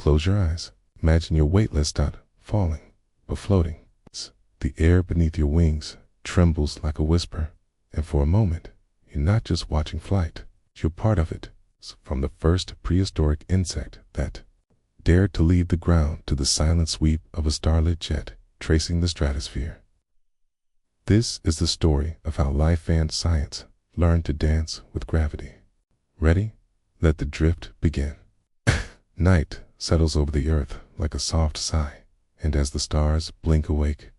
Close your eyes. Imagine you're weightless, not falling, but floating. The air beneath your wings trembles like a whisper, and for a moment, you're not just watching flight, you're part of it. From the first prehistoric insect that dared to leave the ground to the silent sweep of a starlit jet tracing the stratosphere. This is the story of how life and science learned to dance with gravity. Ready? Let the drift begin. Night settles over the earth like a soft sigh, and as the stars blink awake,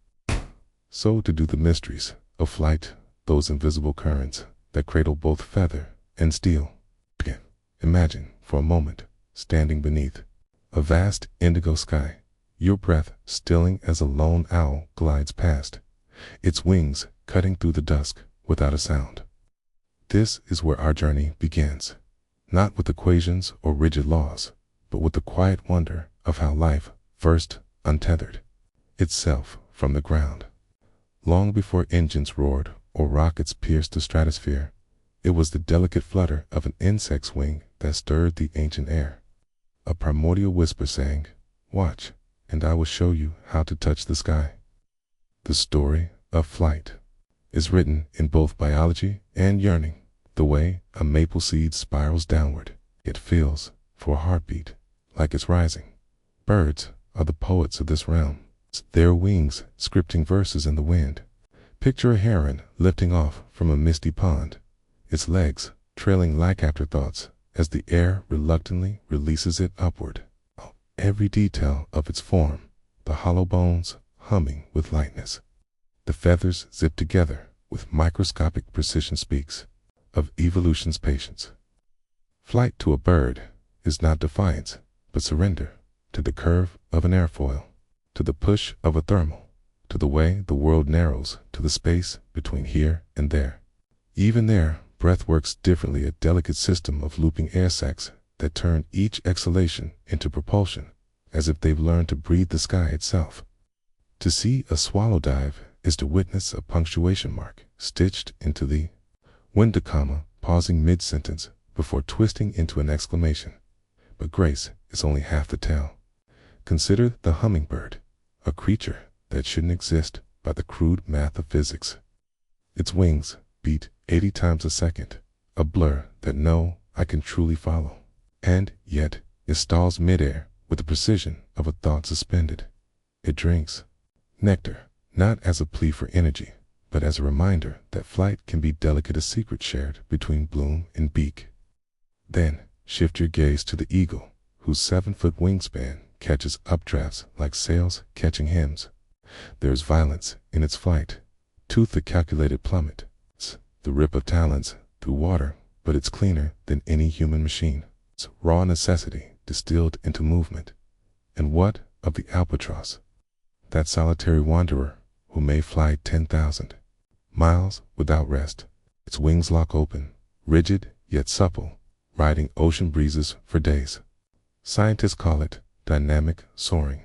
so to do the mysteries of flight, those invisible currents that cradle both feather and steel. Begin. Imagine, for a moment, standing beneath a vast indigo sky, your breath stilling as a lone owl glides past, its wings cutting through the dusk without a sound. This is where our journey begins, not with equations or rigid laws, but with the quiet wonder of how life first untethered itself from the ground. Long before engines roared or rockets pierced the stratosphere, it was the delicate flutter of an insect's wing that stirred the ancient air. A primordial whisper saying, "Watch, and I will show you how to touch the sky." The story of flight is written in both biology and yearning. The way a maple seed spirals downward, it feels, for a heartbeat, like it's rising. Birds are the poets of this realm, their wings scripting verses in the wind. Picture a heron lifting off from a misty pond, its legs trailing like afterthoughts as the air reluctantly releases it upward. Every detail of its form, the hollow bones humming with lightness. The feathers zipped together with microscopic precision speaks of evolution's patience. Flight to a bird is not defiance, but surrender to the curve of an airfoil, to the push of a thermal, to the way the world narrows to the space between here and there. Even there, breath works differently, a delicate system of looping air sacs that turn each exhalation into propulsion, as if they've learned to breathe the sky itself. To see a swallow dive is to witness a punctuation mark stitched into the wind, a comma pausing mid-sentence before twisting into an exclamation. But grace is only half the tale. Consider the hummingbird, a creature that shouldn't exist by the crude math of physics. Its wings beat 80 times a second, a blur that no eye can truly follow. And yet, it stalls midair with the precision of a thought suspended. It drinks nectar, not as a plea for energy, but as a reminder that flight can be delicate, a secret shared between bloom and beak. Then, shift your gaze to the eagle, whose 7-foot wingspan catches updrafts like sails catching hymns. There's violence in its flight, tooth the calculated plummet, the rip of talons through water, but it's cleaner than any human machine. It's raw necessity distilled into movement. And what of the albatross? That solitary wanderer who may fly 10,000 miles without rest, its wings lock open, rigid yet supple, riding ocean breezes for days. Scientists call it dynamic soaring,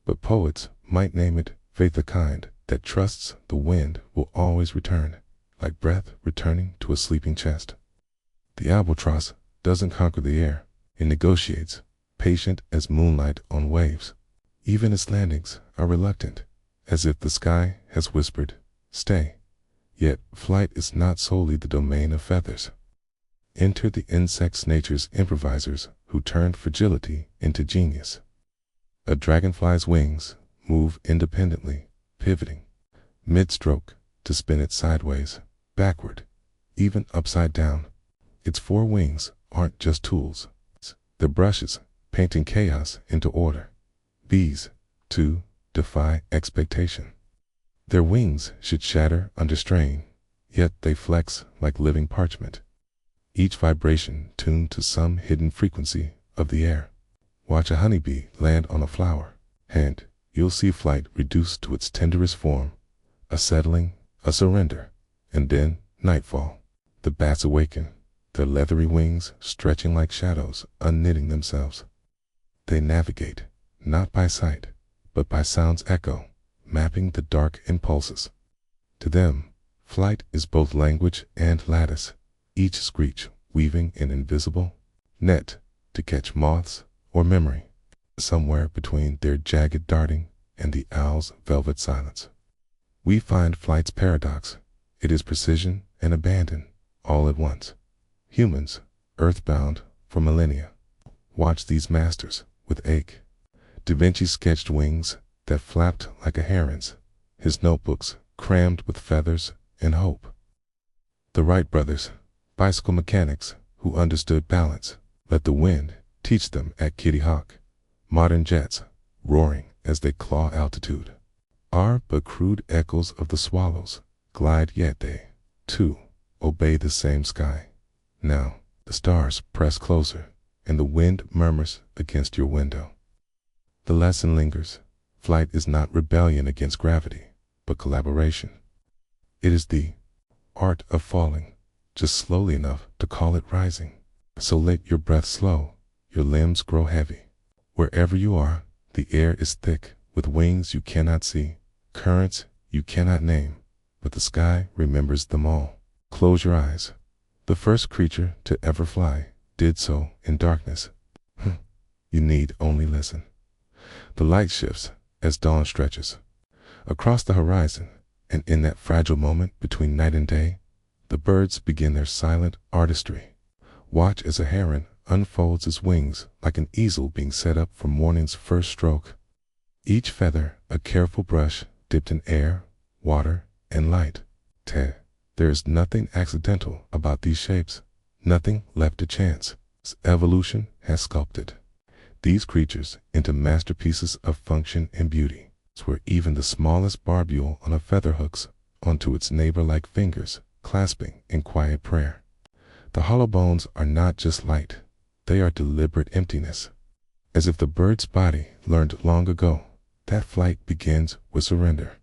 but poets might name it faith, a kind that trusts the wind will always return, like breath returning to a sleeping chest. The albatross doesn't conquer the air, it negotiates, patient as moonlight on waves. Even its landings are reluctant, as if the sky has whispered, "Stay." Yet flight is not solely the domain of feathers. Enter the insect's nature's improvisers who turned fragility into genius. A dragonfly's wings move independently, pivoting mid-stroke to spin it sideways, backward, even upside down. Its 4 wings aren't just tools. They're brushes, painting chaos into order. Bees, too, defy expectation. Their wings should shatter under strain, yet they flex like living parchment, each vibration tuned to some hidden frequency of the air. Watch a honeybee land on a flower, and you'll see flight reduced to its tenderest form, a settling, a surrender, and then nightfall. The bats awaken, their leathery wings stretching like shadows, unknitting themselves. They navigate, not by sight, but by sound's echo, mapping the dark impulses. To them, flight is both language and lattice, each screech weaving an invisible net to catch moths or memory. somewhere between their jagged darting and the owl's velvet silence. We find flight's paradox. It is precision and abandon all at once. Humans, earthbound for millennia, watch these masters with ache. Da Vinci sketched wings that flapped like a heron's, his notebooks crammed with feathers and hope. The Wright brothers, bicycle mechanics who understood balance, let the wind teach them at Kitty Hawk. Modern jets, roaring as they claw altitude, are but crude echoes of the swallows, glide yet they, too, obey the same sky. Now, the stars press closer, and the wind murmurs against your window. The lesson lingers. Flight is not rebellion against gravity, but collaboration. It is the art of falling, just slowly enough to call it rising. So let your breath slow, your limbs grow heavy. Wherever you are, the air is thick with wings you cannot see, currents you cannot name, but the sky remembers them all. Close your eyes. The first creature to ever fly did so in darkness. You need only listen. The light shifts as dawn stretches across the horizon, and in that fragile moment between night and day, the birds begin their silent artistry. Watch as a heron unfolds its wings like an easel being set up for morning's first stroke. Each feather a careful brush dipped in air, water, and light. There is nothing accidental about these shapes, nothing left to chance. Evolution has sculpted these creatures into masterpieces of function and beauty, where even the smallest barbule on a feather hooks onto its neighbor-like fingers, clasping in quiet prayer. The hollow bones are not just light, they are deliberate emptiness. As if the bird's body learned long ago that flight begins with surrender.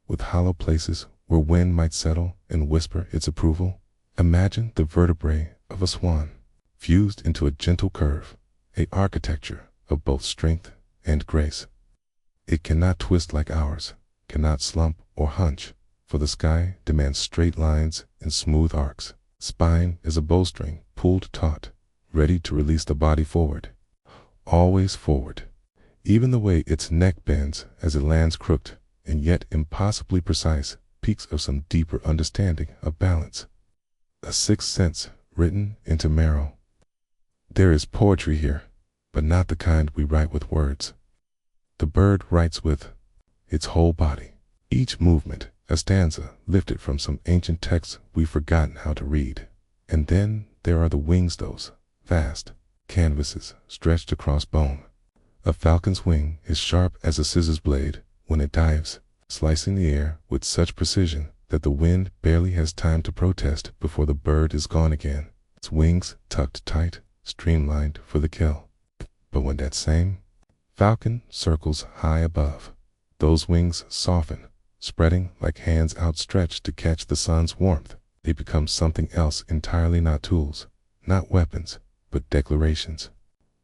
With hollow places where wind might settle and whisper its approval, imagine the vertebrae of a swan, fused into a gentle curve, a architecture of both strength and grace. It cannot twist like ours, cannot slump or hunch, for the sky demands straight lines and smooth arcs. Spine is a bowstring pulled taut, ready to release the body forward. Always forward. Even the way its neck bends as it lands crooked and yet impossibly precise peaks of some deeper understanding of balance. A sixth sense written into marrow. There is poetry here, but not the kind we write with words. The bird writes with its whole body, each movement a stanza lifted from some ancient text we've forgotten how to read. And then there are the wings, those vast canvases stretched across bone. A falcon's wing is sharp as a scissors blade when it dives, slicing the air with such precision that the wind barely has time to protest before the bird is gone again, its wings tucked tight, streamlined for the kill. But when that same falcon circles high above, those wings soften, spreading like hands outstretched to catch the sun's warmth. They become something else entirely, not tools, not weapons, but declarations.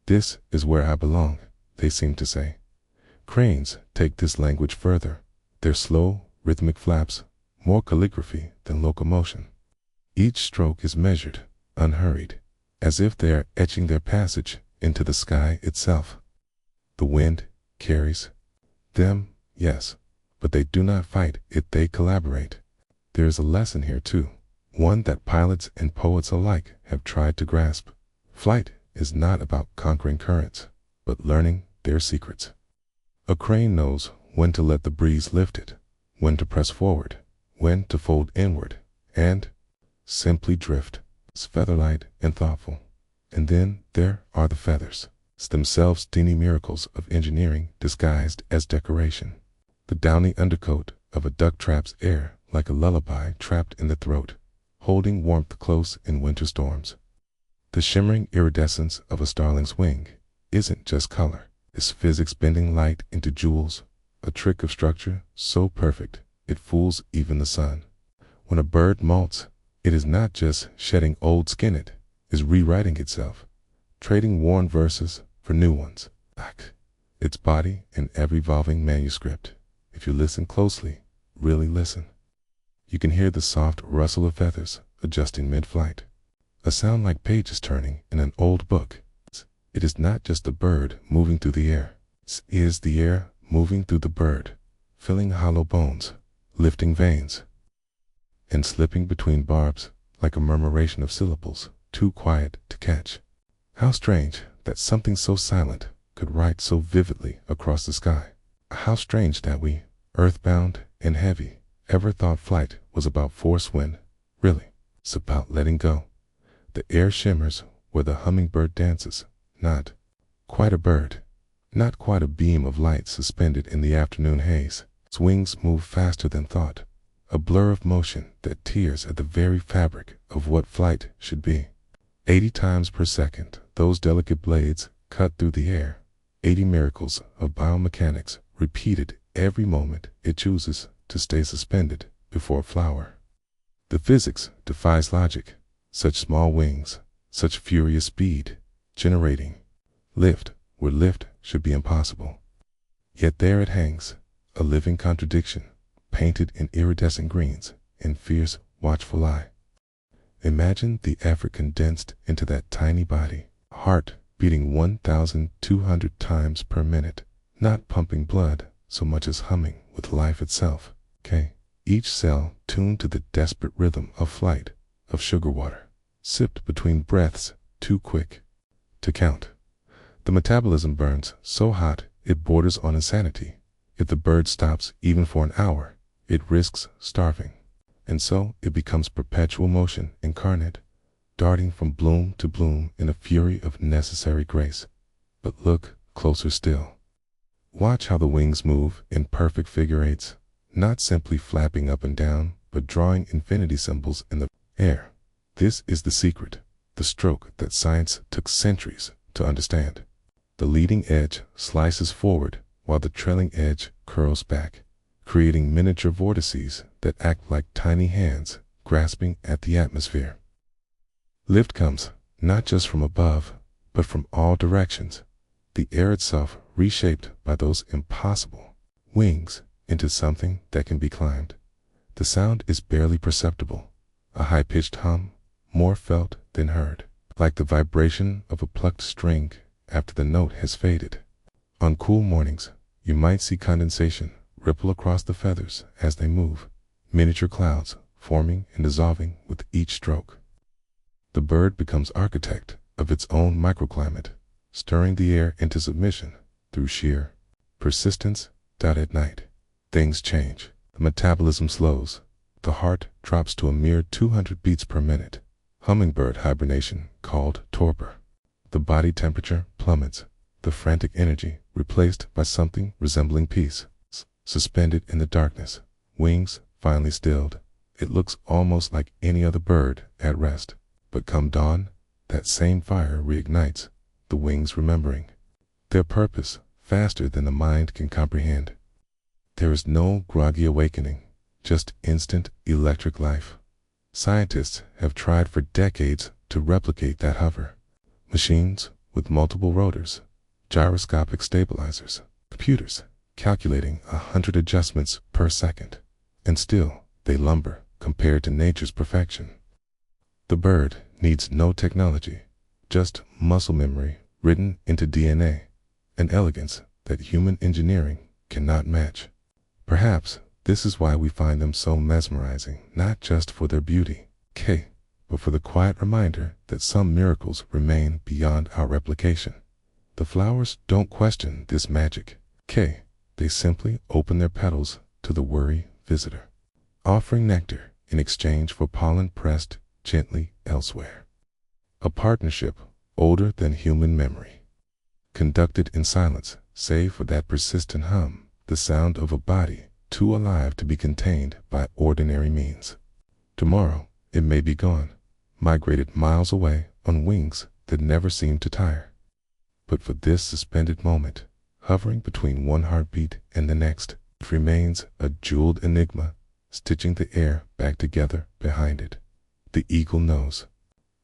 This is where I belong, they seem to say. Cranes take this language further. Their slow, rhythmic flaps, more calligraphy than locomotion. Each stroke is measured, unhurried, as if they are etching their passage into the sky itself. The wind carries them, yes, but they do not fight it, they collaborate. There is a lesson here too, one that pilots and poets alike have tried to grasp. Flight is not about conquering currents, but learning their secrets. A crane knows when to let the breeze lift it, when to press forward, when to fold inward, and simply drift. It's featherlight and thoughtful. And then there are the feathers, themselves teeny miracles of engineering disguised as decoration. The downy undercoat of a duck traps air like a lullaby trapped in the throat, holding warmth close in winter storms. The shimmering iridescence of a starling's wing isn't just color, it's physics bending light into jewels, a trick of structure so perfect it fools even the sun. When a bird molts, it is not just shedding old skin, it is rewriting itself, trading worn verses for new ones. Its body an ever-evolving manuscript. If you listen closely, really listen, you can hear the soft rustle of feathers adjusting mid-flight, a sound like pages turning in an old book. It is not just a bird moving through the air. It is the air moving through the bird, filling hollow bones, lifting veins, and slipping between barbs like a murmuration of syllables too quiet to catch. How strange that something so silent could write so vividly across the sky. How strange that we, earthbound and heavy, ever thought flight was about force when, really, it's about letting go. The air shimmers where the hummingbird dances, not quite a bird, not quite a beam of light suspended in the afternoon haze. Its wings move faster than thought, a blur of motion that tears at the very fabric of what flight should be. 80 times per second, those delicate blades cut through the air. 80 miracles of biomechanics repeated every moment it chooses to stay suspended before a flower. The physics defies logic. Such small wings, such furious speed, generating lift where lift should be impossible. Yet there it hangs, a living contradiction, painted in iridescent greens, in fierce, watchful eye. Imagine the effort condensed into that tiny body, heart beating 1,200 times per minute, not pumping blood so much as humming with life itself. Each cell tuned to the desperate rhythm of flight, of sugar water, sipped between breaths too quick to count. The metabolism burns so hot it borders on insanity. If the bird stops even for an hour, it risks starving. And so it becomes perpetual motion incarnate, darting from bloom to bloom in a fury of necessary grace. But look closer still. Watch how the wings move in perfect figure eights, not simply flapping up and down, but drawing infinity symbols in the air. This is the secret, the stroke that science took centuries to understand. The leading edge slices forward while the trailing edge curls back, creating miniature vortices that act like tiny hands grasping at the atmosphere. Lift comes not just from above, but from all directions, the air itself reshaped by those impossible wings into something that can be climbed. The sound is barely perceptible, a high-pitched hum, more felt than heard, like the vibration of a plucked string after the note has faded. On cool mornings, you might see condensation ripple across the feathers as they move, miniature clouds forming and dissolving with each stroke. The bird becomes architect of its own microclimate, stirring the air into submission through sheer persistence. At night, things change. The metabolism slows. The heart drops to a mere 200 beats per minute. Hummingbird hibernation called torpor. The body temperature plummets, the frantic energy replaced by something resembling peace. Suspended in the darkness, wings finally stilled, it looks almost like any other bird at rest. But come dawn, that same fire reignites, the wings remembering their purpose faster than the mind can comprehend. There is no groggy awakening, just instant electric life. Scientists have tried for decades to replicate that hover. Machines with multiple rotors, gyroscopic stabilizers, computers calculating 100 adjustments per second, and still they lumber compared to nature's perfection. The bird needs no technology, just muscle memory written into DNA, an elegance that human engineering cannot match. Perhaps this is why we find them so mesmerizing, not just for their beauty, but for the quiet reminder that some miracles remain beyond our replication. The flowers don't question this magic, they simply open their petals to the worry visitor, offering nectar in exchange for pollen pressed gently elsewhere. A partnership older than human memory, conducted in silence, save for that persistent hum, the sound of a body too alive to be contained by ordinary means. Tomorrow it may be gone, migrated miles away on wings that never seem to tire. But for this suspended moment, hovering between one heartbeat and the next, it remains a jeweled enigma, stitching the air back together behind it. The eagle knows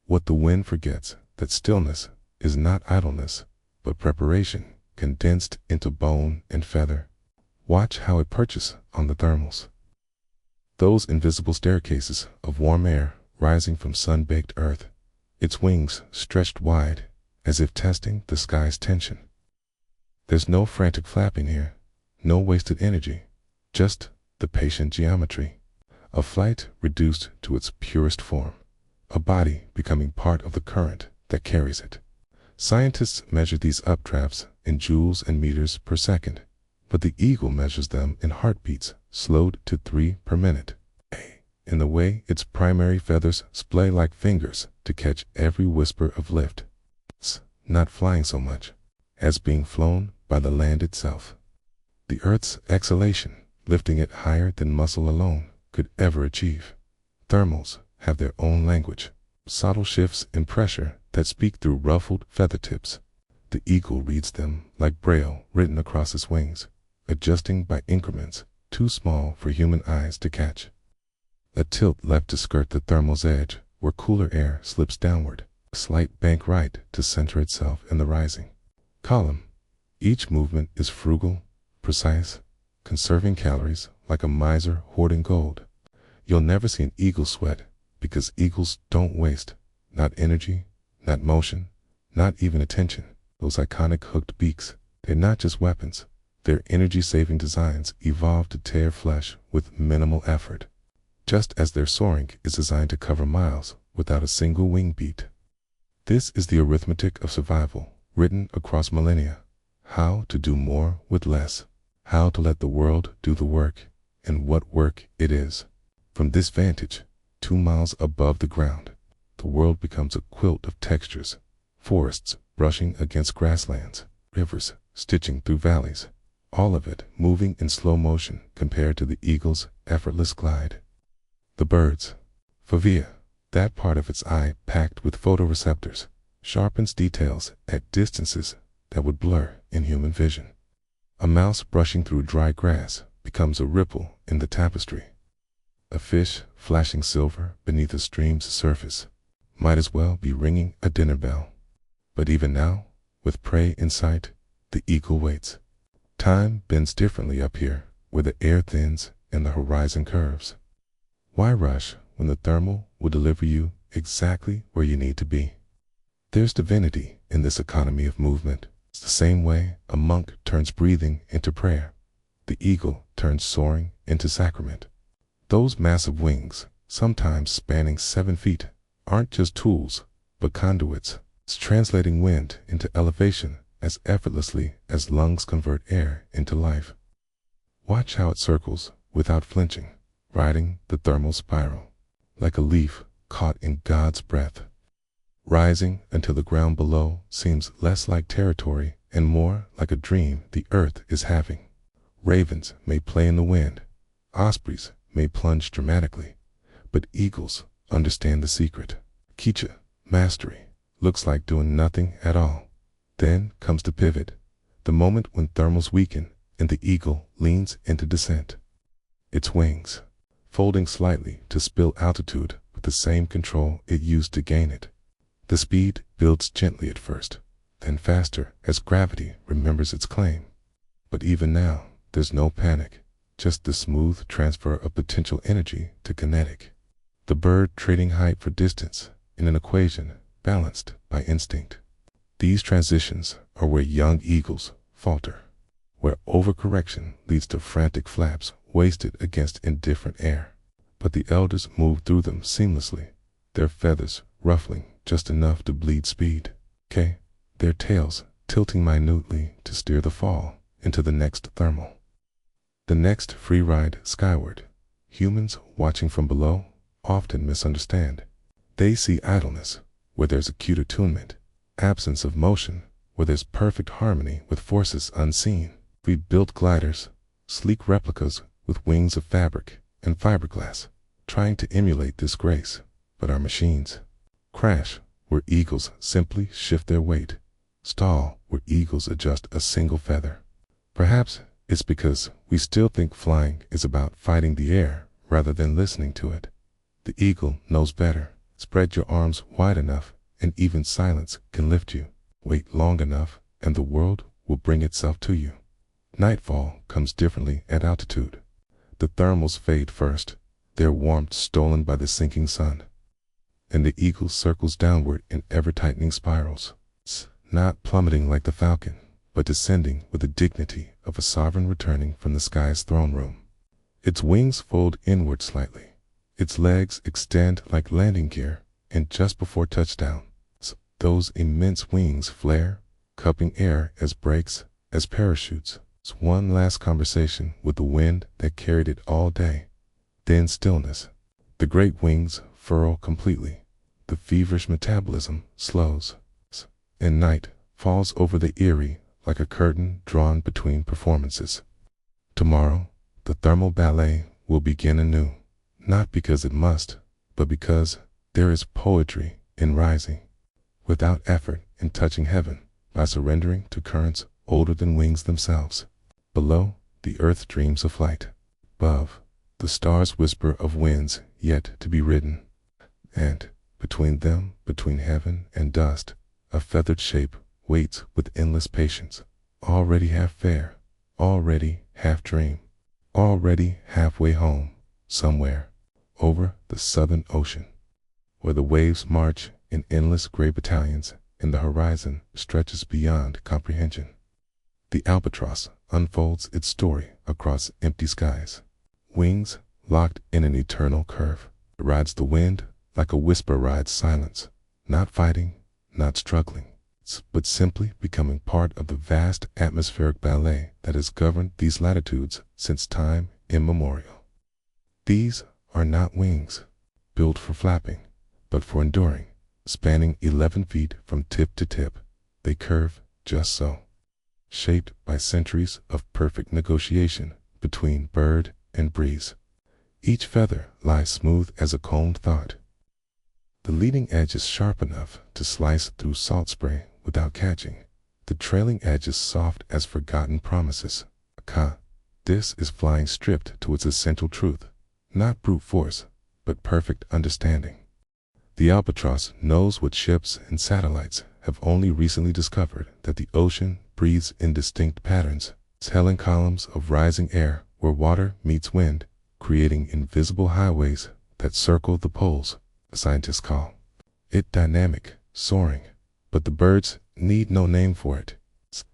what the wind forgets, that stillness is not idleness, but preparation condensed into bone and feather. Watch how it perches on the thermals. Those invisible staircases of warm air rising from sun-baked earth, its wings stretched wide, as if testing the sky's tension. There's no frantic flapping here, no wasted energy, just the patient geometry. A flight reduced to its purest form, a body becoming part of the current that carries it. Scientists measure these updrafts in joules and meters per second, but the eagle measures them in heartbeats slowed to 3 per minute. In the way its primary feathers splay like fingers to catch every whisper of lift. It's not flying so much as being flown by the land itself. The Earth's exhalation, lifting it higher than muscle alone could ever achieve. Thermals have their own language, subtle shifts in pressure that speak through ruffled feather tips. The eagle reads them like braille written across its wings, adjusting by increments too small for human eyes to catch. A tilt left to skirt the thermal's edge, where cooler air slips downward, a slight bank right to center itself in the rising column. Each movement is frugal, precise, conserving calories like a miser hoarding gold. You'll never see an eagle sweat, because eagles don't waste, not energy, not motion, not even attention. Those iconic hooked beaks, they're not just weapons, they're energy-saving designs evolved to tear flesh with minimal effort. Just as their soaring is designed to cover miles without a single wing beat. This is the arithmetic of survival, written across millennia. How to do more with less. How to let the world do the work, and what work it is. From this vantage, 2 miles above the ground, the world becomes a quilt of textures, forests brushing against grasslands, rivers stitching through valleys, all of it moving in slow motion compared to the eagle's effortless glide. The bird's fovea, that part of its eye packed with photoreceptors, sharpens details at distances that would blur in human vision. A mouse brushing through dry grass becomes a ripple in the tapestry. A fish flashing silver beneath a stream's surface might as well be ringing a dinner bell. But even now, with prey in sight, the eagle waits. Time bends differently up here, where the air thins and the horizon curves. Why rush when the thermal will deliver you exactly where you need to be? There's divinity in this economy of movement. It's the same way a monk turns breathing into prayer. The eagle turns soaring into sacrament. Those massive wings, sometimes spanning 7 feet, aren't just tools, but conduits. It's translating wind into elevation as effortlessly as lungs convert air into life. Watch how it circles without flinching, riding the thermal spiral, like a leaf caught in God's breath, rising until the ground below seems less like territory and more like a dream the earth is having. Ravens may play in the wind, ospreys may plunge dramatically, but eagles understand the secret. Kicha, mastery, looks like doing nothing at all. Then comes the pivot, the moment when thermals weaken and the eagle leans into descent. Its wings, folding slightly to spill altitude with the same control it used to gain it. The speed builds gently at first, then faster as gravity remembers its claim. But even now, there's no panic, just the smooth transfer of potential energy to kinetic. The bird trading height for distance in an equation balanced by instinct. These transitions are where young eagles falter, where overcorrection leads to frantic flaps wasted against indifferent air. But the elders move through them seamlessly, their feathers ruffling just enough to bleed speed. Their tails tilting minutely to steer the fall into the next thermal. The next free ride skyward. Humans watching from below often misunderstand. They see idleness where there's acute attunement, absence of motion where there's perfect harmony with forces unseen. We built gliders, sleek replicas with wings of fabric and fiberglass, trying to emulate this grace, but our machines crash where eagles simply shift their weight, stall where eagles adjust a single feather. Perhaps it's because we still think flying is about fighting the air rather than listening to it. The eagle knows better. Spread your arms wide enough and even silence can lift you. Wait long enough and the world will bring itself to you. Nightfall comes differently at altitude. The thermals fade first, their warmth stolen by the sinking sun. And the eagle circles downward in ever-tightening spirals. not plummeting like the falcon, but descending with the dignity of a sovereign returning from the sky's throne room. Its wings fold inward slightly, its legs extend like landing gear, and just before touchdown, those immense wings flare, cupping air as brakes, as parachutes. It's one last conversation with the wind that carried it all day. Then stillness. The great wings furrow completely. The feverish metabolism slows, and night falls over the eyrie like a curtain drawn between performances. Tomorrow, the thermal ballet will begin anew, not because it must, but because there is poetry in rising, without effort in touching heaven, by surrendering to currents older than wings themselves. Below, the earth dreams of flight. Above, the stars whisper of winds yet to be ridden. And, between them, between heaven and dust, a feathered shape waits with endless patience, already half fair, already half dream, already halfway home, somewhere, over the southern ocean, where the waves march in endless gray battalions and the horizon stretches beyond comprehension. The albatross unfolds its story across empty skies. Wings locked in an eternal curve. It rides the wind like a whisper rides silence, not fighting, not struggling, but simply becoming part of the vast atmospheric ballet that has governed these latitudes since time immemorial. These are not wings, built for flapping, but for enduring. Spanning 11 feet from tip to tip, they curve just so, shaped by centuries of perfect negotiation between bird and breeze. Each feather lies smooth as a combed thought. The leading edge is sharp enough to slice through salt spray without catching. The trailing edge is soft as forgotten promises. This is flying stripped to its essential truth, not brute force, but perfect understanding. The albatross knows what ships and satellites have only recently discovered, that the ocean breathes in distinct patterns, telling columns of rising air where water meets wind, creating invisible highways that circle the poles. Scientists call it dynamic soaring, but the birds need no name for it.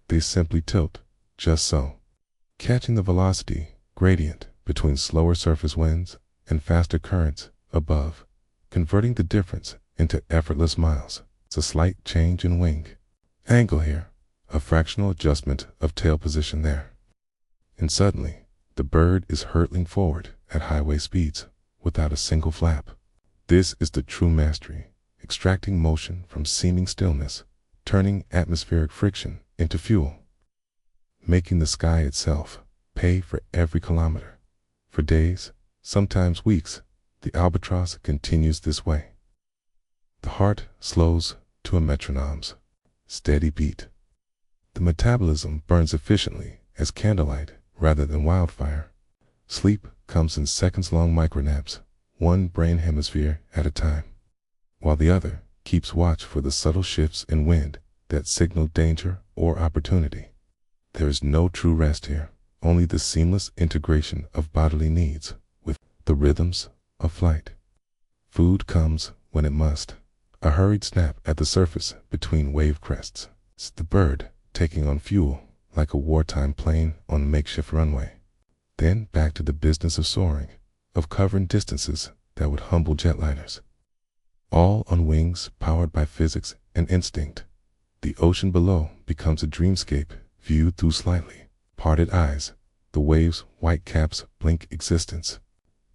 They simply tilt, just so, catching the velocity gradient between slower surface winds and faster currents above, converting the difference into effortless miles. It's a slight change in wing angle here, a fractional adjustment of tail position there, and suddenly the bird is hurtling forward at highway speeds without a single flap. This is the true mastery, extracting motion from seeming stillness, turning atmospheric friction into fuel, making the sky itself pay for every kilometer. For days, sometimes weeks, the albatross continues this way. The heart slows to a metronome's steady beat. The metabolism burns efficiently as candlelight rather than wildfire. Sleep comes in seconds-long micronaps, one brain hemisphere at a time, while the other keeps watch for the subtle shifts in wind that signal danger or opportunity. There is no true rest here, only the seamless integration of bodily needs with the rhythms of flight. Food comes when it must, a hurried snap at the surface between wave crests. It's the bird taking on fuel like a wartime plane on a makeshift runway. Then back to the business of soaring, of covering distances that would humble jetliners. All on wings powered by physics and instinct. The ocean below becomes a dreamscape viewed through slightly parted eyes. The waves' white caps blink existence.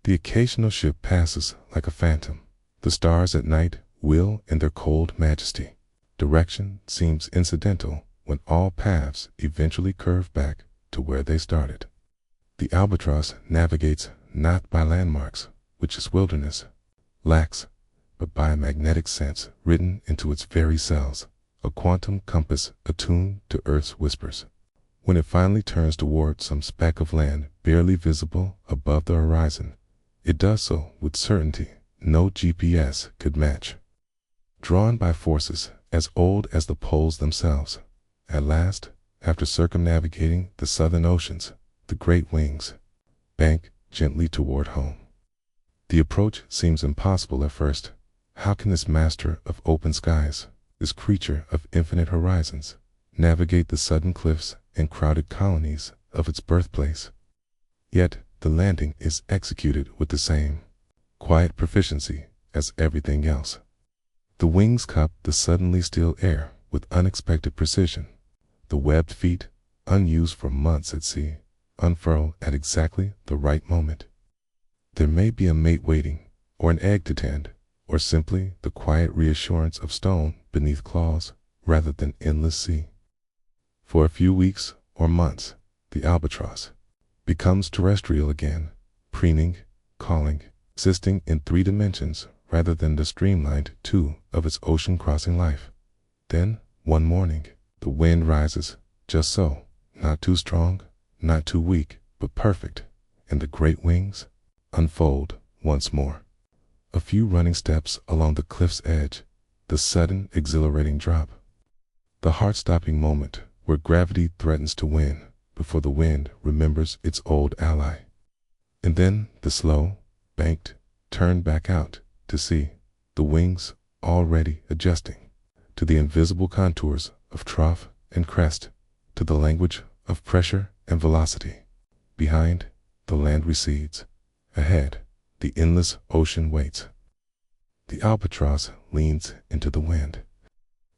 The occasional ship passes like a phantom. The stars at night wheel in their cold majesty. Direction seems incidental when all paths eventually curve back to where they started. The albatross navigates not by landmarks, which its wilderness lacks, but by a magnetic sense written into its very cells, a quantum compass attuned to Earth's whispers. When it finally turns toward some speck of land barely visible above the horizon, it does so with certainty no GPS could match. Drawn by forces as old as the poles themselves, at last, after circumnavigating the southern oceans, the great wings bank gently toward home. The approach seems impossible at first. How can this master of open skies this creature of infinite horizons, navigate the sudden cliffs and crowded colonies of its birthplace. Yet the landing is executed with the same quiet proficiency as everything else. The wings cup the suddenly still air with unexpected precision. The webbed feet, unused for months at sea, unfurl at exactly the right moment. There may be a mate waiting, or an egg to tend, or simply the quiet reassurance of stone beneath claws rather than endless sea. For a few weeks or months, the albatross becomes terrestrial again, preening, calling, existing in 3 dimensions rather than the streamlined 2 of its ocean-crossing life. Then, one morning, the wind rises, just so, not too strong, not too weak, but perfect, and the great wings unfold once more. A few running steps along the cliff's edge, the sudden exhilarating drop. The heart-stopping moment where gravity threatens to win before the wind remembers its old ally. And then the slow, banked, turn back out to sea, the wings already adjusting to the invisible contours of trough and crest, to the language of pressure and velocity. Behind, the land recedes. Ahead, the endless ocean waits. The albatross leans into the wind,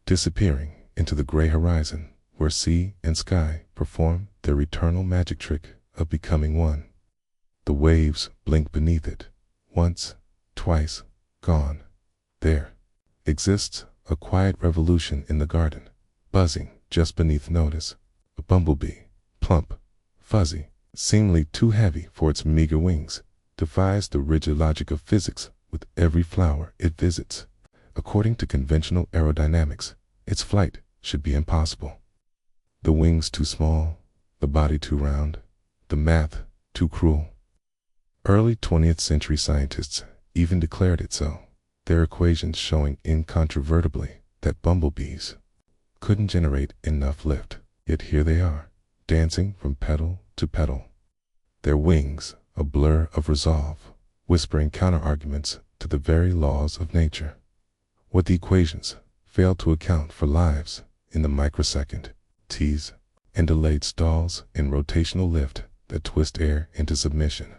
disappearing into the gray horizon where sea and sky perform their eternal magic trick of becoming one. The waves blink beneath it, once, twice, gone. There exists a quiet revolution in the garden, buzzing just beneath notice. A bumblebee, plump, fuzzy, seemingly too heavy for its meager wings, defies the rigid logic of physics with every flower it visits. According to conventional aerodynamics, its flight should be impossible. The wings too small, the body too round, the math too cruel. Early 20th century scientists even declared it so, their equations showing incontrovertibly that bumblebees couldn't generate enough lift. Yet here they are, dancing from petal to petal, their wings a blur of resolve, whispering counter-arguments to the very laws of nature. What the equations fail to account for lives in the microsecond, T's, and delayed stalls in rotational lift that twist air into submission.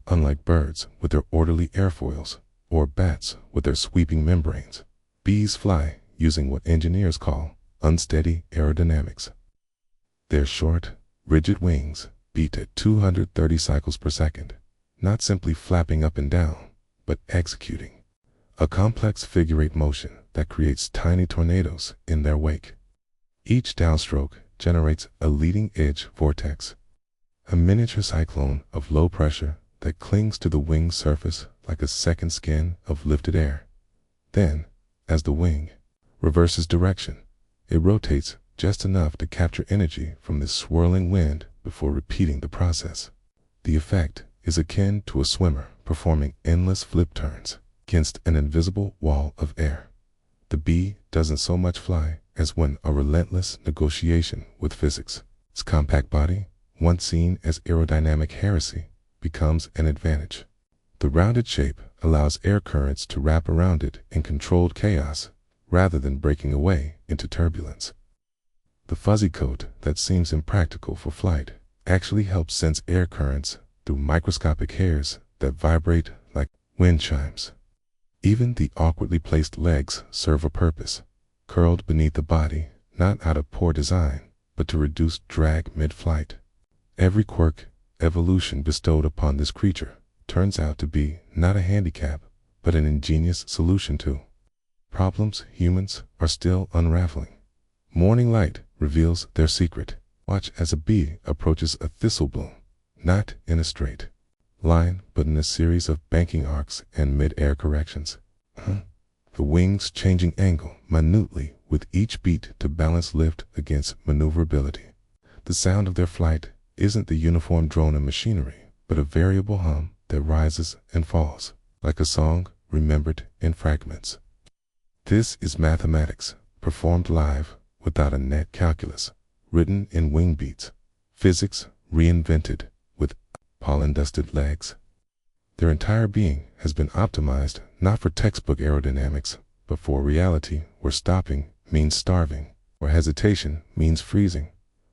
Unlike birds with their orderly airfoils, or bats with their sweeping membranes, bees fly using what engineers call unsteady aerodynamics. Their short, rigid wings beat at 230 cycles per second, not simply flapping up and down, but executing a complex figure-8 motion that creates tiny tornadoes in their wake. Each downstroke generates a leading-edge vortex, a miniature cyclone of low pressure that clings to the wing's surface like a second skin of lifted air. Then, as the wing reverses direction, it rotates just enough to capture energy from this swirling wind before repeating the process. The effect is akin to a swimmer performing endless flip turns against an invisible wall of air. The bee doesn't so much fly as win a relentless negotiation with physics. Its compact body, once seen as aerodynamic heresy, becomes an advantage. The rounded shape allows air currents to wrap around it in controlled chaos rather than breaking away into turbulence. The fuzzy coat that seems impractical for flight actually helps sense air currents through microscopic hairs that vibrate like wind chimes. Even the awkwardly placed legs serve a purpose, curled beneath the body, not out of poor design, but to reduce drag mid-flight. Every quirk evolution bestowed upon this creature turns out to be not a handicap, but an ingenious solution to problems humans are still unraveling. Morning light reveals their secret. Watch as a bee approaches a thistle bloom, not in a straight line, but in a series of banking arcs and mid-air corrections. The wings changing angle minutely with each beat to balance lift against maneuverability. The sound of their flight isn't the uniform drone of machinery, but a variable hum that rises and falls, like a song remembered in fragments. This is mathematics, performed live without a net calculus, written in wing beats, physics reinvented with pollen-dusted legs. Their entire being has been optimized not for textbook aerodynamics, but for reality where stopping means starving, where hesitation means freezing,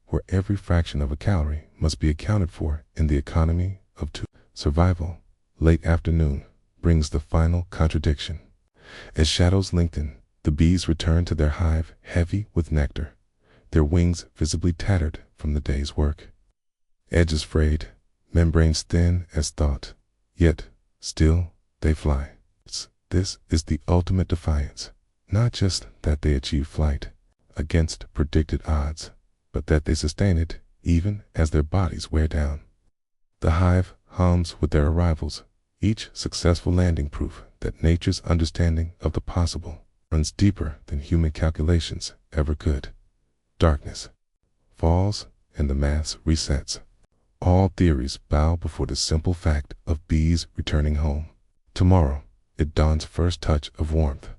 where every fraction of a calorie must be accounted for in the economy of two. Survival, late afternoon, brings the final contradiction. As shadows lengthen, the bees return to their hive heavy with nectar, their wings visibly tattered from the day's work. Edges frayed, membranes thin as thought, yet still they fly. This is the ultimate defiance, not just that they achieve flight against predicted odds, but that they sustain it even as their bodies wear down. The hive hums with their arrivals, each successful landing proof that nature's understanding of the possible runs deeper than human calculations ever could. Darkness falls and the maths resets. All theories bow before the simple fact of bees returning home. Tomorrow, it dawns first touch of warmth.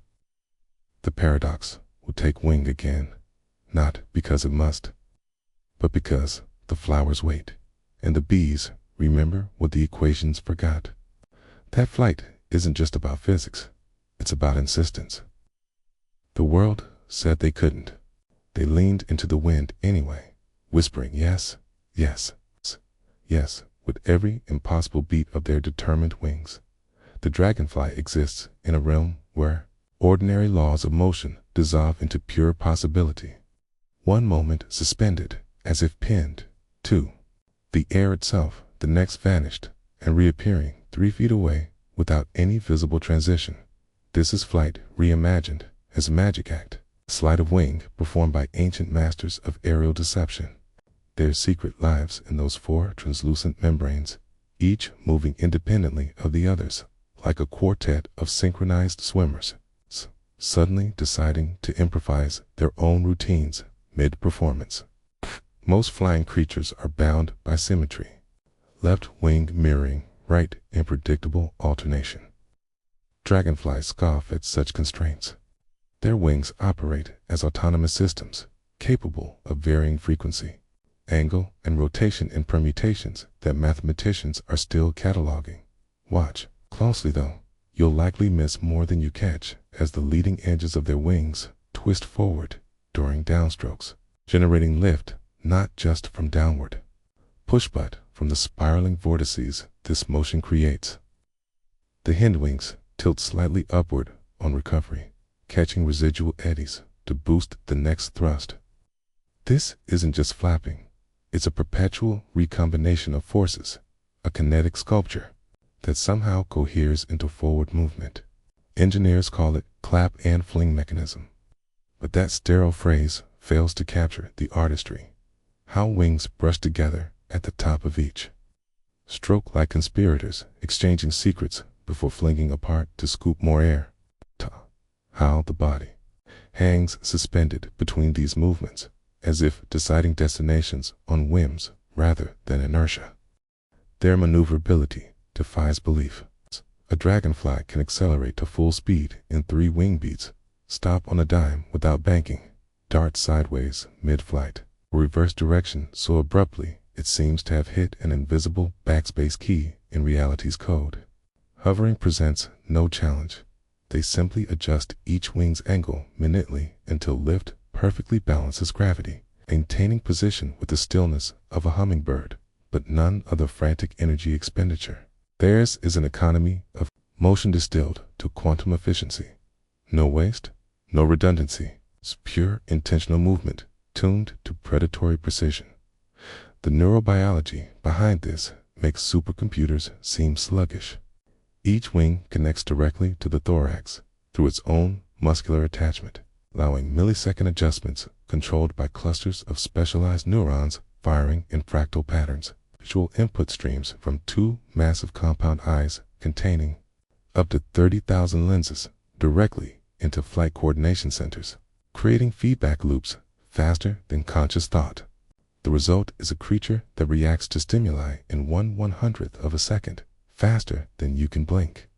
The paradox will take wing again, not because it must, but because the flowers wait, and the bees remember what the equations forgot. That flight isn't just about physics, it's about insistence. The world said they couldn't. They leaned into the wind anyway, whispering yes, yes, yes, with every impossible beat of their determined wings. The dragonfly exists in a realm where ordinary laws of motion dissolve into pure possibility. One moment suspended, as if pinned to the air itself, the next vanished, and reappearing 3 feet away without any visible transition. This is flight reimagined as a magic act, a sleight of wing performed by ancient masters of aerial deception. Their secret lives in those 4 translucent membranes, each moving independently of the others, like a quartet of synchronized swimmers, suddenly deciding to improvise their own routines mid-performance. Most flying creatures are bound by symmetry, left wing mirroring right in predictable alternation. Dragonflies scoff at such constraints. Their wings operate as autonomous systems, capable of varying frequency, angle, and rotation in permutations that mathematicians are still cataloging. Watch closely though. You'll likely miss more than you catch as the leading edges of their wings twist forward during downstrokes, generating lift not just from downward push but from the spiraling vortices this motion creates. The hind wings tilt slightly upward on recovery, catching residual eddies to boost the next thrust. This isn't just flapping, it's a perpetual recombination of forces, a kinetic sculpture that somehow coheres into forward movement. Engineers call it clap and fling mechanism. But that sterile phrase fails to capture the artistry. How wings brush together at the top of each stroke, like conspirators exchanging secrets before flinging apart to scoop more air. How the body hangs suspended between these movements, as if deciding destinations on whims rather than inertia. Their maneuverability defies belief. A dragonfly can accelerate to full speed in 3 wing beats, stop on a dime without banking, dart sideways mid-flight, or reverse direction so abruptly it seems to have hit an invisible backspace key in reality's code. Hovering presents no challenge. They simply adjust each wing's angle minutely until lift perfectly balances gravity, maintaining position with the stillness of a hummingbird, but none of the frantic energy expenditure. Theirs is an economy of motion distilled to quantum efficiency. No waste, no redundancy. It's pure intentional movement, tuned to predatory precision. The neurobiology behind this makes supercomputers seem sluggish. Each wing connects directly to the thorax through its own muscular attachment, allowing millisecond adjustments controlled by clusters of specialized neurons firing in fractal patterns. Visual input streams from 2 massive compound eyes containing up to 30,000 lenses directly into flight coordination centers, creating feedback loops faster than conscious thought. The result is a creature that reacts to stimuli in 1/100th of a second, faster than you can blink,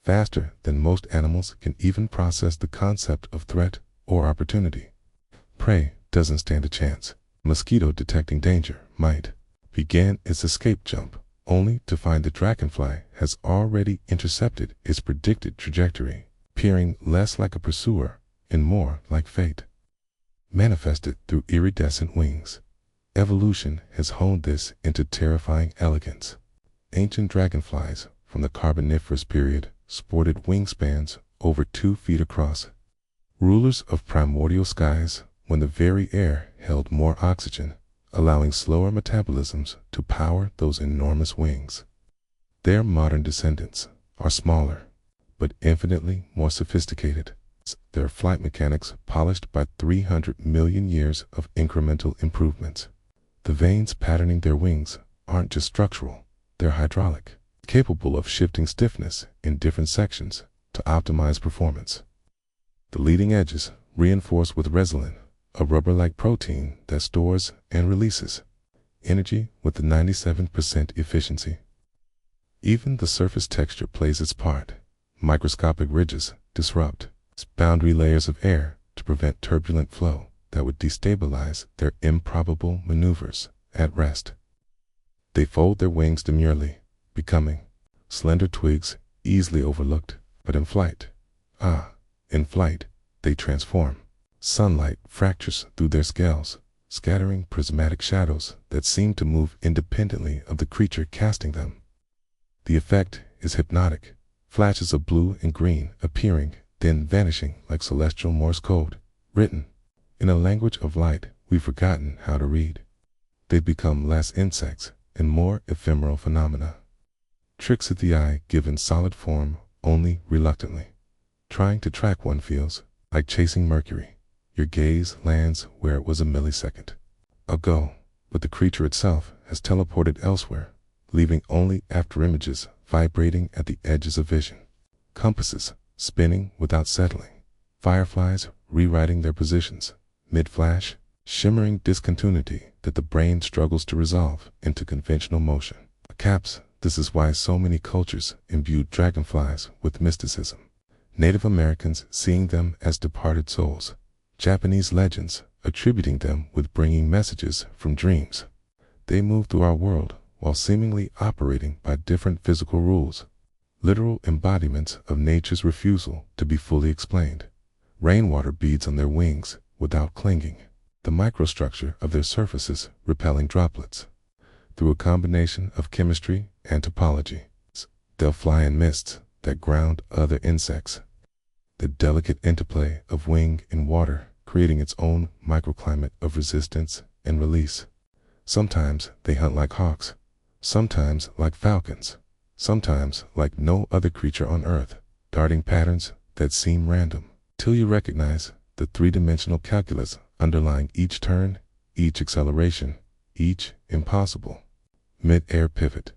faster than most animals can even process the concept of threat or opportunity. Prey doesn't stand a chance. Mosquito detecting danger might begin its escape jump, only to find the dragonfly has already intercepted its predicted trajectory, appearing less like a pursuer and more like fate. manifested through iridescent wings. Evolution has honed this into terrifying elegance. Ancient dragonflies from the Carboniferous period sported wingspans over 2 feet across, rulers of primordial skies when the very air held more oxygen, allowing slower metabolisms to power those enormous wings. Their modern descendants are smaller, but infinitely more sophisticated. Their flight mechanics polished by 300 million years of incremental improvements. The veins patterning their wings aren't just structural, they're hydraulic, capable of shifting stiffness in different sections to optimize performance. The leading edges reinforced with resilin, a rubber-like protein that stores and releases energy with 97% efficiency. Even the surface texture plays its part. Microscopic ridges disrupt boundary layers of air to prevent turbulent flow that would destabilize their improbable maneuvers at rest. They fold their wings demurely, becoming slender twigs easily overlooked, but in flight, they transform. Sunlight fractures through their scales, scattering prismatic shadows that seem to move independently of the creature casting them. The effect is hypnotic, flashes of blue and green appearing, then vanishing like celestial Morse code, written in a language of light we've forgotten how to read. They've become less insects and more ephemeral phenomena. Tricks of the eye given solid form only reluctantly. Trying to track one feels like chasing Mercury. Your gaze lands where it was a millisecond ago, but the creature itself has teleported elsewhere, leaving only afterimages vibrating at the edges of vision. Compasses spinning without settling. Fireflies rewriting their positions, mid-flash, shimmering discontinuity that the brain struggles to resolve into conventional motion. Caps, this is why so many cultures imbued dragonflies with mysticism. Native Americans seeing them as departed souls. Japanese legends attributing them with bringing messages from dreams. They move through our world while seemingly operating by different physical rules. Literal embodiments of nature's refusal to be fully explained. Rainwater beads on their wings without clinging. The microstructure of their surfaces repelling droplets. Through a combination of chemistry and topology, they'll fly in mists that ground other insects. The delicate interplay of wing and water creating its own microclimate of resistance and release. Sometimes they hunt like hawks, sometimes like falcons, sometimes like no other creature on Earth, darting patterns that seem random, till you recognize the three-dimensional calculus underlying each turn, each acceleration, each impossible mid-air pivot.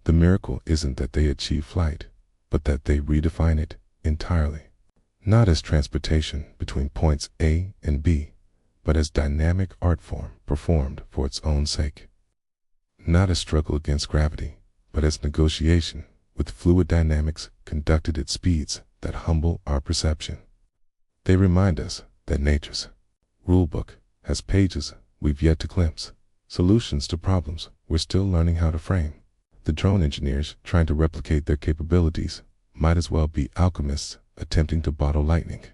The miracle isn't that they achieve flight, but that they redefine it entirely. Not as transportation between points A and B, but as dynamic art form performed for its own sake. Not as struggle against gravity, but as negotiation with fluid dynamics conducted at speeds that humble our perception. They remind us that nature's rulebook has pages we've yet to glimpse, solutions to problems we're still learning how to frame. The drone engineers trying to replicate their capabilities might as well be alchemists attempting to bottle lightning.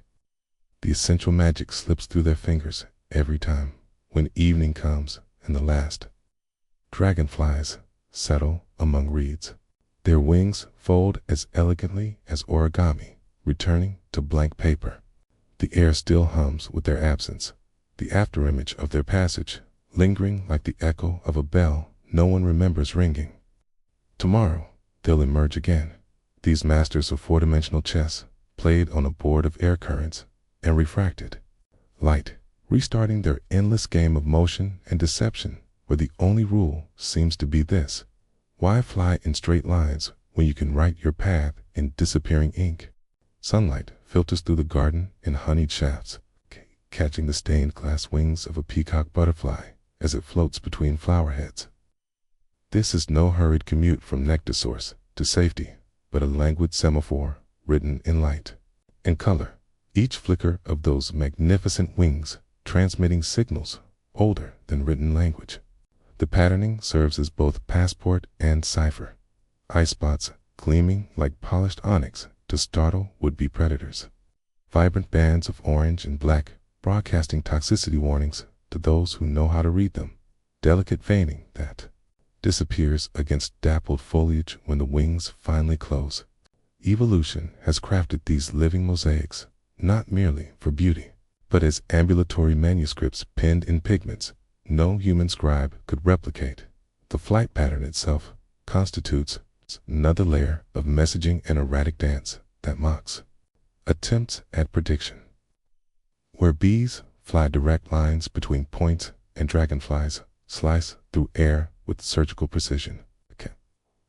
The essential magic slips through their fingers every time when evening comes and the last dragonflies settle among reeds. Their wings fold as elegantly as origami, returning to blank paper. The air still hums with their absence, the afterimage of their passage lingering like the echo of a bell no one remembers ringing. Tomorrow they'll emerge again, these masters of four-dimensional chess, played on a board of air currents and refracted light, restarting their endless game of motion and deception where the only rule seems to be this: why fly in straight lines when you can write your path in disappearing ink? Sunlight filters through the garden in honeyed shafts, catching the stained glass wings of a peacock butterfly as it floats between flower heads. This is no hurried commute from nectar source to safety, but a languid semaphore written in light and color, each flicker of those magnificent wings transmitting signals older than written language. The patterning serves as both passport and cipher, eye spots gleaming like polished onyx to startle would-be predators. Vibrant bands of orange and black broadcasting toxicity warnings to those who know how to read them. Delicate veining that disappears against dappled foliage when the wings finally close. Evolution has crafted these living mosaics not merely for beauty, but as ambulatory manuscripts penned in pigments no human scribe could replicate. The flight pattern itself constitutes another layer of messaging and erratic dance that mocks attempts at prediction. Where bees fly direct lines between points and dragonflies slice through air with surgical precision.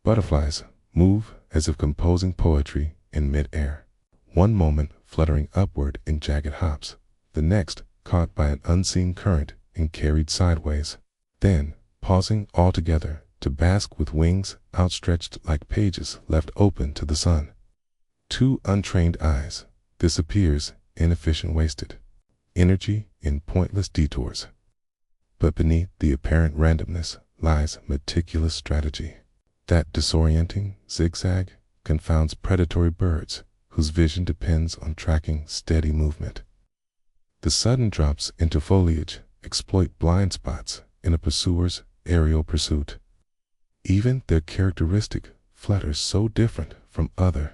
Butterflies move as if composing poetry in mid-air, one moment fluttering upward in jagged hops, the next caught by an unseen current and carried sideways, then pausing altogether to bask with wings outstretched like pages left open to the sun. To untrained eyes, this appears inefficient, wasted energy in pointless detours. But beneath the apparent randomness lies meticulous strategy. That disorienting zigzag confounds predatory birds whose vision depends on tracking steady movement. The sudden drops into foliage exploit blind spots in a pursuer's aerial pursuit. Even their characteristic flutters so different from other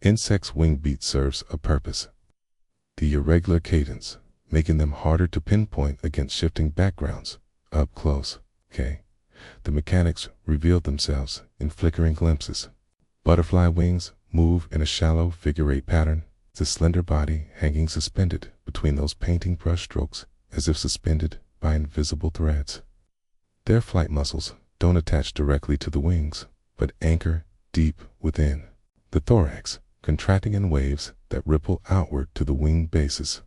insects' wing beat serves a purpose. The irregular cadence, making them harder to pinpoint against shifting backgrounds. Up close, the mechanics reveal themselves in flickering glimpses. Butterfly wings move in a shallow figure-8 pattern, the slender body hanging suspended between those painting brush strokes as if suspended by invisible threads. Their flight muscles don't attach directly to the wings, but anchor deep within the thorax, contracting in waves that ripple outward to the wing bases.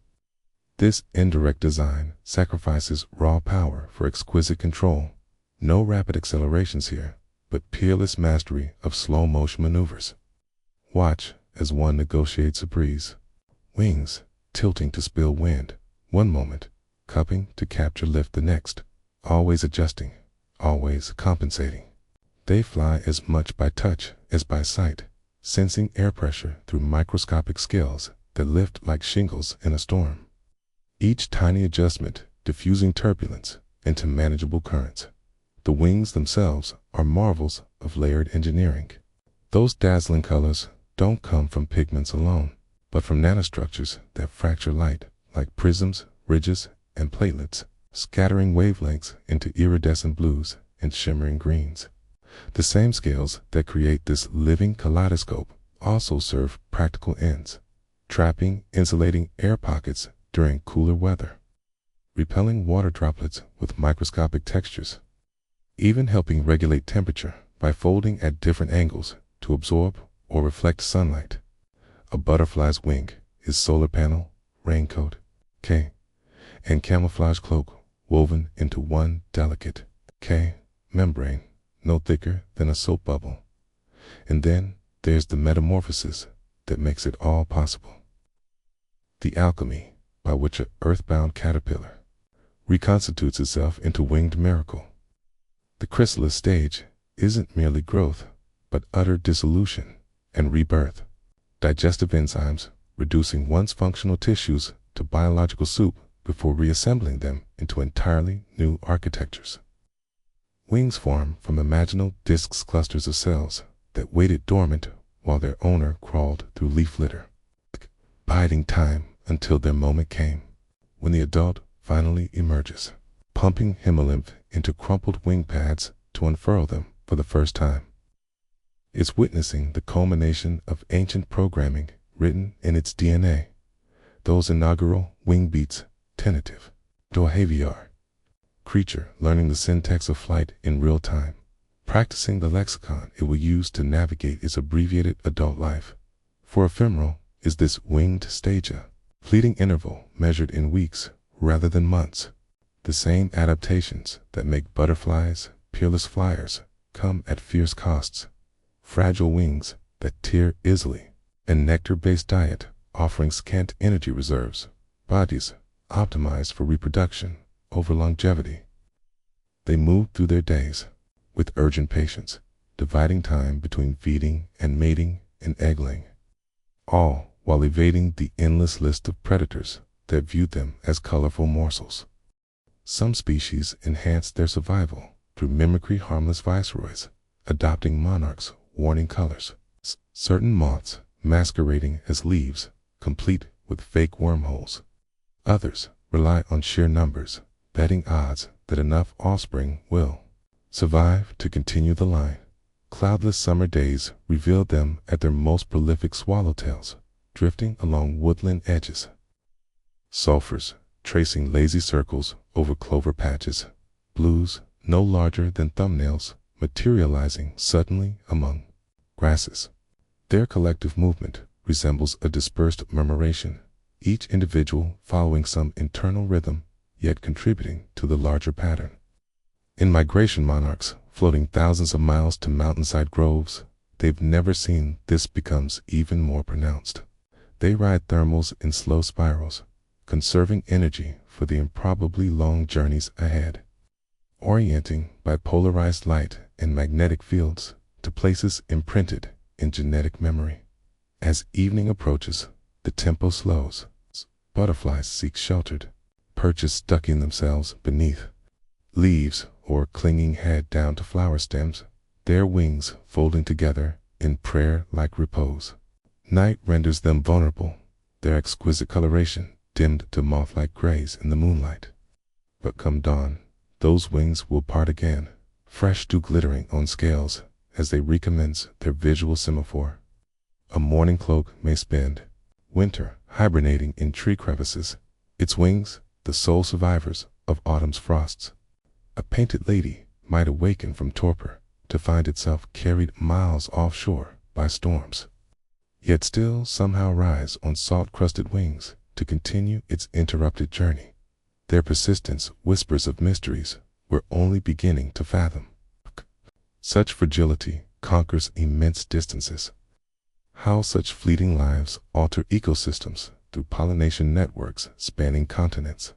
This indirect design sacrifices raw power for exquisite control. No rapid accelerations here, but peerless mastery of slow-motion maneuvers. Watch as one negotiates a breeze. Wings tilting to spill wind one moment, cupping to capture lift the next, always adjusting, always compensating. They fly as much by touch as by sight, sensing air pressure through microscopic scales that lift like shingles in a storm. Each tiny adjustment diffusing turbulence into manageable currents. The wings themselves are marvels of layered engineering. Those dazzling colors don't come from pigments alone, but from nanostructures that fracture light like prisms, ridges, and platelets, scattering wavelengths into iridescent blues and shimmering greens. The same scales that create this living kaleidoscope also serve practical ends, trapping, insulating air pockets during cooler weather, repelling water droplets with microscopic textures, even helping regulate temperature by folding at different angles to absorb or reflect sunlight. A butterfly's wing is solar panel, raincoat, and camouflage cloak woven into one delicate membrane, no thicker than a soap bubble. And then there's the metamorphosis that makes it all possible. The alchemy by which an earthbound caterpillar reconstitutes itself into winged miracle. The chrysalis stage isn't merely growth, but utter dissolution and rebirth. Digestive enzymes reducing once functional tissues to biological soup before reassembling them into entirely new architectures. Wings form from imaginal discs, clusters of cells that waited dormant while their owner crawled through leaf litter, biding time until their moment came, when the adult finally emerges, pumping hemolymph into crumpled wing pads to unfurl them for the first time. It's witnessing the culmination of ancient programming written in its DNA, those inaugural wing beats, tentative, dohaviar, creature learning the syntax of flight in real time, practicing the lexicon it will use to navigate its abbreviated adult life. For ephemeral is this winged stagia, fleeting interval measured in weeks rather than months. The same adaptations that make butterflies peerless flyers come at fierce costs. Fragile wings that tear easily, a nectar-based diet offering scant energy reserves, bodies optimized for reproduction over longevity. They move through their days with urgent patience, dividing time between feeding and mating and egg laying, all while evading the endless list of predators that viewed them as colorful morsels. Some species enhanced their survival through mimicry, harmless viceroys, adopting monarchs' warning colors. Certain moths masquerading as leaves, complete with fake wormholes. Others rely on sheer numbers, betting odds that enough offspring will survive to continue the line. Cloudless summer days revealed them at their most prolific, swallowtails, drifting along woodland edges. Sulphurs tracing lazy circles over clover patches. Blues, no larger than thumbnails, materializing suddenly among grasses. Their collective movement resembles a dispersed murmuration, each individual following some internal rhythm, yet contributing to the larger pattern. In migration monarchs floating thousands of miles to mountainside groves, they've never seen this becomes even more pronounced. They ride thermals in slow spirals, conserving energy for the improbably long journeys ahead, orienting by polarized light and magnetic fields to places imprinted in genetic memory. As evening approaches, the tempo slows. Butterflies seek sheltered perches, ducking themselves beneath leaves or clinging head down to flower stems, their wings folding together in prayer-like repose. Night renders them vulnerable, their exquisite coloration dimmed to moth-like grays in the moonlight. But come dawn, those wings will part again, fresh dew glittering on scales as they recommence their visual semaphore. A morning cloak may spend winter hibernating in tree crevices, its wings the sole survivors of autumn's frosts. A painted lady might awaken from torpor to find itself carried miles offshore by storms, yet still somehow rise on salt-crusted wings to continue its interrupted journey. Their persistence whispers of mysteries we're only beginning to fathom. Such fragility conquers immense distances. How such fleeting lives alter ecosystems through pollination networks spanning continents.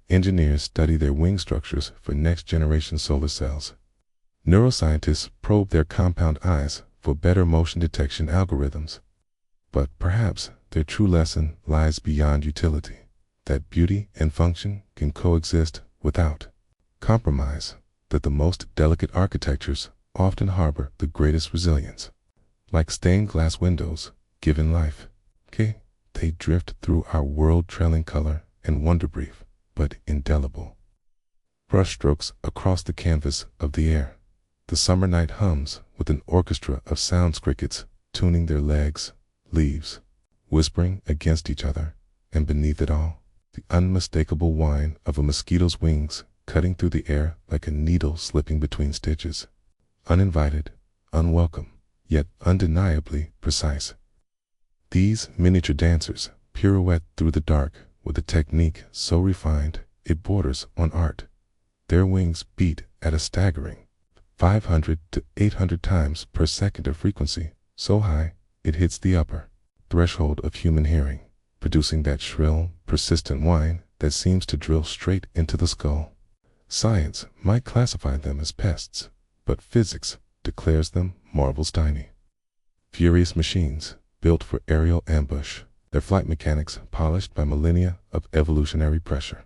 Engineers study their wing structures for next-generation solar cells. Neuroscientists probe their compound eyes for better motion detection algorithms. But perhaps their true lesson lies beyond utility, that beauty and function can coexist without compromise, that the most delicate architectures often harbor the greatest resilience. Like stained glass windows, given life, they drift through our world, trailing color and wonder, brief but indelible. Brushstrokes across the canvas of the air. The summer night hums with an orchestra of sounds, crickets tuning their legs, leaves whispering against each other, and beneath it all, the unmistakable whine of a mosquito's wings cutting through the air like a needle slipping between stitches. Uninvited, unwelcome, yet undeniably precise. These miniature dancers pirouette through the dark with a technique so refined it borders on art. Their wings beat at a staggering 500 to 800 times per second of frequency, so high it hits the upper threshold of human hearing, producing that shrill, persistent whine that seems to drill straight into the skull. Science might classify them as pests, but physics declares them marvels tiny. Furious machines built for aerial ambush, their flight mechanics polished by millennia of evolutionary pressure.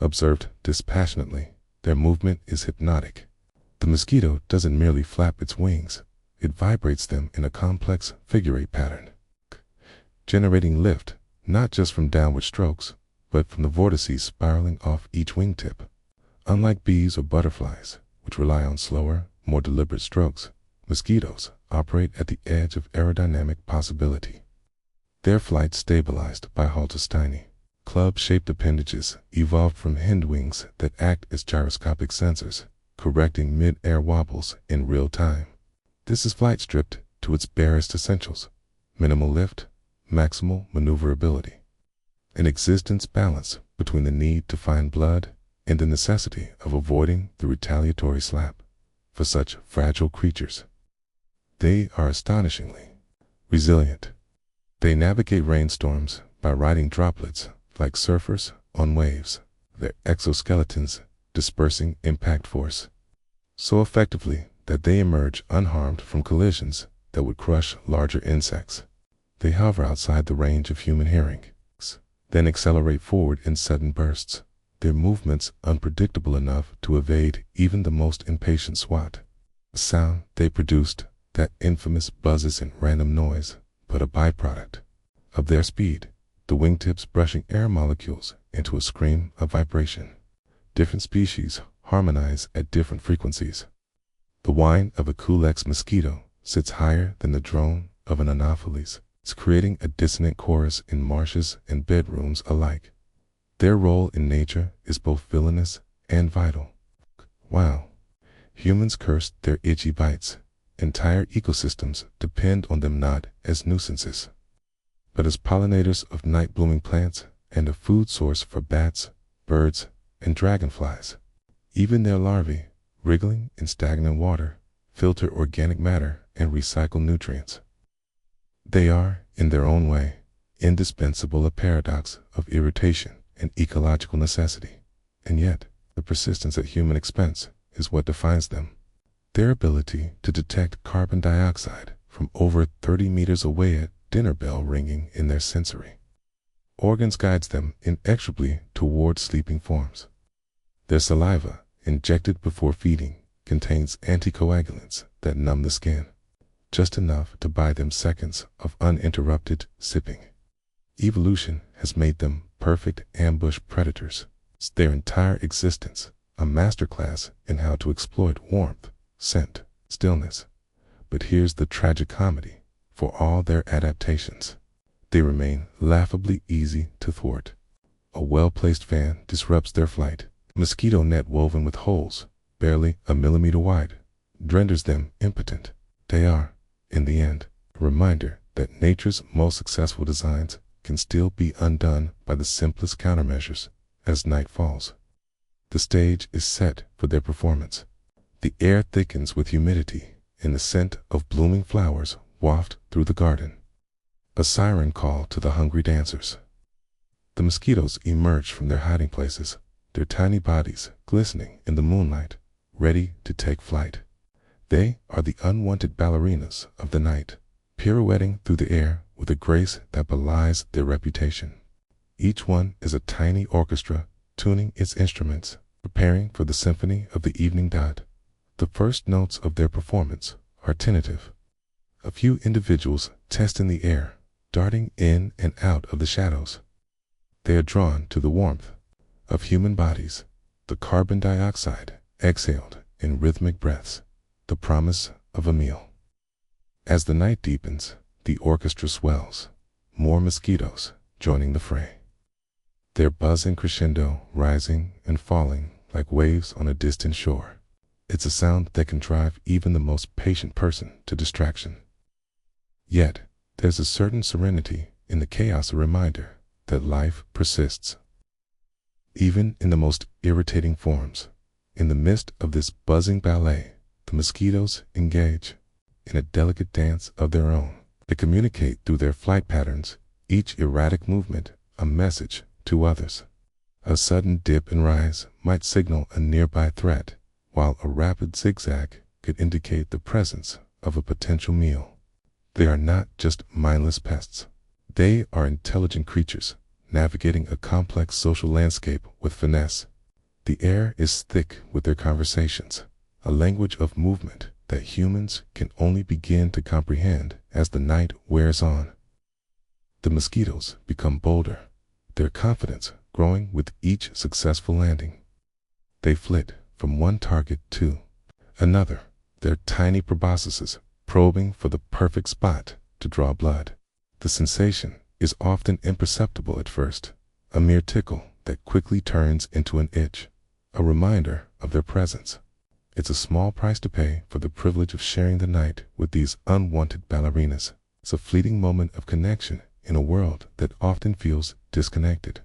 Observed dispassionately, their movement is hypnotic. The mosquito doesn't merely flap its wings, it vibrates them in a complex figure-8 pattern, generating lift not just from downward strokes, but from the vortices spiraling off each wingtip. Unlike bees or butterflies, which rely on slower, more deliberate strokes, mosquitoes operate at the edge of aerodynamic possibility. Their flight stabilized by haltostyny, club-shaped appendages evolved from hind wings that act as gyroscopic sensors, correcting mid-air wobbles in real time. This is flight stripped to its barest essentials: minimal lift, maximal maneuverability. An existence balance between the need to find blood and the necessity of avoiding the retaliatory slap. For such fragile creatures, they are astonishingly resilient. They navigate rainstorms by riding droplets like surfers on waves, their exoskeletons dispersing impact force so effectively that they emerge unharmed from collisions that would crush larger insects. They hover outside the range of human hearing. then accelerate forward in sudden bursts, their movements unpredictable enough to evade even the most impatient swat. The sound they produced, that infamous buzzes and random noise, but a byproduct of their speed, the wingtips brushing air molecules into a scream of vibration. Different species harmonize at different frequencies. The whine of a Culex mosquito sits higher than the drone of an Anopheles, creating a dissonant chorus in marshes and bedrooms alike. Their role in nature is both villainous and vital. While humans curse their itchy bites, entire ecosystems depend on them not as nuisances, but as pollinators of night-blooming plants and a food source for bats, birds, and dragonflies. Even their larvae, wriggling in stagnant water, filter organic matter and recycle nutrients. They are, in their own way, indispensable, a paradox of irritation and ecological necessity, and yet the persistence at human expense is what defines them. Their ability to detect carbon dioxide from over 30 meters away at dinner bell ringing in their sensory organs guides them inexorably toward sleeping forms. Their saliva, injected before feeding, contains anticoagulants that numb the skin, just enough to buy them seconds of uninterrupted sipping. Evolution has made them perfect ambush predators. It's their entire existence a masterclass in how to exploit warmth, scent, stillness. But here's the tragic comedy. For all their adaptations, they remain laughably easy to thwart. A well-placed fan disrupts their flight. A mosquito net woven with holes, barely a millimeter wide, renders them impotent. They are, in the end, a reminder that nature's most successful designs can still be undone by the simplest countermeasures as night falls. The stage is set for their performance. The air thickens with humidity, and the scent of blooming flowers waft through the garden. A siren call to the hungry dancers. The mosquitoes emerge from their hiding places, their tiny bodies glistening in the moonlight, ready to take flight. They are the unwanted ballerinas of the night, pirouetting through the air with a grace that belies their reputation. Each one is a tiny orchestra tuning its instruments, preparing for the symphony of the evening dot. The first notes of their performance are tentative. A few individuals test in the air, darting in and out of the shadows. They are drawn to the warmth of human bodies, the carbon dioxide exhaled in rhythmic breaths, the promise of a meal. As the night deepens, the orchestra swells, more mosquitoes joining the fray. Their buzzing crescendo rising and falling like waves on a distant shore. It's a sound that can drive even the most patient person to distraction. Yet, there's a certain serenity in the chaos, a reminder that life persists. Even in the most irritating forms, in the midst of this buzzing ballet, the mosquitoes engage in a delicate dance of their own. They communicate through their flight patterns, each erratic movement a message to others. A sudden dip and rise might signal a nearby threat, while a rapid zigzag could indicate the presence of a potential meal. They are not just mindless pests. They are intelligent creatures, navigating a complex social landscape with finesse. The air is thick with their conversations, a language of movement that humans can only begin to comprehend as the night wears on. The mosquitoes become bolder, their confidence growing with each successful landing. They flit from one target to another, their tiny proboscises probing for the perfect spot to draw blood. The sensation is often imperceptible at first, a mere tickle that quickly turns into an itch, a reminder of their presence. It's a small price to pay for the privilege of sharing the night with these unwanted ballerinas. It's a fleeting moment of connection in a world that often feels disconnected.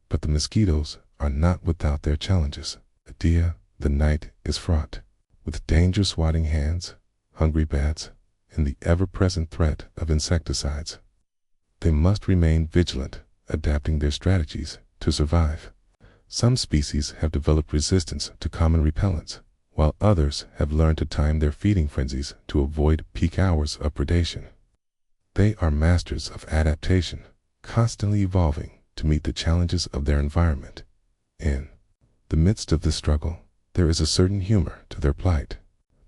But the mosquitoes are not without their challenges. Adia, the night is fraught with danger swatting hands, hungry bats, and the ever-present threat of insecticides. They must remain vigilant, adapting their strategies to survive. Some species have developed resistance to common repellents, while others have learned to time their feeding frenzies to avoid peak hours of predation. They are masters of adaptation, constantly evolving, to meet the challenges of their environment. In the midst of this struggle, there is a certain humor to their plight.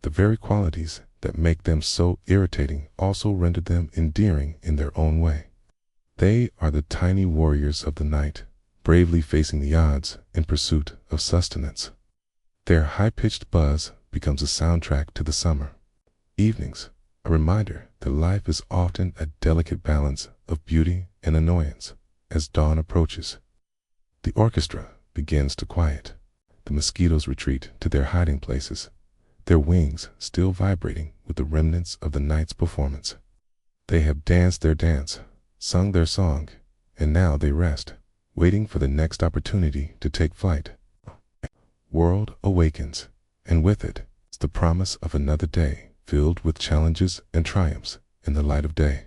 The very qualities that make them so irritating also render them endearing in their own way. They are the tiny warriors of the night, bravely facing the odds in pursuit of sustenance. Their high-pitched buzz becomes a soundtrack to the summer evenings, a reminder that life is often a delicate balance of beauty and annoyance. As dawn approaches, the orchestra begins to quiet. The mosquitoes retreat to their hiding places, their wings still vibrating with the remnants of the night's performance. They have danced their dance, sung their song, and now they rest, waiting for the next opportunity to take flight. World awakens, and with it is the promise of another day filled with challenges and triumphs in the light of day.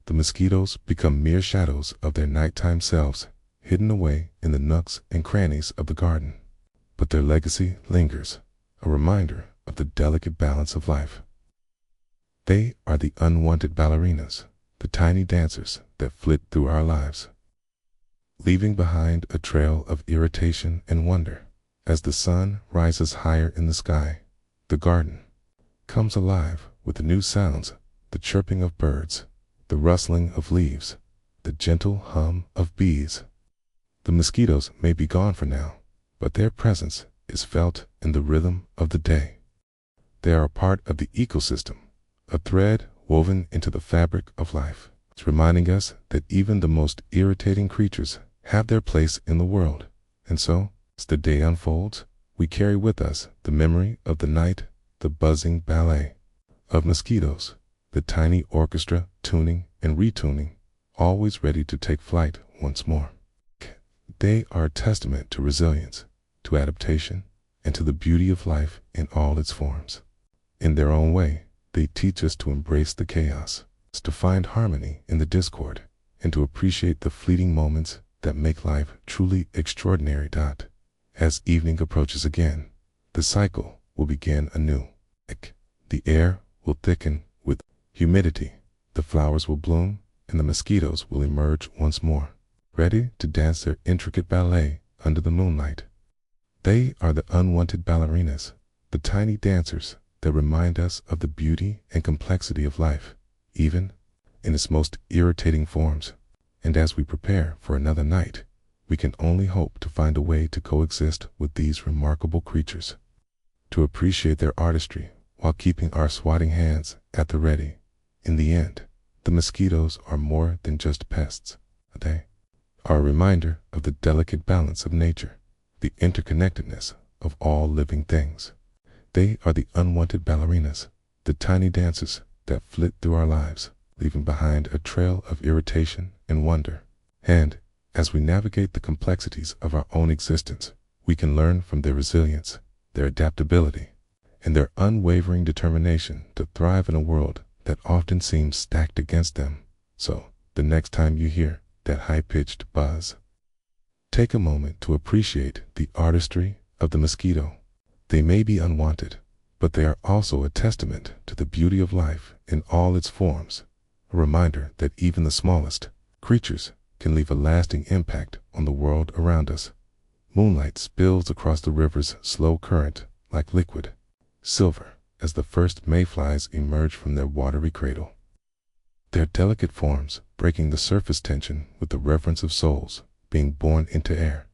The mosquitoes become mere shadows of their nighttime selves, hidden away in the nooks and crannies of the garden. But their legacy lingers, a reminder of the delicate balance of life. They are the unwanted ballerinas, the tiny dancers that flit through our lives, leaving behind a trail of irritation and wonder. As the sun rises higher in the sky, the garden comes alive with the new sounds, the chirping of birds, the rustling of leaves, the gentle hum of bees. The mosquitoes may be gone for now, but their presence is felt in the rhythm of the day. They are a part of the ecosystem, a thread woven into the fabric of life. It's reminding us that even the most irritating creatures have their place in the world. And so, as the day unfolds, we carry with us the memory of the night, the buzzing ballet of mosquitoes, the tiny orchestra tuning and retuning, always ready to take flight once more. They are a testament to resilience, to adaptation, and to the beauty of life in all its forms. In their own way, they teach us to embrace the chaos, to find harmony in the discord, and to appreciate the fleeting moments that make life truly extraordinary. As evening approaches again, the cycle will begin anew. The air will thicken with humidity, the flowers will bloom, and the mosquitoes will emerge once more, ready to dance their intricate ballet under the moonlight. They are the unwanted ballerinas, the tiny dancers that remind us of the beauty and complexity of life, even in its most irritating forms. And as we prepare for another night, we can only hope to find a way to coexist with these remarkable creatures, to appreciate their artistry while keeping our swatting hands at the ready. In the end, the mosquitoes are more than just pests. They are a reminder of the delicate balance of nature, the interconnectedness of all living things. They are the unwanted ballerinas, the tiny dancers that flit through our lives, leaving behind a trail of irritation and wonder. And as we navigate the complexities of our own existence, we can learn from their resilience, their adaptability, and their unwavering determination to thrive in a world that often seems stacked against them. So, the next time you hear that high-pitched buzz, take a moment to appreciate the artistry of the mosquito. They may be unwanted, but they are also a testament to the beauty of life in all its forms, a reminder that even the smallest creatures can leave a lasting impact on the world around us. Moonlight spills across the river's slow current like liquid silver as the first mayflies emerge from their watery cradle, their delicate forms breaking the surface tension with the reverence of souls being born into air.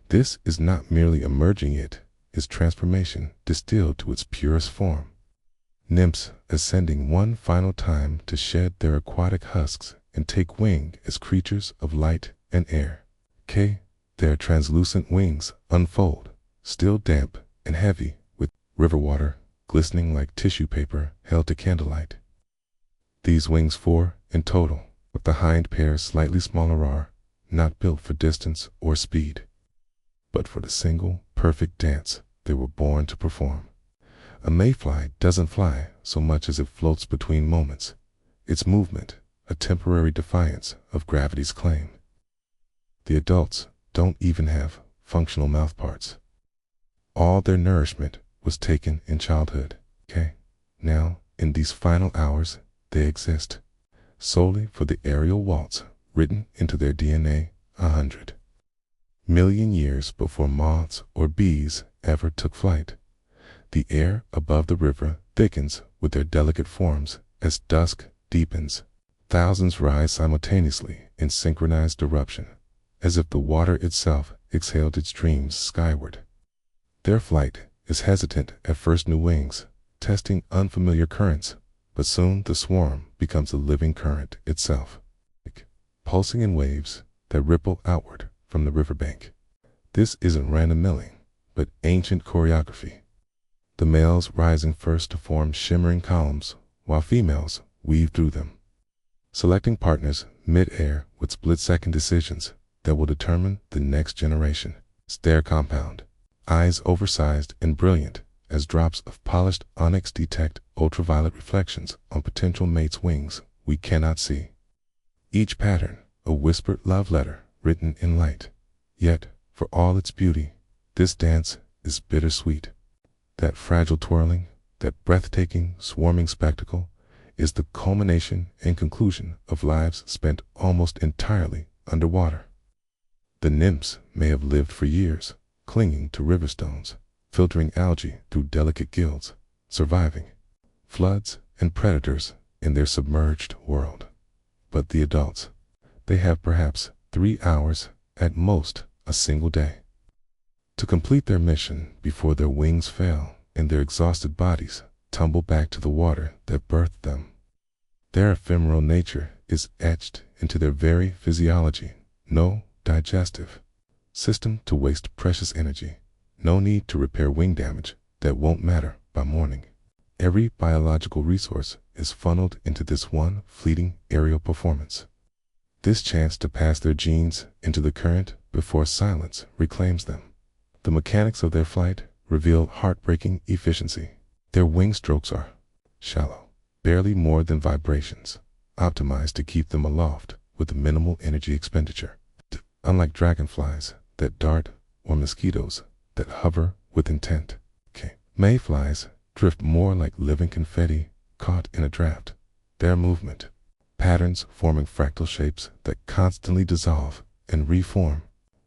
This is not merely emerging, it is transformation distilled to its purest form. Nymphs ascending one final time to shed their aquatic husks and take wing as creatures of light and air. Their translucent wings unfold, still damp and heavy with river water, glistening like tissue paper held to candlelight. These wings, 4 in total, with the hind pair slightly smaller, are not built for distance or speed, but for the single, perfect dance they were born to perform. A mayfly doesn't fly so much as it floats between moments, its movement a temporary defiance of gravity's claim. The adults don't even have functional mouthparts. All their nourishment was taken in childhood. Now, in these final hours, they exist solely for the aerial waltz written into their DNA. 100 million years before moths or bees ever took flight. The air above the river thickens with their delicate forms as dusk deepens. Thousands rise simultaneously in synchronized eruption, as if the water itself exhaled its dreams skyward. Their flight is hesitant at first, new wings, testing unfamiliar currents, but soon the swarm becomes a living current itself, pulsing in waves that ripple outward from the riverbank. This isn't random milling, but ancient choreography. The males rising first to form shimmering columns, while females weave through them, selecting partners mid-air with split-second decisions that will determine the next generation. Stare compound, eyes oversized and brilliant as drops of polished onyx detect ultraviolet reflections on potential mates' wings we cannot see. Each pattern a whispered love letter written in light. Yet, for all its beauty, this dance is bittersweet. That fragile twirling, that breathtaking, swarming spectacle is the culmination and conclusion of lives spent almost entirely underwater. The nymphs may have lived for years, clinging to river stones, filtering algae through delicate gills, surviving floods and predators in their submerged world. But the adults, they have perhaps 3 hours, at most a single day, to complete their mission before their wings fail and their exhausted bodies tumble back to the water that birthed them. Their ephemeral nature is etched into their very physiology. No digestive system to waste precious energy. No need to repair wing damage that won't matter by morning. Every biological resource is funneled into this one fleeting aerial performance. This chance to pass their genes into the current before silence reclaims them. The mechanics of their flight reveal heartbreaking efficiency. Their wing strokes are shallow, barely more than vibrations, optimized to keep them aloft with minimal energy expenditure. Unlike dragonflies that dart or mosquitoes that hover with intent, mayflies drift more like living confetti caught in a draft. Their movement patterns forming fractal shapes that constantly dissolve and reform.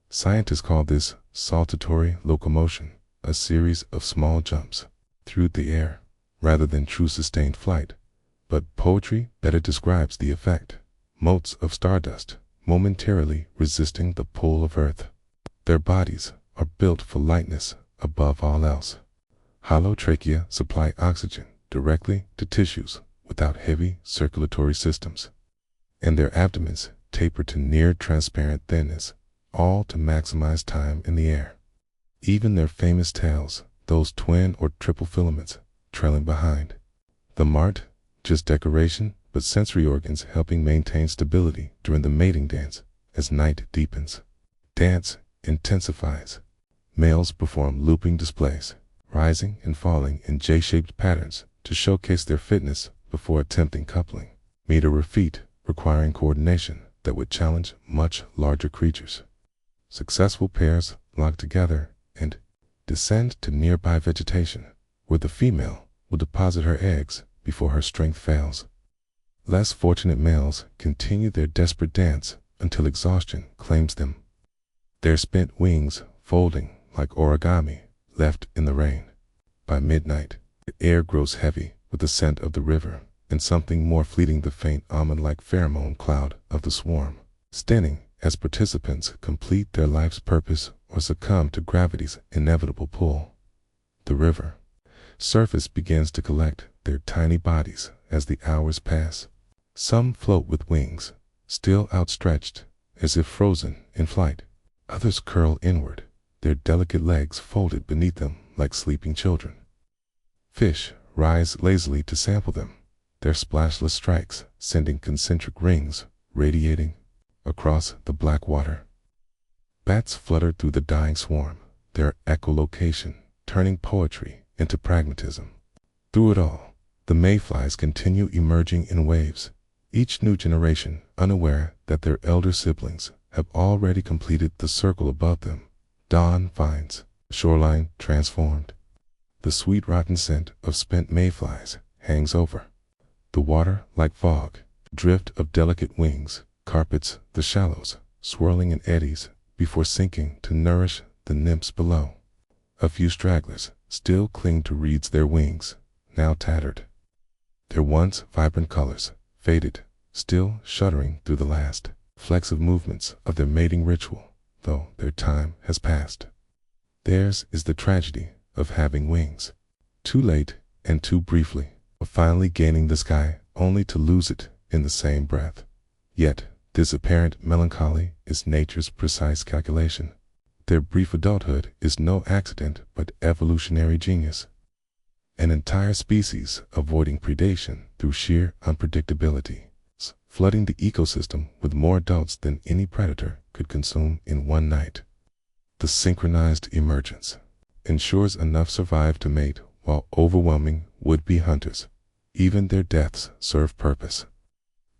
Scientists call this saltatory locomotion, a series of small jumps through the air, rather than true sustained flight. But poetry better describes the effect. Motes of stardust, momentarily resisting the pull of Earth. Their bodies are built for lightness above all else. Hollow trachea supply oxygen directly to tissues without heavy circulatory systems, and their abdomens taper to near transparent thinness, all to maximize time in the air. Even their famous tails, those twin or triple filaments trailing behind. The mart, just decoration, but sensory organs helping maintain stability during the mating dance as night deepens. Dance intensifies. Males perform looping displays, rising and falling in J-shaped patterns to showcase their fitness before attempting coupling. Meter of feet requiring coordination that would challenge much larger creatures. Successful pairs lock together and descend to nearby vegetation, where the female will deposit her eggs before her strength fails. Less fortunate males continue their desperate dance until exhaustion claims them, their spent wings folding like origami left in the rain. By midnight, the air grows heavy with the scent of the river and something more fleeting, the faint almond-like pheromone cloud of the swarm, stinting as participants complete their life's purpose or succumb to gravity's inevitable pull. The river surface begins to collect their tiny bodies as the hours pass. Some float with wings still outstretched as if frozen in flight. Others curl inward, their delicate legs folded beneath them like sleeping children. Fish rise lazily to sample them, their splashless strikes sending concentric rings radiating across the black water. Bats flutter through the dying swarm, their echolocation turning poetry into pragmatism. Through it all, the mayflies continue emerging in waves, each new generation unaware that their elder siblings have already completed the circle above them. Dawn finds the shoreline transformed. The sweet rotten scent of spent mayflies hangs over the water like fog. A drift of delicate wings carpets the shallows, swirling in eddies before sinking to nourish the nymphs below. A few stragglers still cling to reeds their wings, now tattered. Their once vibrant colors faded, still shuddering through the last flecks of movements of their mating ritual, though their time has passed. Theirs is the tragedy of having wings. Too late and too briefly, of finally gaining the sky only to lose it in the same breath. Yet, this apparent melancholy is nature's precise calculation. Their brief adulthood is no accident but evolutionary genius. An entire species avoiding predation through sheer unpredictability, flooding the ecosystem with more adults than any predator could consume in one night. The synchronized emergence ensures enough survive to mate while overwhelming would-be hunters. Even their deaths serve purpose.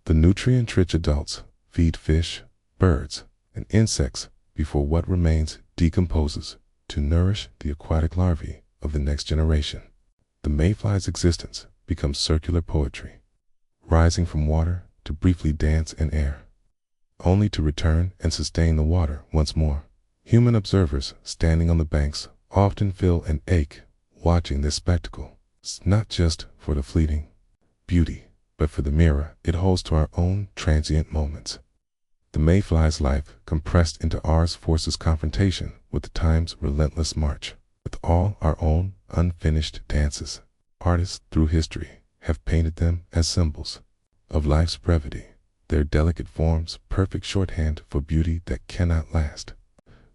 The nutrient-rich adults feed fish, birds, and insects before what remains decomposes to nourish the aquatic larvae of the next generation. The mayfly's existence becomes circular poetry, rising from water to briefly dance in air, only to return and sustain the water once more. Human observers standing on the banks often feel an ache watching this spectacle, not just for the fleeting beauty, but for the mirror it holds to our own transient moments. The mayfly's life compressed into ours forces confrontation with the time's relentless march. With all our own unfinished dances, artists through history have painted them as symbols of life's brevity, their delicate forms perfect shorthand for beauty that cannot last.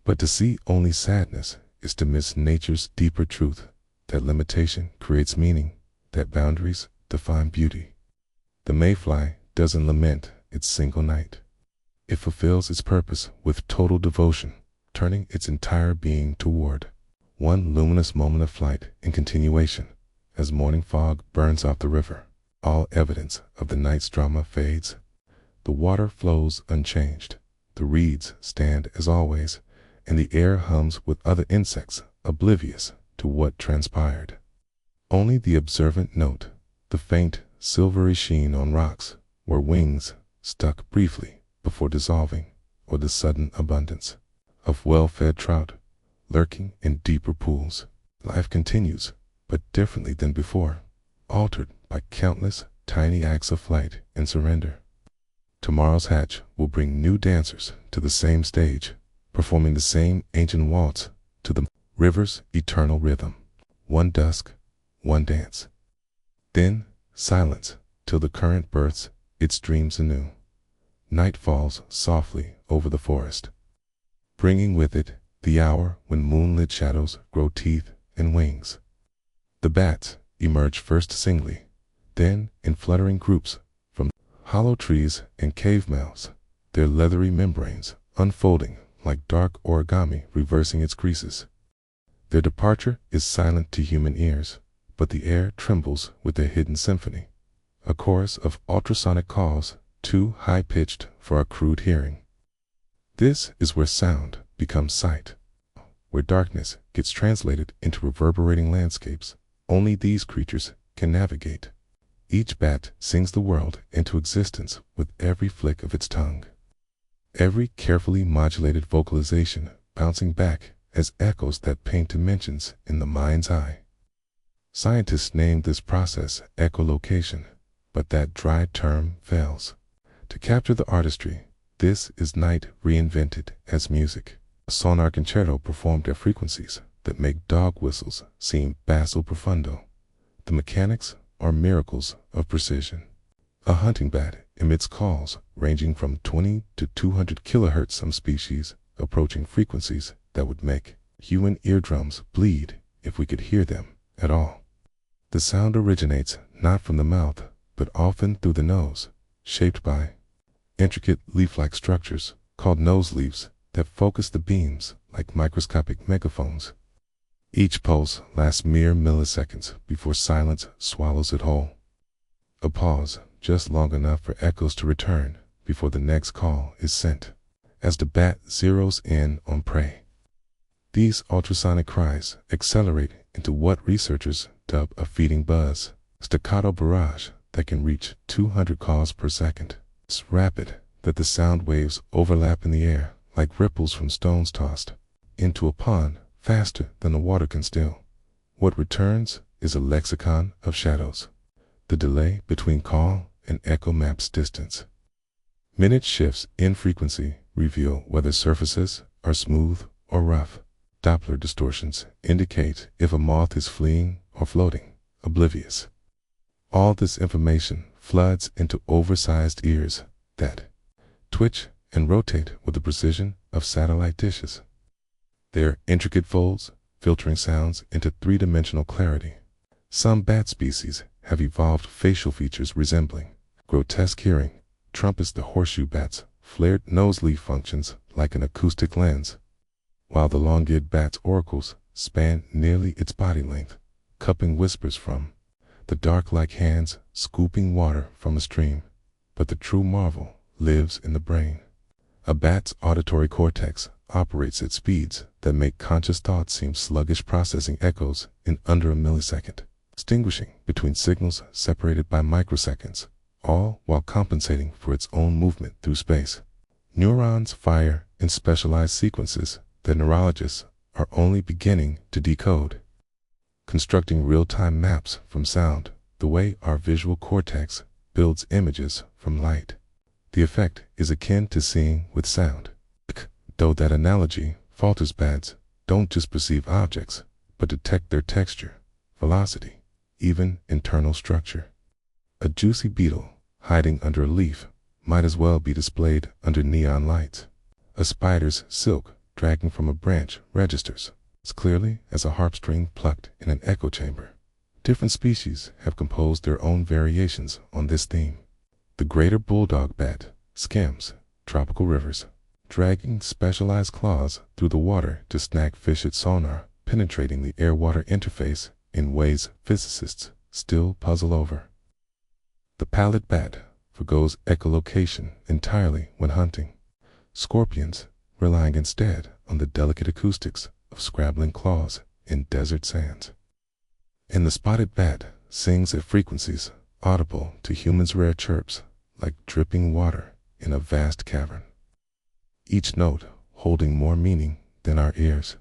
But to see only sadness is to miss nature's deeper truth, that limitation creates meaning, that boundaries define beauty. The mayfly doesn't lament its single night. It fulfills its purpose with total devotion, turning its entire being toward one luminous moment of flight and continuation. As morning fog burns off the river, all evidence of the night's drama fades. The water flows unchanged, the reeds stand as always, and the air hums with other insects, oblivious to what transpired. Only the observant note the faint, silvery sheen on rocks where wings stuck briefly before dissolving, or the sudden abundance of well-fed trout lurking in deeper pools. Life continues, but differently than before, altered by countless tiny acts of flight and surrender. Tomorrow's hatch will bring new dancers to the same stage, performing the same ancient waltz to the river's eternal rhythm. One dusk, one dance. Then silence till the current births its dreams anew. Night falls softly over the forest, bringing with it the hour when moonlit shadows grow teeth and wings. The bats emerge first singly, then in fluttering groups from hollow trees and cave mouths, their leathery membranes unfolding like dark origami reversing its creases. Their departure is silent to human ears, but the air trembles with their hidden symphony, a chorus of ultrasonic calls too high-pitched for our crude hearing. This is where sound becomes sight, where darkness gets translated into reverberating landscapes only these creatures can navigate. Each bat sings the world into existence with every flick of its tongue, every carefully modulated vocalization bouncing back as echoes that paint dimensions in the mind's eye. Scientists named this process echolocation, but that dry term fails to capture the artistry. This is night reinvented as music, a sonar concerto performed at frequencies that make dog whistles seem basso profundo. The mechanics are miracles of precision. A hunting bat emits calls ranging from 20 to 200 kilohertz, some species approaching frequencies that would make human eardrums bleed if we could hear them at all. The sound originates not from the mouth, but often through the nose, shaped by intricate leaf-like structures called nose leaves that focus the beams like microscopic megaphones. Each pulse lasts mere milliseconds before silence swallows it whole. A pause just long enough for echoes to return before the next call is sent, as the bat zeroes in on prey. These ultrasonic cries accelerate into what researchers dub a feeding buzz, staccato barrage that can reach 200 calls per second. This rapid, that the sound waves overlap in the air like ripples from stones tossed into a pond faster than the water can still. What returns is a lexicon of shadows. The delay between call and echo maps distance. Minute shifts in frequency reveal whether surfaces are smooth or rough. Doppler distortions indicate if a moth is fleeing or floating, oblivious. All this information floods into oversized ears that twitch and rotate with the precision of satellite dishes. Their intricate folds filtering sounds into three-dimensional clarity. Some bat species have evolved facial features resembling grotesque hearing. Trumpets the horseshoe bat's flared nose-leaf functions like an acoustic lens, while the long-eared bat's auricles span nearly its body length, cupping whispers from the dark like hands scooping water from a stream. But the true marvel lives in the brain. A bat's auditory cortex operates at speeds that make conscious thought seem sluggish, processing echoes in under a millisecond, distinguishing between signals separated by microseconds, all while compensating for its own movement through space. Neurons fire in specialized sequences that neurologists are only beginning to decode, constructing real-time maps from sound, the way our visual cortex builds images from light. The effect is akin to seeing with sound. Though that analogy falters, bats don't just perceive objects, but detect their texture, velocity, even internal structure. A juicy beetle hiding under a leaf might as well be displayed under neon lights. A spider's silk dragging from a branch registers as clearly as a harp string plucked in an echo chamber. Different species have composed their own variations on this theme. The greater bulldog bat skims tropical rivers, dragging specialized claws through the water to snag fish at sonar, penetrating the air-water interface in ways physicists still puzzle over. The pallid bat forgoes echolocation entirely when hunting, scorpions relying instead on the delicate acoustics of scrabbling claws in desert sands. And the spotted bat sings at frequencies audible to humans' rare chirps, like dripping water in a vast cavern. Each note holding more meaning than our ears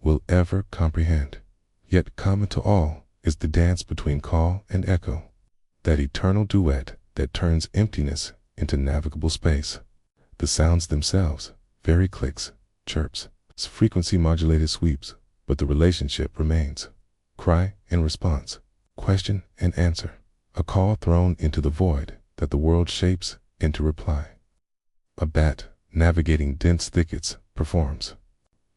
will ever comprehend. Yet common to all is the dance between call and echo, that eternal duet that turns emptiness into navigable space. The sounds themselves vary, clicks, chirps, frequency-modulated sweeps, but the relationship remains. Cry and response, question and answer, a call thrown into the void that the world shapes into reply. A bat navigating dense thickets performs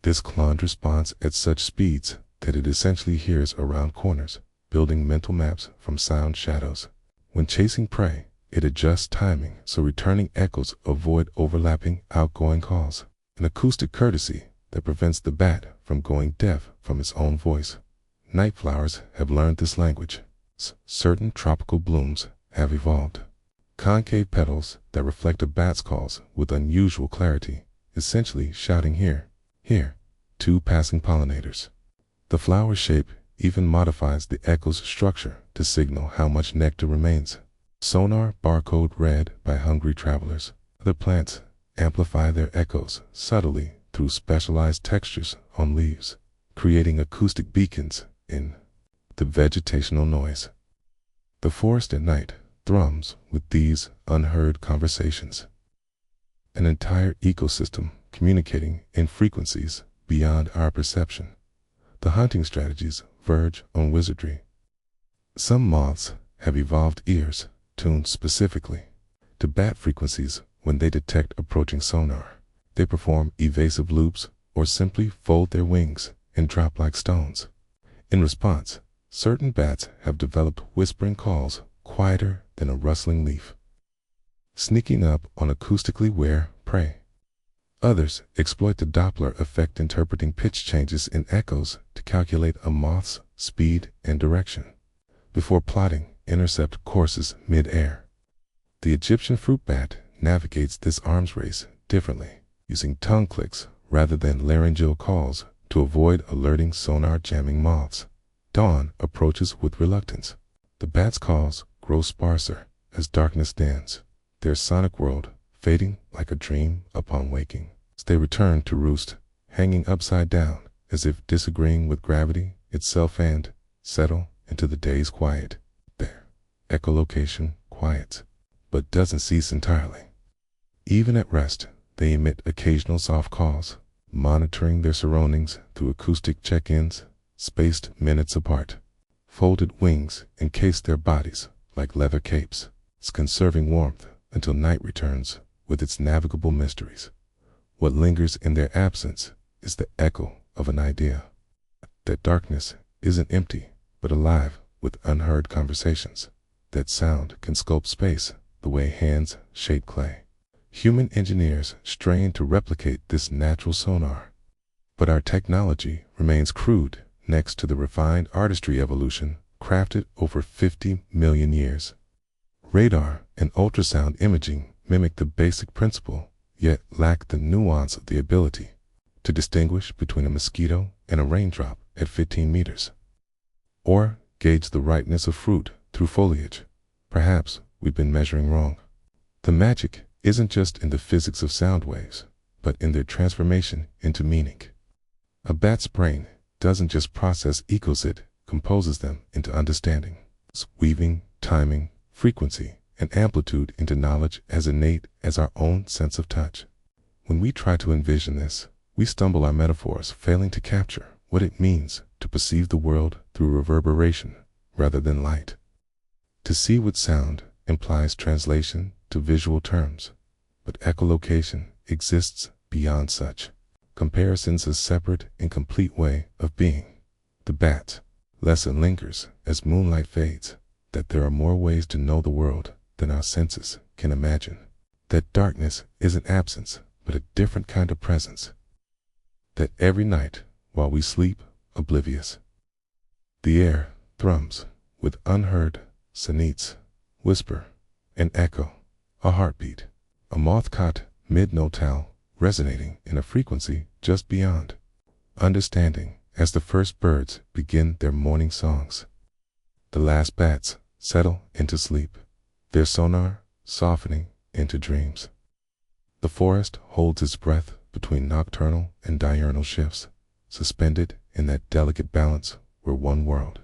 this clawed response at such speeds that it essentially hears around corners, building mental maps from sound shadows. When chasing prey, it adjusts timing so returning echoes avoid overlapping outgoing calls, an acoustic courtesy that prevents the bat from going deaf from its own voice. Night flowers have learned this language. Certain tropical blooms have evolved concave petals that reflect a bat's calls with unusual clarity, essentially shouting here, here, to passing pollinators. The flower shape even modifies the echo's structure to signal how much nectar remains. Sonar barcode read by hungry travelers. Other plants amplify their echoes subtly through specialized textures on leaves, creating acoustic beacons in the vegetational noise. The forest at night thrums with these unheard conversations. An entire ecosystem communicating in frequencies beyond our perception. The hunting strategies verge on wizardry. Some moths have evolved ears tuned specifically to bat frequencies. When they detect approaching sonar, they perform evasive loops or simply fold their wings and drop like stones. In response, certain bats have developed whispering calls quieter than a rustling leaf, sneaking up on acoustically aware prey. Others exploit the Doppler effect, interpreting pitch changes in echoes to calculate a moth's speed and direction before plotting intercept courses mid-air. The Egyptian fruit bat navigates this arms race differently, using tongue clicks rather than laryngeal calls to avoid alerting sonar jamming moths. Dawn approaches with reluctance. The bat's calls grow sparser as darkness dens, their sonic world fading like a dream upon waking. They return to roost, hanging upside down, as if disagreeing with gravity itself, and settle into the day's quiet. Their echolocation quiets, but doesn't cease entirely. Even at rest, they emit occasional soft calls, monitoring their surroundings through acoustic check-ins, spaced minutes apart. Folded wings encase their bodies like leather capes, conserving warmth until night returns with its navigable mysteries. What lingers in their absence is the echo of an idea. That darkness isn't empty, but alive with unheard conversations. That sound can sculpt space the way hands shape clay. Human engineers strain to replicate this natural sonar, but our technology remains crude next to the refined artistry evolution crafted over 50 million years. Radar and ultrasound imaging mimic the basic principle, yet lack the nuance of the ability to distinguish between a mosquito and a raindrop at 15 meters, or gauge the ripeness of fruit through foliage. Perhaps we've been measuring wrong. The magic isn't just in the physics of sound waves, but in their transformation into meaning. A bat's brain doesn't just process echoes, it composes them into understanding, weaving timing, frequency, and amplitude into knowledge as innate as our own sense of touch. When we try to envision this, we stumble our metaphors, failing to capture what it means to perceive the world through reverberation rather than light. To see with sound implies translation to visual terms, but echolocation exists beyond such. Comparison's a separate and complete way of being. The bat lesson lingers as moonlight fades, that there are more ways to know the world than our senses can imagine. That darkness isn't absence, but a different kind of presence. That every night, while we sleep oblivious, the air thrums with unheard sonnets, whisper, and echo, a heartbeat, a moth caught mid-note resonating in a frequency just beyond understanding as the first birds begin their morning songs. The last bats settle into sleep, their sonar softening into dreams. The forest holds its breath between nocturnal and diurnal shifts, suspended in that delicate balance where one world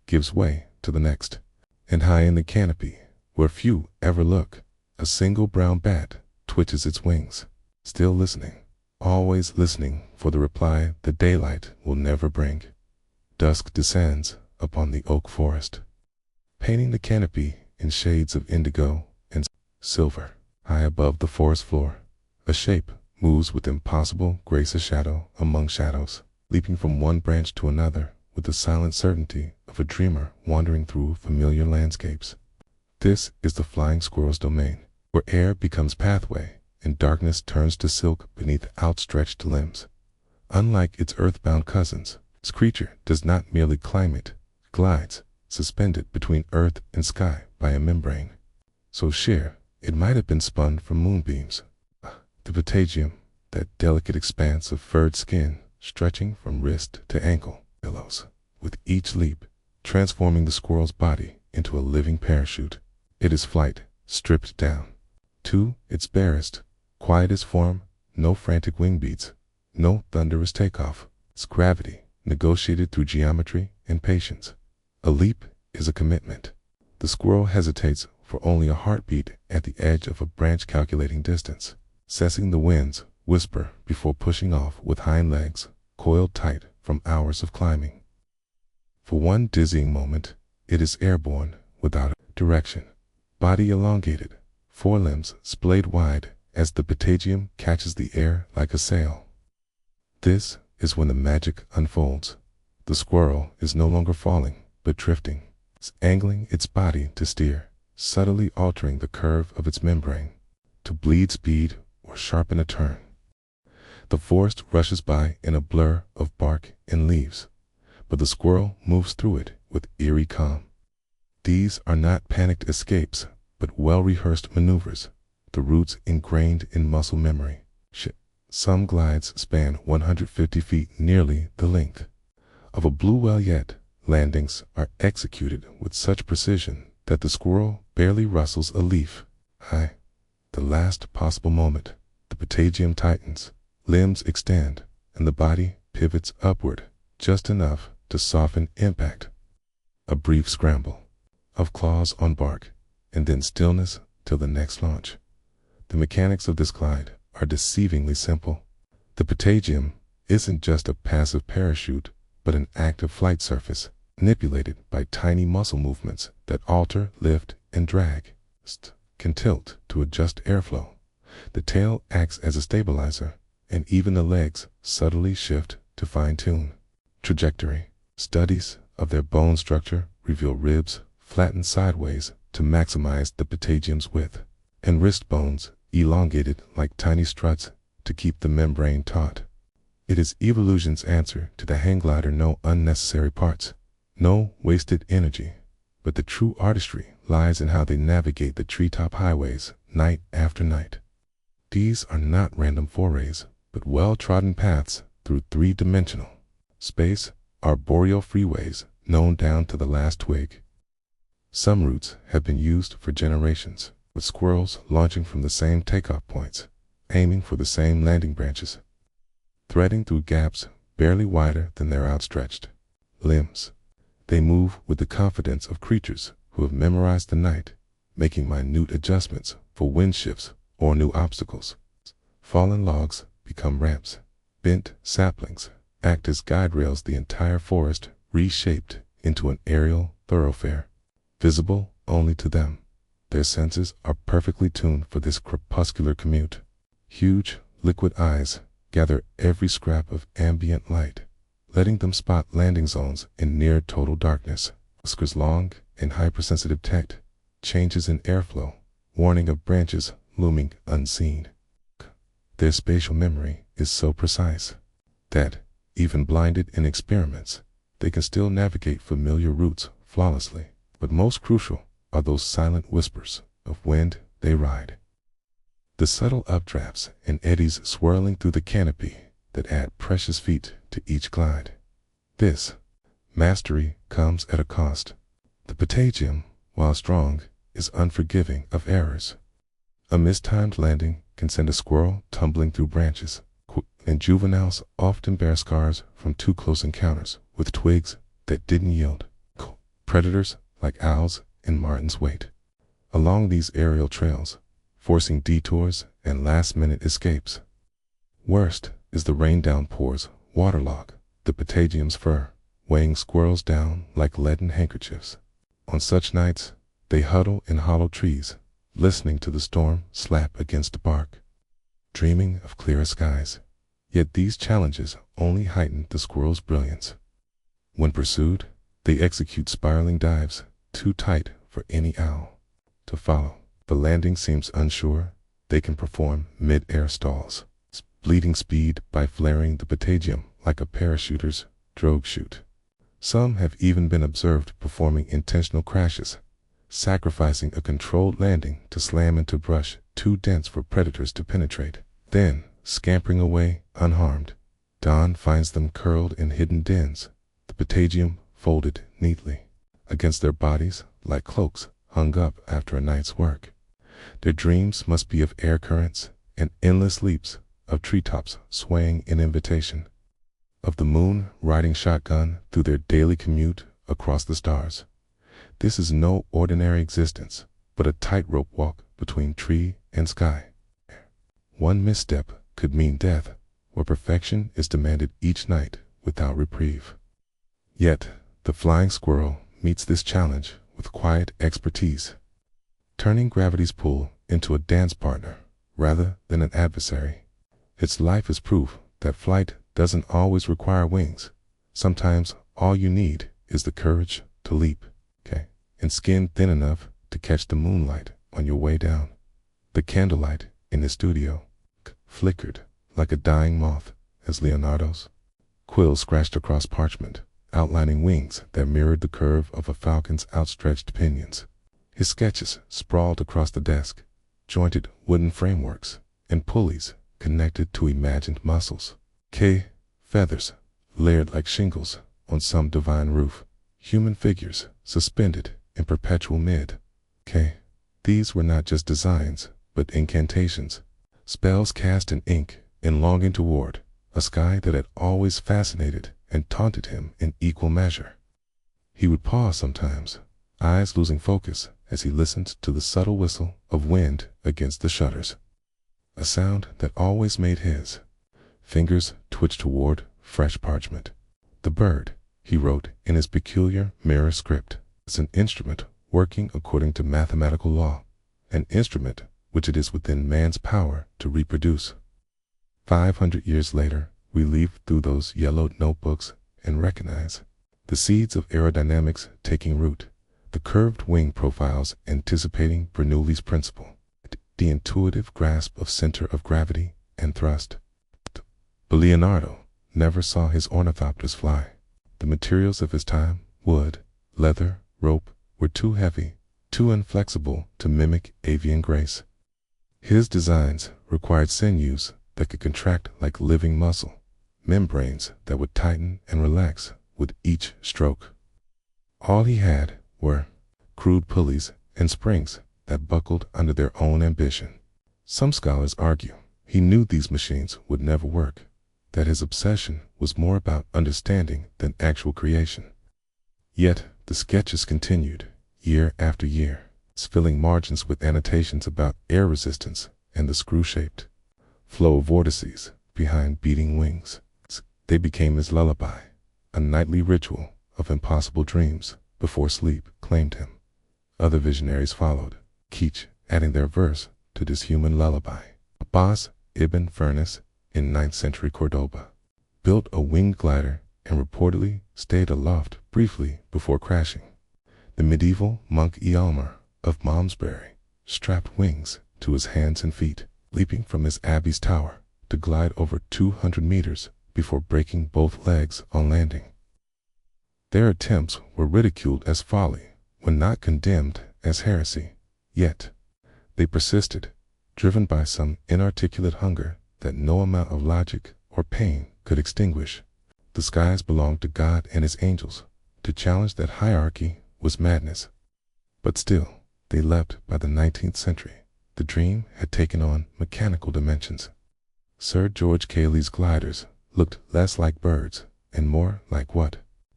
gives way to the next. And high in the canopy, where few ever look, a single brown bat twitches its wings, still listening, always listening for the reply that daylight will never bring. Dusk descends upon the oak forest, painting the canopy in shades of indigo and silver. High above the forest floor, a shape moves with impossible grace, a shadow among shadows, leaping from one branch to another with the silent certainty of a dreamer wandering through familiar landscapes. This is the flying squirrel's domain, where air becomes pathway and darkness turns to silk beneath outstretched limbs. Unlike its earthbound cousins, this creature does not merely climb, it glides, suspended between earth and sky by a membrane so sheer it might have been spun from moonbeams. The patagium, that delicate expanse of furred skin stretching from wrist to ankle, billows with each leap, transforming the squirrel's body into a living parachute. It is flight, stripped down to its barest, quietest form, no frantic wing beats, no thunderous takeoff. It's gravity, negotiated through geometry and patience. A leap is a commitment. The squirrel hesitates for only a heartbeat at the edge of a branch, calculating distance, sensing the wind's whisper before pushing off with hind legs coiled tight from hours of climbing. For one dizzying moment, it is airborne without direction, body elongated, forelimbs splayed wide as the patagium catches the air like a sail. This is when the magic unfolds. The squirrel is no longer falling, but drifting, angling its body to steer, subtly altering the curve of its membrane, to bleed speed or sharpen a turn. The forest rushes by in a blur of bark and leaves, but the squirrel moves through it with eerie calm. These are not panicked escapes, but well-rehearsed maneuvers, the roots ingrained in muscle memory. Some glides span 150 feet, nearly the length of a blue whale, yet landings are executed with such precision that the squirrel barely rustles a leaf. High the last possible moment, the patagium tightens, limbs extend, and the body pivots upward just enough to soften impact. A brief scramble of claws on bark, and then stillness till the next launch. The mechanics of this glide are deceivingly simple. The patagium isn't just a passive parachute, but an active flight surface, manipulated by tiny muscle movements that alter, lift, and drag. Can tilt to adjust airflow. The tail acts as a stabilizer, and even the legs subtly shift to fine-tune trajectory. Studies of their bone structure reveal ribs flattened sideways to maximize the patagium's width, and wrist bones elongated like tiny struts to keep the membrane taut. It is evolution's answer to the hang glider: no unnecessary parts, no wasted energy. But the true artistry lies in how they navigate the treetop highways night after night. These are not random forays, but well-trodden paths through three-dimensional space, arboreal freeways known down to the last twig. Some routes have been used for generations, with squirrels launching from the same takeoff points, aiming for the same landing branches, threading through gaps barely wider than their outstretched limbs. They move with the confidence of creatures who have memorized the night, making minute adjustments for wind shifts or new obstacles. Fallen logs become ramps. Bent saplings act as guide rails, the entire forest reshaped into an aerial thoroughfare, visible only to them. Their senses are perfectly tuned for this crepuscular commute. Huge, liquid eyes gather every scrap of ambient light, letting them spot landing zones in near total darkness. Whiskers long and hypersensitive tech, changes in airflow, warning of branches looming unseen. Their spatial memory is so precise that, even blinded in experiments, they can still navigate familiar routes flawlessly. But most crucial are those silent whispers of wind they ride. The subtle updrafts and eddies swirling through the canopy that add precious feet to each glide. This mastery comes at a cost. The patagium, while strong, is unforgiving of errors. A mistimed landing can send a squirrel tumbling through branches, and juveniles often bear scars from too close encounters with twigs that didn't yield. Predators like owls and martins wait along these aerial trails, forcing detours and last-minute escapes. Worst is the rain downpours waterlog the patagium's fur, weighing squirrels down like leaden handkerchiefs. On such nights, they huddle in hollow trees, listening to the storm slap against the bark, dreaming of clearer skies. Yet these challenges only heighten the squirrel's brilliance. When pursued, they execute spiraling dives too tight for any owl to follow. The landing seems unsure, they can perform mid-air stalls, bleeding speed by flaring the patagium like a parachuter's drogue chute. Some have even been observed performing intentional crashes, sacrificing a controlled landing to slam into brush too dense for predators to penetrate. Then, scampering away unharmed, dawn finds them curled in hidden dens, the patagium folded neatly against their bodies like cloaks hung up after a night's work. Their dreams must be of air currents and endless leaps of treetops swaying in invitation, of the moon riding shotgun through their daily commute across the stars. This is no ordinary existence, but a tightrope walk between tree and sky. One misstep could mean death, where perfection is demanded each night without reprieve. Yet, the flying squirrel meets this challenge with quiet expertise, turning gravity's pull into a dance partner rather than an adversary. Its life is proof that flight doesn't always require wings. Sometimes all you need is the courage to leap, and skin thin enough to catch the moonlight on your way down. The candlelight in the studio flickered like a dying moth as Leonardo's quill scratched across parchment, outlining wings that mirrored the curve of a falcon's outstretched pinions. His sketches sprawled across the desk, jointed wooden frameworks and pulleys connected to imagined muscles. Feathers layered like shingles on some divine roof, human figures suspended in perpetual mid. These were not just designs, but incantations, spells cast in ink and longing toward a sky that had always fascinated and taunted him in equal measure. He would pause sometimes, eyes losing focus as he listened to the subtle whistle of wind against the shutters, a sound that always made his fingers twitch toward fresh parchment. The bird, he wrote in his peculiar mirror script, is an instrument working according to mathematical law, an instrument which it is within man's power to reproduce. 500 years later, we leaf through those yellowed notebooks and recognize the seeds of aerodynamics taking root, the curved wing profiles anticipating Bernoulli's principle, the intuitive grasp of center of gravity and thrust. But Leonardo never saw his ornithopters fly. The materials of his time, wood, leather, rope, were too heavy, too inflexible to mimic avian grace. His designs required sinews that could contract like living muscle, membranes that would tighten and relax with each stroke. All he had were crude pulleys and springs that buckled under their own ambition. Some scholars argue he knew these machines would never work, that his obsession was more about understanding than actual creation. Yet the sketches continued, year after year, filling margins with annotations about air resistance and the screw-shaped flow of vortices behind beating wings. They became his lullaby, a nightly ritual of impossible dreams before sleep claimed him. Other visionaries followed, each adding their verse to this human lullaby. Abbas ibn Firnas, in 9th century Cordoba, built a winged glider and reportedly stayed aloft briefly before crashing. The medieval monk Ealmar of Malmesbury strapped wings to his hands and feet, leaping from his abbey's tower to glide over 200 meters before breaking both legs on landing. Their attempts were ridiculed as folly when not condemned as heresy, yet they persisted, driven by some inarticulate hunger that no amount of logic or pain could extinguish. The skies belonged to God and his angels. To challenge that hierarchy was madness. But still, they leapt by the 19th century. The dream had taken on mechanical dimensions. Sir George Cayley's gliders looked less like birds and more like what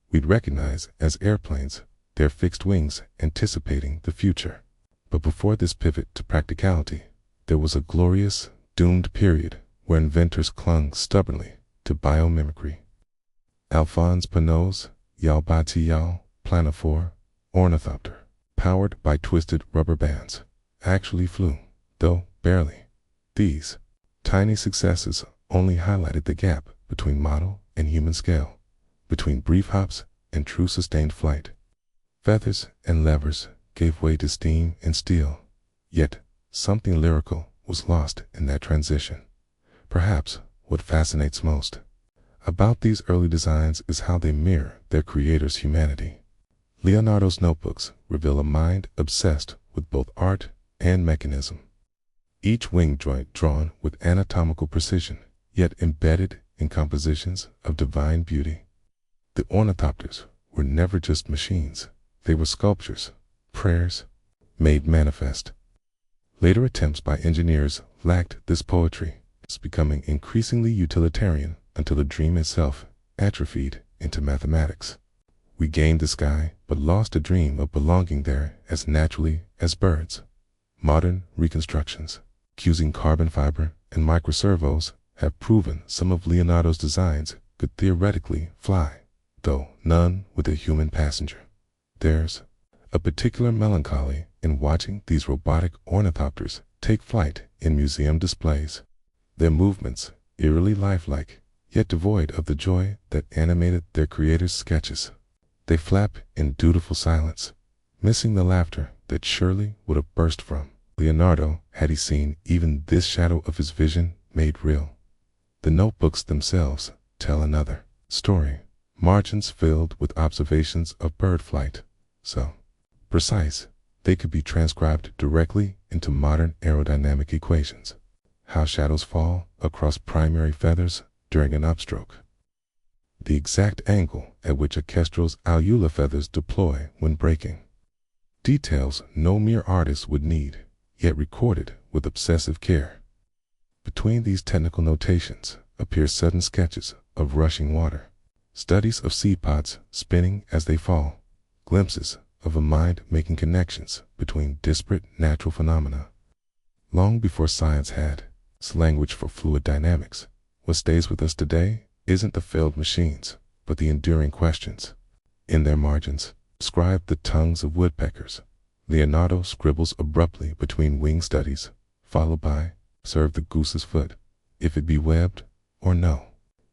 we'd recognize as airplanes, their fixed wings anticipating the future. But before this pivot to practicality, there was a glorious, doomed period where inventors clung stubbornly to biomimicry. Alphonse Pinot's Yalbati planophore ornithopter, powered by twisted rubber bands, actually flew, though barely. These tiny successes only highlighted the gap between model and human scale, between brief hops and true sustained flight. Feathers and levers gave way to steam and steel, yet something lyrical was lost in that transition. Perhaps what fascinates most about these early designs is how they mirror their creator's humanity. Leonardo's notebooks reveal a mind obsessed with both art and mechanism. Each wing joint drawn with anatomical precision, yet embedded in compositions of divine beauty. The ornithopters were never just machines. They were sculptures, prayers, made manifest. Later attempts by engineers lacked this poetry, becoming increasingly utilitarian until the dream itself atrophied into mathematics. We gained the sky, but lost a dream of belonging there as naturally as birds. Modern reconstructions, using carbon fiber and microservos, have proven some of Leonardo's designs could theoretically fly, though none with a human passenger. There's a particular melancholy in watching these robotic ornithopters take flight in museum displays. Their movements, eerily lifelike, yet devoid of the joy that animated their creators' sketches. They flap in dutiful silence, missing the laughter that surely would have burst from Leonardo had he seen even this shadow of his vision made real. The notebooks themselves tell another story, margins filled with observations of bird flight, so precise they could be transcribed directly into modern aerodynamic equations. How shadows fall across primary feathers during an upstroke. The exact angle at which a kestrel's alula feathers deploy when breaking. Details no mere artist would need, yet recorded with obsessive care. Between these technical notations appear sudden sketches of rushing water, studies of seed pods spinning as they fall, glimpses of a mind making connections between disparate natural phenomena. Long before science had language for fluid dynamics, what stays with us today isn't the failed machines, but the enduring questions. In their margins, scribe the tongues of woodpeckers. Leonardo scribbles abruptly between wing studies, followed by, serve the goose's foot, if it be webbed or no.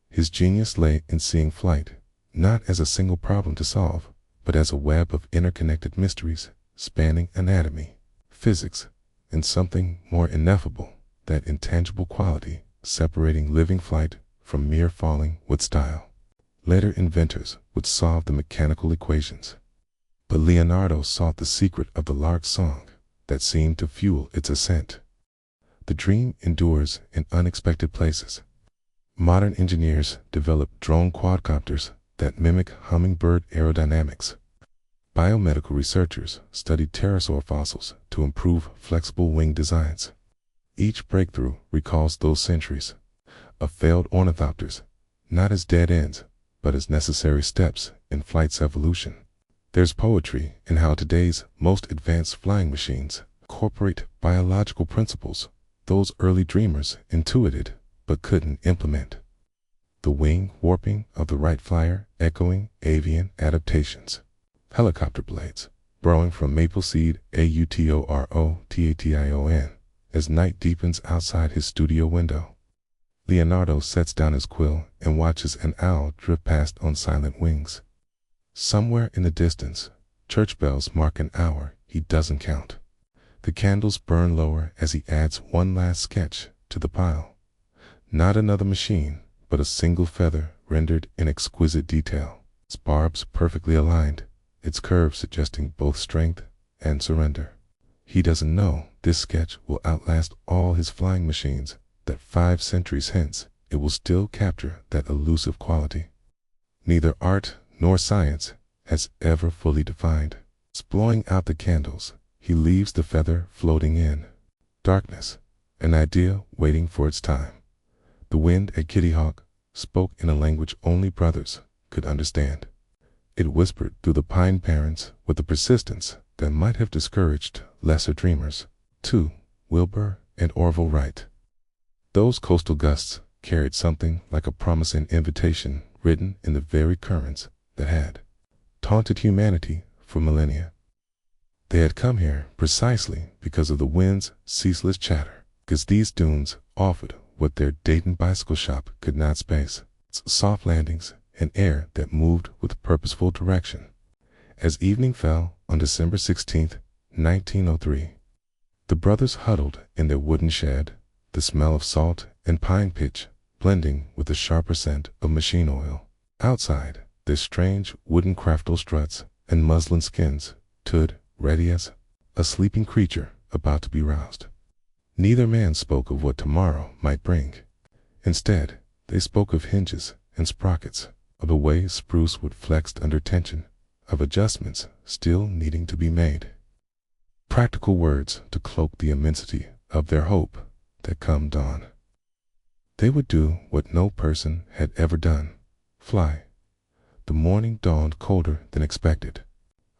His genius lay in seeing flight, not as a single problem to solve, but as a web of interconnected mysteries spanning anatomy, physics, and something more ineffable, that intangible quality separating living flight from mere falling with style. Later inventors would solve the mechanical equations, but Leonardo sought the secret of the lark's song that seemed to fuel its ascent. The dream endures in unexpected places. Modern engineers develop drone quadcopters that mimic hummingbird aerodynamics. Biomedical researchers study pterosaur fossils to improve flexible wing designs. Each breakthrough recalls those centuries of failed ornithopters, not as dead ends, but as necessary steps in flight's evolution. There's poetry in how today's most advanced flying machines incorporate biological principles those early dreamers intuited but couldn't implement. The wing warping of the Wright Flyer echoing avian adaptations. Helicopter blades burrowing from maple seed aurotation as night deepens outside his studio window. Leonardo sets down his quill and watches an owl drift past on silent wings. Somewhere in the distance, church bells mark an hour he doesn't count. The candles burn lower as he adds one last sketch to the pile. Not another machine, but a single feather rendered in exquisite detail, its barbs perfectly aligned, its curves suggesting both strength and surrender. He doesn't know this sketch will outlast all his flying machines, that 5 centuries hence it will still capture that elusive quality. Neither art nor science has ever fully defined. Blowing out the candles, he leaves the feather floating in darkness, an idea waiting for its time. The wind at Kitty Hawk spoke in a language only brothers could understand. It whispered through the pine barrens with a persistence that might have discouraged lesser dreamers. 2. Wilbur and Orville Wright. Those coastal gusts carried something like a promising invitation written in the very currents that had taunted humanity for millennia. They had come here precisely because of the wind's ceaseless chatter, because these dunes offered what their Dayton bicycle shop could not space: soft landings and air that moved with purposeful direction. As evening fell on December 16, 1903, the brothers huddled in their wooden shed, the smell of salt and pine pitch blending with the sharper scent of machine oil. Outside, their strange wooden craftal struts and muslin skins stood ready as a sleeping creature about to be roused. Neither man spoke of what tomorrow might bring. Instead, they spoke of hinges and sprockets, of the way spruce wood flexed under tension, of adjustments still needing to be made. Practical words to cloak the immensity of their hope that come dawn. They would do what no person had ever done: fly. The morning dawned colder than expected.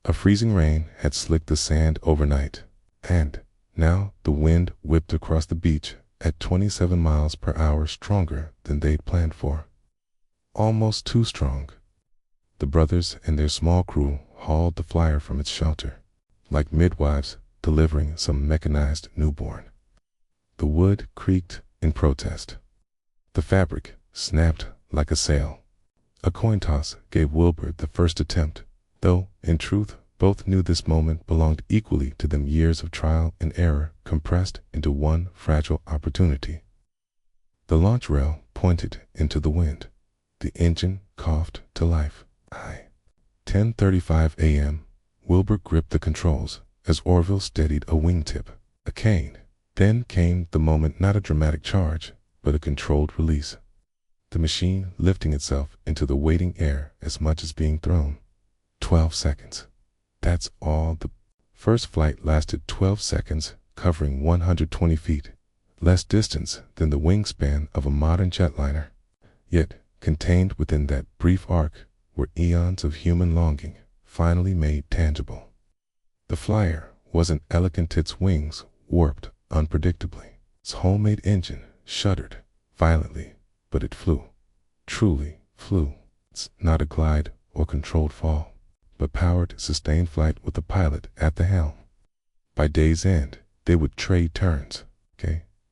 A freezing rain had slicked the sand overnight, and now the wind whipped across the beach at 27 miles per hour, stronger than they'd planned for. Almost too strong. The brothers and their small crew hauled the flyer from its shelter, like midwives delivering some mechanized newborn. The wood creaked in protest. The fabric snapped like a sail. A coin toss gave Wilbur the first attempt, though, in truth, both knew this moment belonged equally to them, years of trial and error compressed into one fragile opportunity. The launch rail pointed into the wind. The engine coughed to life. 10:35 a.m. Wilbur gripped the controls as Orville steadied a wingtip, a cane. Then came the moment, not a dramatic charge, but a controlled release. The machine lifting itself into the waiting air as much as being thrown. 12 seconds. That's all. The first flight lasted 12 seconds, covering 120 feet, less distance than the wingspan of a modern jetliner. Yet, contained within that brief arc were eons of human longing, finally made tangible. The flyer wasn't elegant, its wings warped unpredictably. Its homemade engine shuddered violently, but it flew, truly flew. It's not a glide or controlled fall, but powered, sustained flight with a pilot at the helm. By day's end, they would trade turns,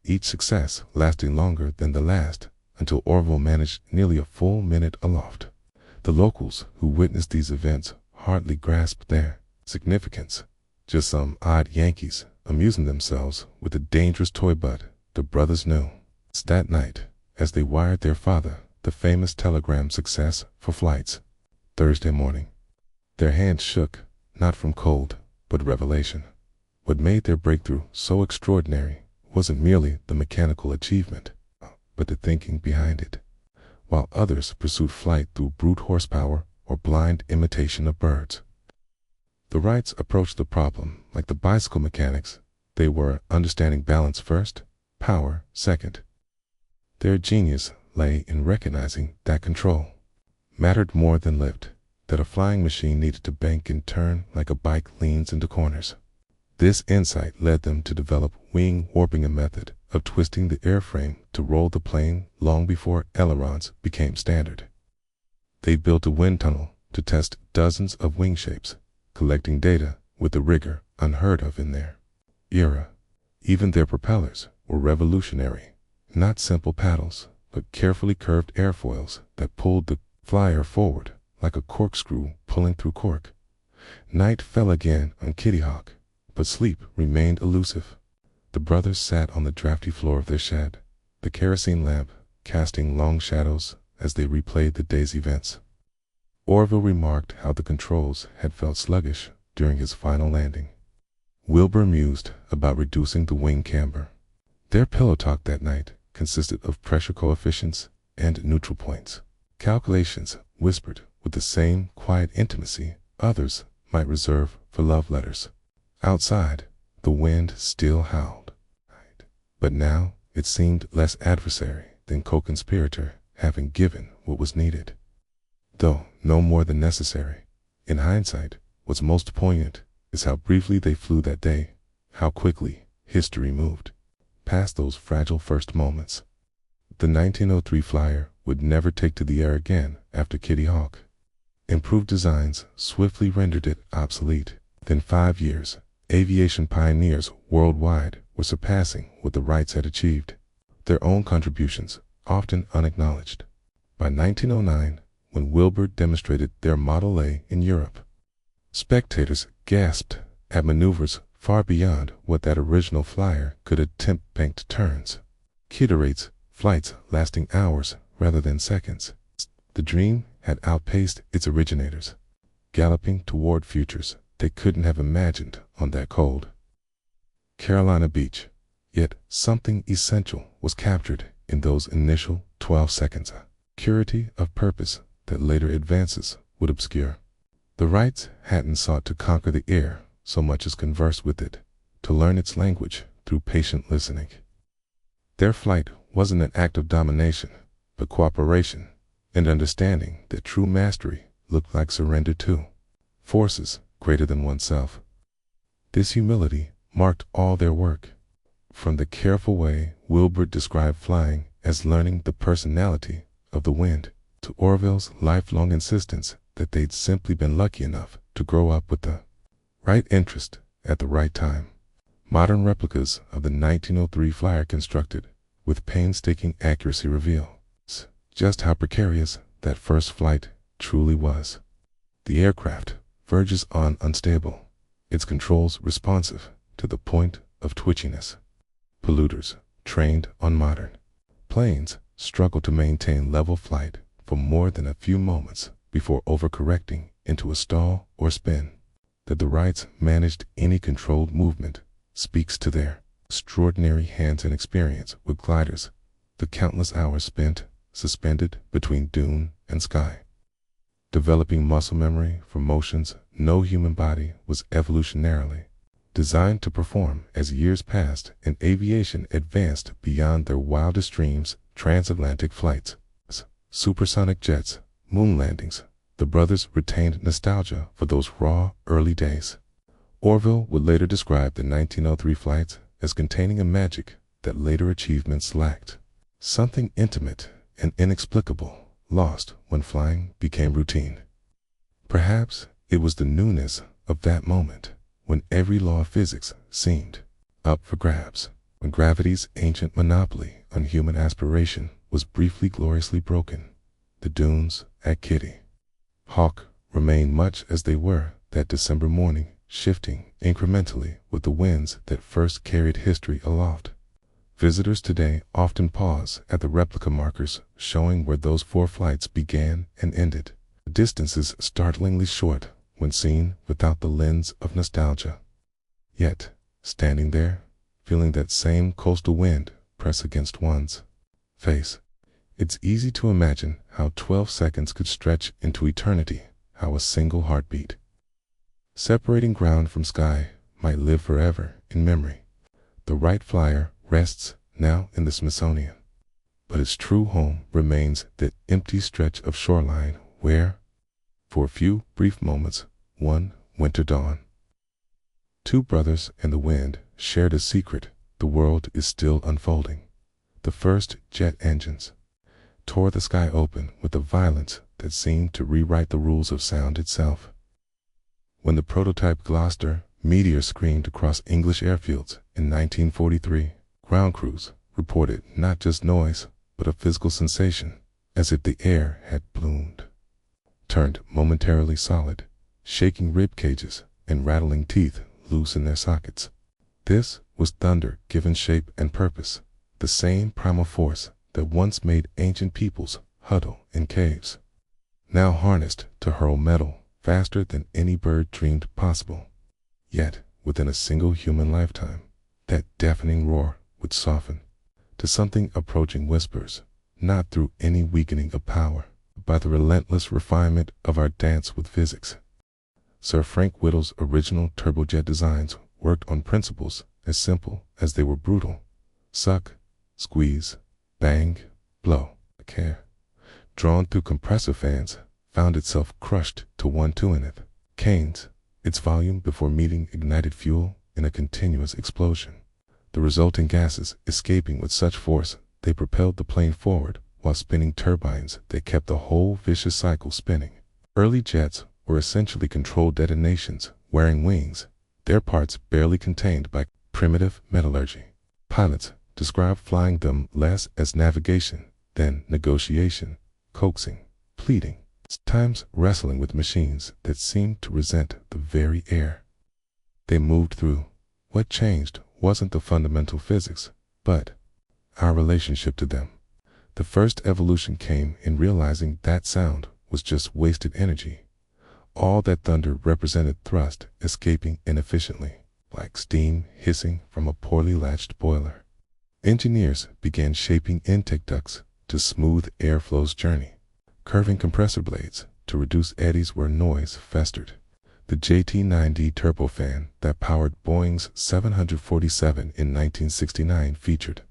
each success lasting longer than the last, until Orville managed nearly a full minute aloft. The locals who witnessed these events hardly grasped their significance. Just some odd Yankees amusing themselves with a dangerous toy, but the brothers knew. It's that night, as they wired their father the famous telegram success for flights. Thursday morning. Their hands shook, not from cold, but revelation. What made their breakthrough so extraordinary wasn't merely the mechanical achievement, but the thinking behind it. While others pursued flight through brute horsepower or blind imitation of birds, the Wrights approached the problem like the bicycle mechanics. They were understanding balance first, power second. Their genius lay in recognizing that control mattered more than lift, that a flying machine needed to bank and turn like a bike leans into corners. This insight led them to develop wing warping, a method of twisting the airframe to roll the plane long before ailerons became standard. They built a wind tunnel to test dozens of wing shapes, collecting data with a rigor unheard of in their era. Even their propellers were revolutionary, not simple paddles, but carefully curved airfoils that pulled the flyer forward like a corkscrew pulling through cork. Night fell again on Kitty Hawk, but sleep remained elusive. The brothers sat on the drafty floor of their shed, the kerosene lamp casting long shadows as they replayed the day's events. Orville remarked how the controls had felt sluggish during his final landing. Wilbur mused about reducing the wing camber. Their pillow talk that night consisted of pressure coefficients and neutral points, calculations whispered with the same quiet intimacy others might reserve for love letters. Outside, the wind still howled, but now it seemed less adversary than co-conspirator, having given what was needed, though no more than necessary. In hindsight, what's most poignant is how briefly they flew that day, how quickly history moved past those fragile first moments. The 1903 flyer would never take to the air again after Kitty Hawk. Improved designs swiftly rendered it obsolete. Within 5 years, aviation pioneers worldwide were surpassing what the Wrights had achieved, their own contributions often unacknowledged. By 1909, when Wilbur demonstrated their Model A in Europe, spectators gasped at maneuvers far beyond what that original flyer could attempt. Banked turns, Kitty flights lasting hours rather than seconds. The dream had outpaced its originators, galloping toward futures they couldn't have imagined on that cold Carolina beach. Yet something essential was captured in those initial 12 seconds, a purity of purpose that later advances would obscure. The Wrights hadn't sought to conquer the air so much as converse with it, to learn its language through patient listening. Their flight wasn't an act of domination, but cooperation and understanding that true mastery looked like surrender to forces greater than oneself. This humility marked all their work, from the careful way Wilbur described flying as learning the personality of the wind, to Orville's lifelong insistence that they'd simply been lucky enough to grow up with the right interest at the right time. Modern replicas of the 1903 flyer constructed with painstaking accuracy reveal just how precarious that first flight truly was. The aircraft verges on unstable, its controls responsive to the point of twitchiness. Polluters, trained on modern planes, struggle to maintain level flight for more than a few moments before overcorrecting into a stall or spin. That the Wrights managed any controlled movement speaks to their extraordinary hands-on experience with gliders, the countless hours spent suspended between dune and sky, developing muscle memory for motions no human body was evolutionarily designed to perform as years passed and aviation advanced beyond their wildest dreams. Transatlantic flights, supersonic jets, moon landings. The brothers retained nostalgia for those raw, early days. Orville would later describe the 1903 flights as containing a magic that later achievements lacked. Something intimate and inexplicable, lost when flying became routine. Perhaps it was the newness of that moment, when every law of physics seemed up for grabs, when gravity's ancient monopoly on human aspiration was briefly gloriously broken. The dunes at Kitty Hawk remained much as they were that December morning, shifting incrementally with the winds that first carried history aloft. Visitors today often pause at the replica markers showing where those 4 flights began and ended. The distances startlingly short when seen without the lens of nostalgia. Yet, standing there, feeling that same coastal wind press against one's face, it's easy to imagine how 12 seconds could stretch into eternity, how a single heartbeat separating ground from sky might live forever in memory. The Wright Flyer rests now in the Smithsonian, but its true home remains that empty stretch of shoreline where, for a few brief moments, one winter dawn, 2 brothers and the wind shared a secret the world is still unfolding. The first jet engines tore the sky open with a violence that seemed to rewrite the rules of sound itself. When the prototype Gloucester meteor screamed across English airfields in 1943, ground crews reported not just noise, but a physical sensation, as if the air had bloomed, turned momentarily solid, shaking rib cages and rattling teeth loose in their sockets. This was thunder given shape and purpose, the same primal force that once made ancient peoples huddle in caves, now harnessed to hurl metal faster than any bird dreamed possible. Yet, within a single human lifetime, that deafening roar would soften to something approaching whispers, not through any weakening of power, but by the relentless refinement of our dance with physics. Sir Frank Whittle's original turbojet designs worked on principles as simple as they were brutal. Suck, squeeze, bang, blow. The air, drawn through compressor fans, found itself crushed to 1/2th Keynes, its volume before meeting ignited fuel in a continuous explosion. The resulting gases escaping with such force they propelled the plane forward while spinning turbines that kept the whole vicious cycle spinning. Early jets were essentially controlled detonations wearing wings, their parts barely contained by primitive metallurgy. Pilots described flying them less as navigation than negotiation, coaxing, pleading, times wrestling with machines that seemed to resent the very air they moved through. What changed wasn't the fundamental physics, but our relationship to them. The first evolution came in realizing that sound was just wasted energy. All that thunder represented thrust escaping inefficiently, like steam hissing from a poorly latched boiler. Engineers began shaping intake ducts to smooth airflow's journey, curving compressor blades to reduce eddies where noise festered. The JT9D turbofan that powered Boeing's 747 in 1969 featured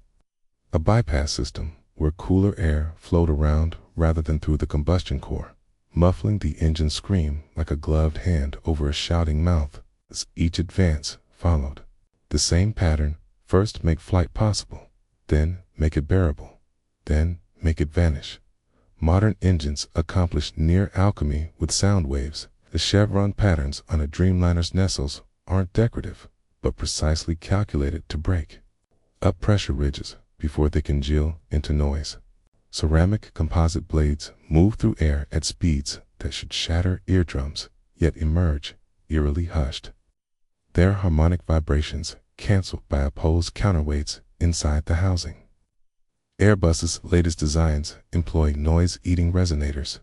a bypass system where cooler air flowed around rather than through the combustion core, muffling the engine's scream like a gloved hand over a shouting mouth. As each advance followed the same pattern, first make flight possible, then make it bearable, then make it vanish. Modern engines accomplish near alchemy with sound waves. The chevron patterns on a Dreamliner's nacelles aren't decorative, but precisely calculated to break up pressure ridges before they congeal into noise. Ceramic composite blades move through air at speeds that should shatter eardrums, yet emerge eerily hushed, their harmonic vibrations canceled by opposed counterweights inside the housing. Airbus's latest designs employ noise-eating resonators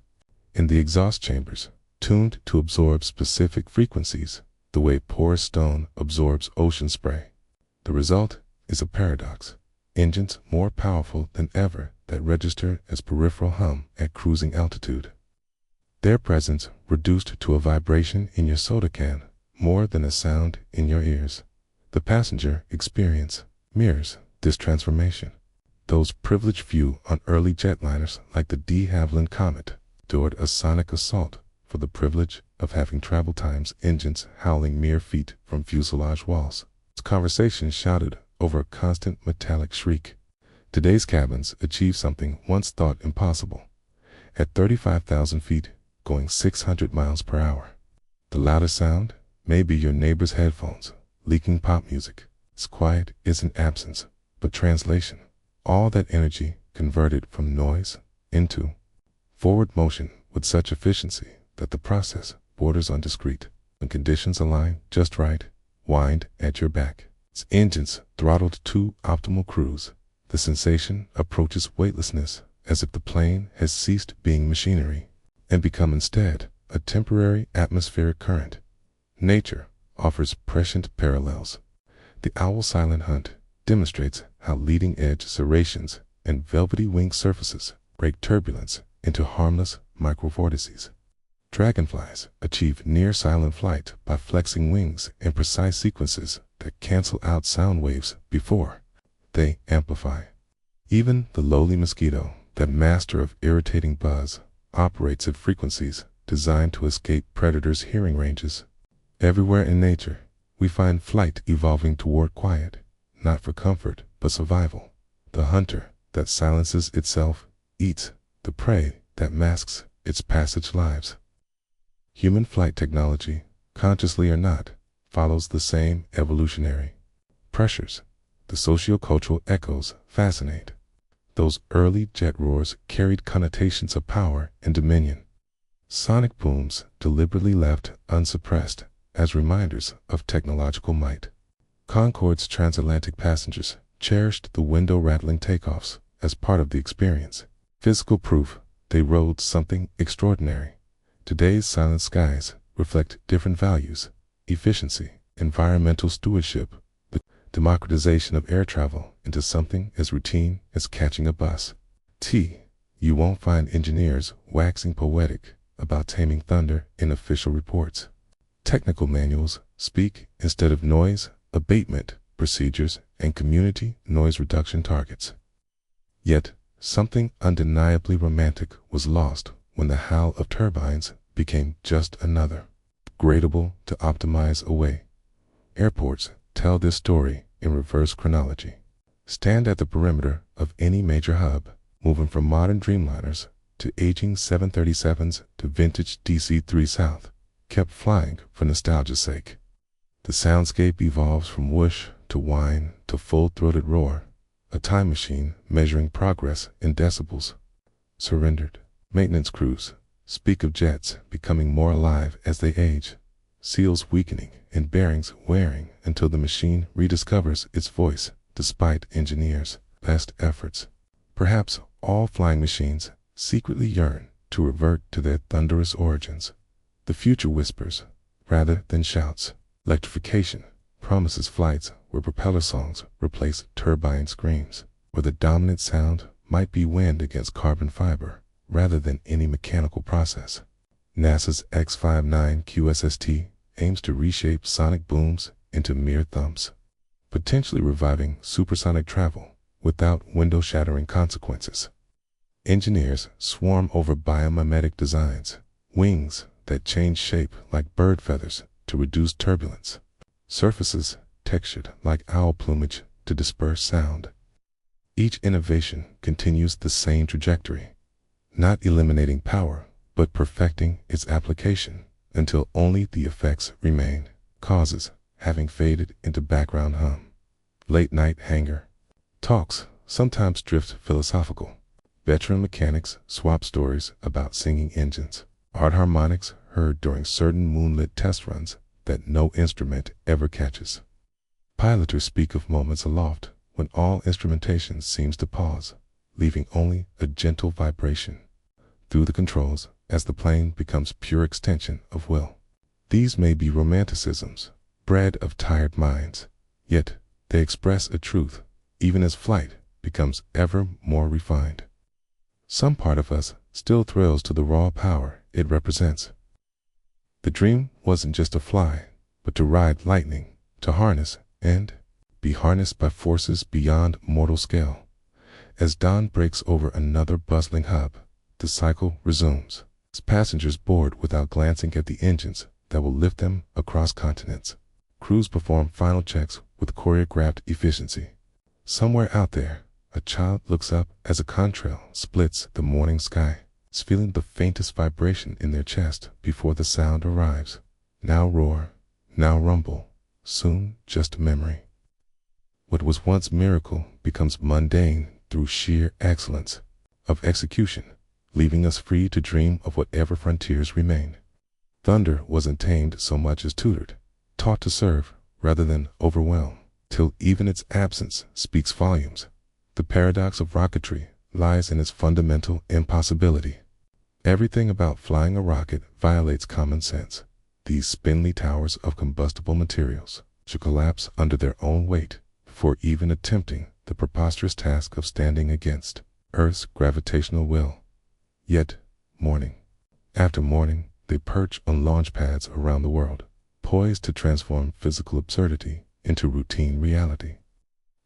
in the exhaust chambers, tuned to absorb specific frequencies, the way porous stone absorbs ocean spray. The result is a paradox: engines more powerful than ever that register as peripheral hum at cruising altitude. Their presence reduced to a vibration in your soda can, more than a sound in your ears. The passenger experience mirrors this transformation. Those privileged few on early jetliners like the de Havilland Comet endured a sonic assault for the privilege of having travel times engines howling mere feet from fuselage walls. Conversations shouted over a constant metallic shriek. Today's cabins achieve something once thought impossible. At 35,000 feet, going 600 miles per hour. The loudest sound may be your neighbor's headphones, leaking pop music. Its quiet isn't absence, but translation. All that energy converted from noise into forward motion with such efficiency that the process borders on discrete. When conditions align just right, wind at your back. Its engines throttled to optimal cruise. The sensation approaches weightlessness, as if the plane has ceased being machinery and become instead a temporary atmospheric current. Nature offers prescient parallels. The owl's silent hunt demonstrates how leading-edge serrations and velvety wing surfaces break turbulence into harmless microvortices. Dragonflies achieve near-silent flight by flexing wings in precise sequences that cancel out sound waves before they amplify. Even the lowly mosquito, that master of irritating buzz, operates at frequencies designed to escape predators' hearing ranges. Everywhere in nature, we find flight evolving toward quiet, not for comfort, but survival. The hunter that silences itself eats the prey that masks its passage lives. Human flight technology, consciously or not, follows the same evolutionary pressures. The sociocultural echoes fascinate. Those early jet roars carried connotations of power and dominion. Sonic booms deliberately left unsuppressed as reminders of technological might. Concorde's transatlantic passengers cherished the window-rattling takeoffs as part of the experience. Physical proof they rode something extraordinary. Today's silent skies reflect different values: efficiency, environmental stewardship, the democratization of air travel into something as routine as catching a bus. You won't find engineers waxing poetic about taming thunder in official reports. Technical manuals speak instead of noise abatement procedures and community noise reduction targets. Yet, something undeniably romantic was lost when the howl of turbines became just another gradable to optimize away. Airports tell this story in reverse chronology. Stand at the perimeter of any major hub, moving from modern Dreamliners to aging 737s to vintage DC-3 South, kept flying for nostalgia's sake. The soundscape evolves from whoosh to whine to full-throated roar, a time machine measuring progress in decibels. Surrendered. Maintenance crews speak of jets becoming more alive as they age, seals weakening and bearings wearing until the machine rediscovers its voice despite engineers' best efforts. Perhaps all flying machines secretly yearn to revert to their thunderous origins. The future whispers rather than shouts. Electrification promises flights where propeller songs replace turbine screams, where the dominant sound might be wind against carbon fiber rather than any mechanical process. NASA's X-59 QSST aims to reshape sonic booms into mere thumps, potentially reviving supersonic travel without window-shattering consequences. Engineers swarm over biomimetic designs, wings that change shape like bird feathers to reduce turbulence, surfaces textured like owl plumage to disperse sound. Each innovation continues the same trajectory, not eliminating power, but perfecting its application until only the effects remain, causes having faded into background hum. Late-night hangar talks sometimes drift philosophical. Veteran mechanics swap stories about singing engines, art harmonics heard during certain moonlit test runs that no instrument ever catches. Piloters speak of moments aloft when all instrumentation seems to pause, leaving only a gentle vibration through the controls as the plane becomes pure extension of will. These may be romanticisms, bred of tired minds, yet they express a truth, even as flight becomes ever more refined. Some part of us still thrills to the raw power it represents. The dream wasn't just a fly, but to ride lightning, to harness and be harnessed by forces beyond mortal scale. As dawn breaks over another bustling hub, the cycle resumes. Passengers board without glancing at the engines that will lift them across continents. Crews perform final checks with choreographed efficiency. Somewhere out there, a child looks up as a contrail splits the morning sky, feeling the faintest vibration in their chest before the sound arrives. Now roar, now rumble, soon just a memory. What was once miracle becomes mundane through sheer excellence of execution, leaving us free to dream of whatever frontiers remain. Thunder wasn't tamed so much as tutored, taught to serve rather than overwhelm, till even its absence speaks volumes. The paradox of rocketry lies in its fundamental impossibility. Everything about flying a rocket violates common sense. These spindly towers of combustible materials should collapse under their own weight before even attempting the preposterous task of standing against Earth's gravitational will. Yet, morning after morning, they perch on launch pads around the world, poised to transform physical absurdity into routine reality.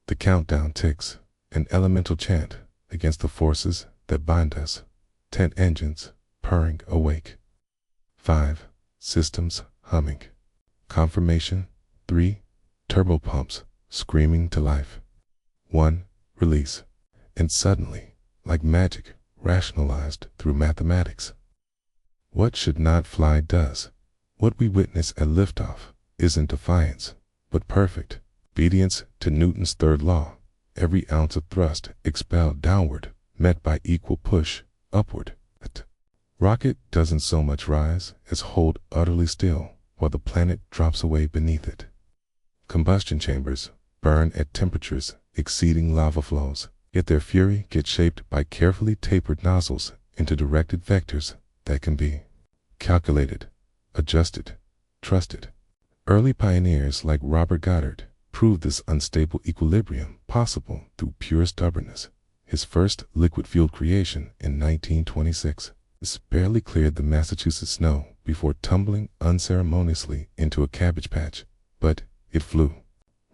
The countdown ticks, an elemental chant against the forces that bind us. 10 engines purring awake. 5 systems humming. Confirmation. 3 turbopumps screaming to life. 1 release. And suddenly, like magic, rationalized through mathematics. What should not fly does. What we witness at liftoff isn't defiance, but perfect obedience to Newton's third law. Every ounce of thrust expelled downward, met by equal push upward. The rocket doesn't so much rise as hold utterly still while the planet drops away beneath it. Combustion chambers burn at temperatures exceeding lava flows, yet their fury gets shaped by carefully tapered nozzles into directed vectors that can be calculated, adjusted, trusted. Early pioneers like Robert Goddard proved this unstable equilibrium possible through pure stubbornness. His first liquid-fueled creation in 1926 barely cleared the Massachusetts snow before tumbling unceremoniously into a cabbage patch, but it flew.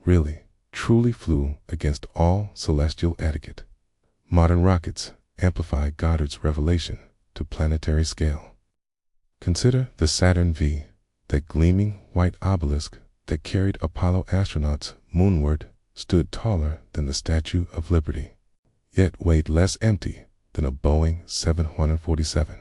Really, truly flew against all celestial etiquette. Modern rockets amplify Goddard's revelation to planetary scale. Consider the Saturn V, that gleaming white obelisk that carried Apollo astronauts moonward, stood taller than the Statue of Liberty, yet weighed less empty than a Boeing 747.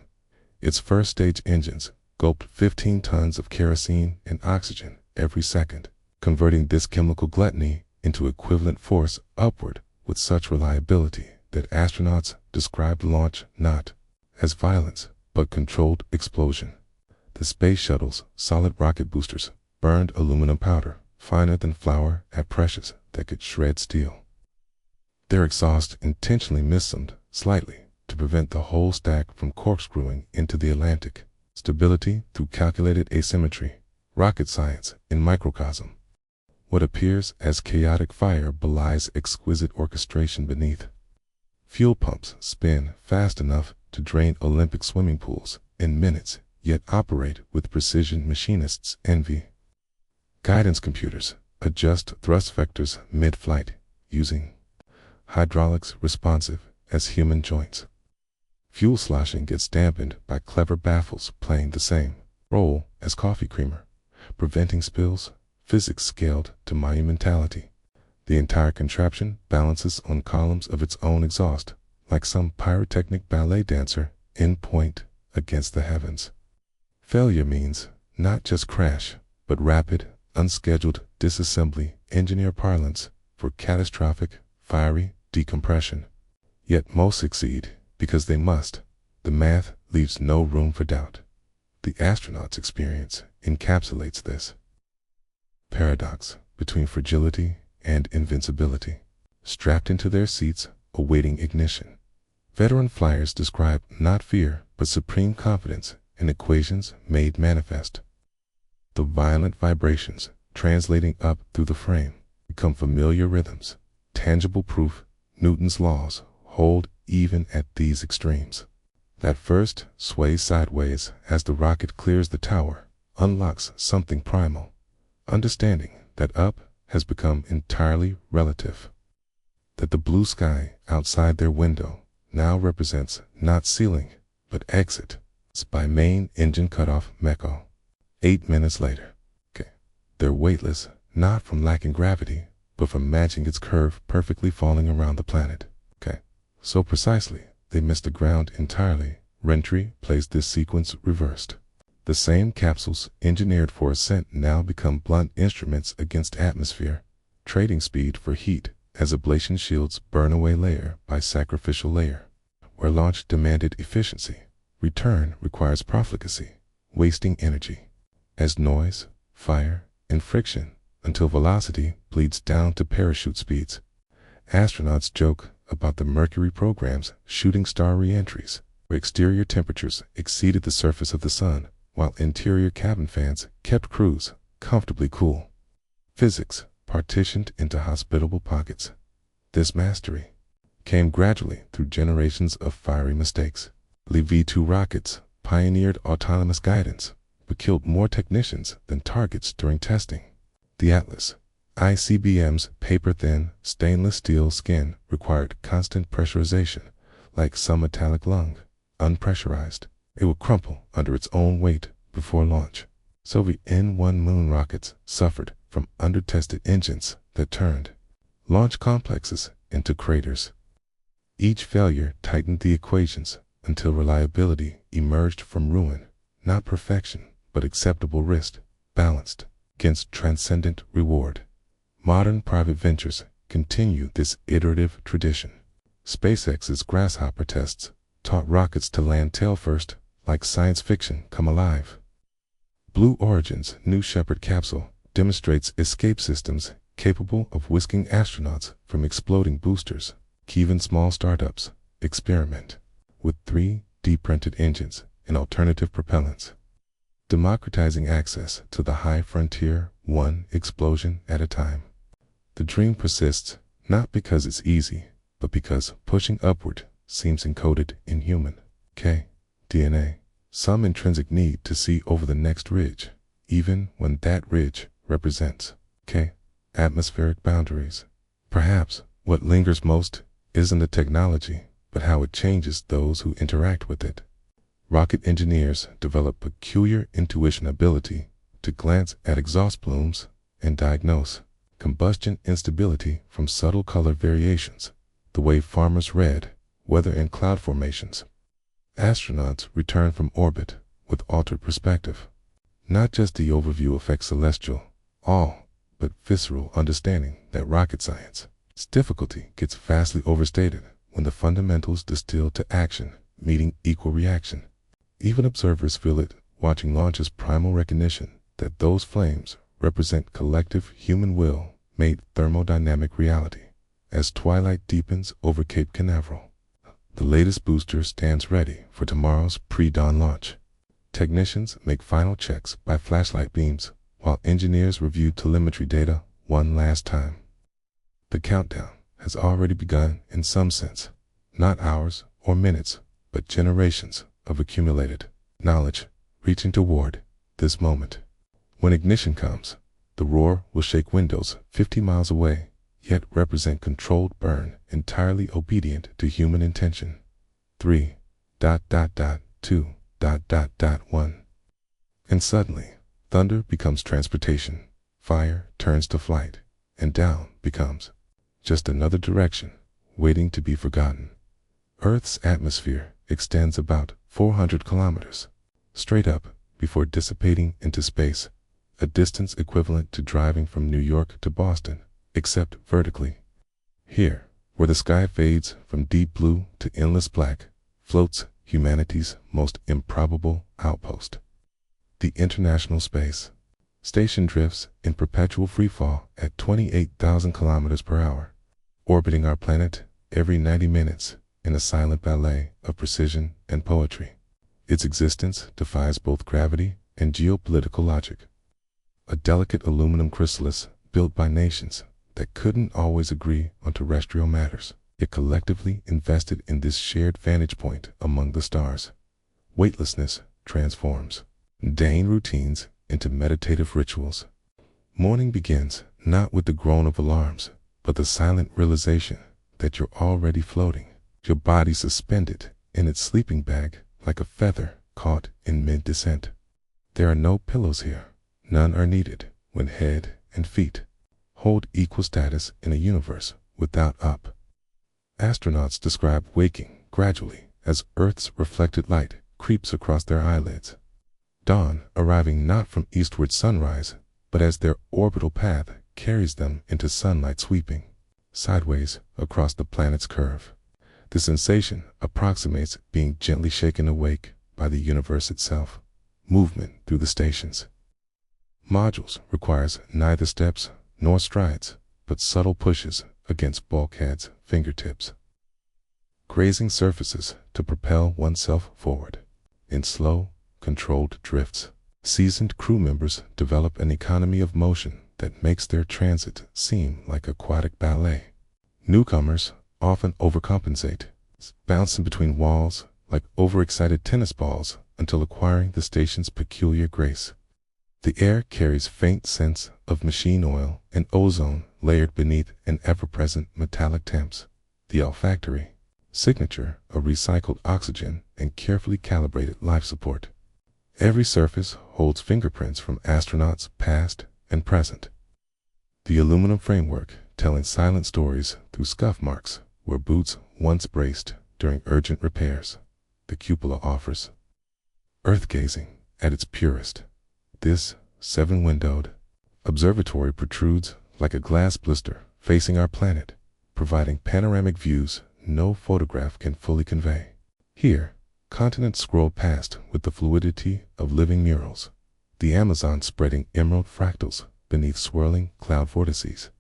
Its first stage engines gulped 15 tons of kerosene and oxygen every second, converting this chemical gluttony into equivalent force upward with such reliability that astronauts described launch not as violence but controlled explosion. The space shuttle's solid rocket boosters burned aluminum powder finer than flour at pressures that could shred steel. Their exhaust intentionally missumed slightly to prevent the whole stack from corkscrewing into the Atlantic. Stability through calculated asymmetry. Rocket science in microcosm. What appears as chaotic fire belies exquisite orchestration beneath. Fuel pumps spin fast enough to drain Olympic swimming pools in minutes, yet operate with precision machinists' envy. Guidance computers adjust thrust vectors mid-flight using hydraulics responsive as human joints. Fuel sloshing gets dampened by clever baffles playing the same role as coffee creamer, preventing spills, physics scaled to monumentality. The entire contraption balances on columns of its own exhaust, like some pyrotechnic ballet dancer in point against the heavens. Failure means not just crash, but rapid, unscheduled disassembly, engineer parlance for catastrophic, fiery decompression. Yet most succeed because they must. The math leaves no room for doubt. The astronaut's experience encapsulates this paradox between fragility and invincibility. Strapped into their seats, awaiting ignition, veteran flyers describe not fear but supreme confidence in equations made manifest. The violent vibrations translating up through the frame become familiar rhythms, tangible proof Newton's laws hold even at these extremes. That first sway sideways as the rocket clears the tower unlocks something primal, Understanding that up has become entirely relative. That the blue sky outside their window now represents not ceiling, but exit. It's by main engine cutoff Meko. 8 minutes later. They're weightless, not from lacking gravity, but from matching its curve perfectly falling around the planet. So precisely, they missed the ground entirely. Rentry plays this sequence reversed. The same capsules engineered for ascent now become blunt instruments against atmosphere, trading speed for heat as ablation shields burn away layer by sacrificial layer. Where launch demanded efficiency, return requires profligacy, wasting energy. As noise, fire, and friction, until velocity bleeds down to parachute speeds. Astronauts joke about the Mercury program's shooting star re-entries, where exterior temperatures exceeded the surface of the sun, while interior cabin fans kept crews comfortably cool. Physics partitioned into hospitable pockets. This mastery came gradually through generations of fiery mistakes. The V-2 rockets pioneered autonomous guidance, but killed more technicians than targets during testing. The Atlas ICBM's paper-thin stainless steel skin required constant pressurization, like some metallic lung. Unpressurized, it would crumple under its own weight before launch. Soviet N-1 moon rockets suffered from under-tested engines that turned launch complexes into craters. Each failure tightened the equations until reliability emerged from ruin, not perfection, but acceptable risk, balanced against transcendent reward. Modern private ventures continue this iterative tradition. SpaceX's Grasshopper tests taught rockets to land tail first, like science fiction come alive. Blue Origin's New Shepard capsule demonstrates escape systems capable of whisking astronauts from exploding boosters. Even small startups experiment with 3D printed engines and alternative propellants, democratizing access to the high frontier one explosion at a time. The dream persists not because it's easy, but because pushing upward seems encoded in human DNA, some intrinsic need to see over the next ridge, even when that ridge represents atmospheric boundaries. Perhaps what lingers most isn't the technology, but how it changes those who interact with it. Rocket engineers develop peculiar intuition ability to glance at exhaust plumes and diagnose combustion instability from subtle color variations, the way farmers read weather and cloud formations. Astronauts return from orbit with altered perspective. Not just the overview affects celestial awe, but visceral understanding that rocket science. Its difficulty gets vastly overstated when the fundamentals distill to action, meeting equal reaction. Even observers feel it, watching launch's primal recognition that those flames represent collective human will made thermodynamic reality. As twilight deepens over Cape Canaveral, the latest booster stands ready for tomorrow's pre-dawn launch. Technicians make final checks by flashlight beams, while engineers review telemetry data one last time. The countdown has already begun in some sense, not hours or minutes, but generations of accumulated knowledge reaching toward this moment. When ignition comes, the roar will shake windows 50 miles away, yet represent controlled burn entirely obedient to human intention. 3.2.1. And suddenly, thunder becomes transportation, fire turns to flight, and down becomes just another direction, waiting to be forgotten. Earth's atmosphere extends about 400 kilometers, straight up before dissipating into space, a distance equivalent to driving from New York to Boston, except vertically. Here, where the sky fades from deep blue to endless black, floats humanity's most improbable outpost. The International Space Station drifts in perpetual freefall at 28,000 kilometers per hour, orbiting our planet every 90 minutes in a silent ballet of precision and poetry. Its existence defies both gravity and geopolitical logic. A delicate aluminum chrysalis built by nations that couldn't always agree on terrestrial matters, yet collectively invested in this shared vantage point among the stars. Weightlessness transforms mundane routines into meditative rituals. Morning begins not with the groan of alarms, but the silent realization that you're already floating, your body suspended in its sleeping bag like a feather caught in mid-descent. There are no pillows here. None are needed when head and feet hold equal status in a universe without up. Astronauts describe waking gradually as Earth's reflected light creeps across their eyelids. Dawn arriving not from eastward sunrise, but as their orbital path carries them into sunlight sweeping sideways across the planet's curve. The sensation approximates being gently shaken awake by the universe itself. Movement through the stations. Modules requires neither steps nor strides, but subtle pushes against bulkheads' fingertips. Grazing surfaces to propel oneself forward. In slow, controlled drifts, seasoned crew members develop an economy of motion that makes their transit seem like aquatic ballet. Newcomers often overcompensate, bouncing between walls like overexcited tennis balls until acquiring the station's peculiar grace. The air carries faint scents of machine oil and ozone layered beneath an ever-present metallic temps. The olfactory signature of recycled oxygen and carefully calibrated life support. Every surface holds fingerprints from astronauts past and present. The aluminum framework telling silent stories through scuff marks where boots once braced during urgent repairs. The cupola offers earth-gazing at its purest. This 7-windowed observatory protrudes like a glass blister facing our planet, providing panoramic views no photograph can fully convey. Here, continents scroll past with the fluidity of living murals, the Amazon spreading emerald fractals beneath swirling cloud vortices.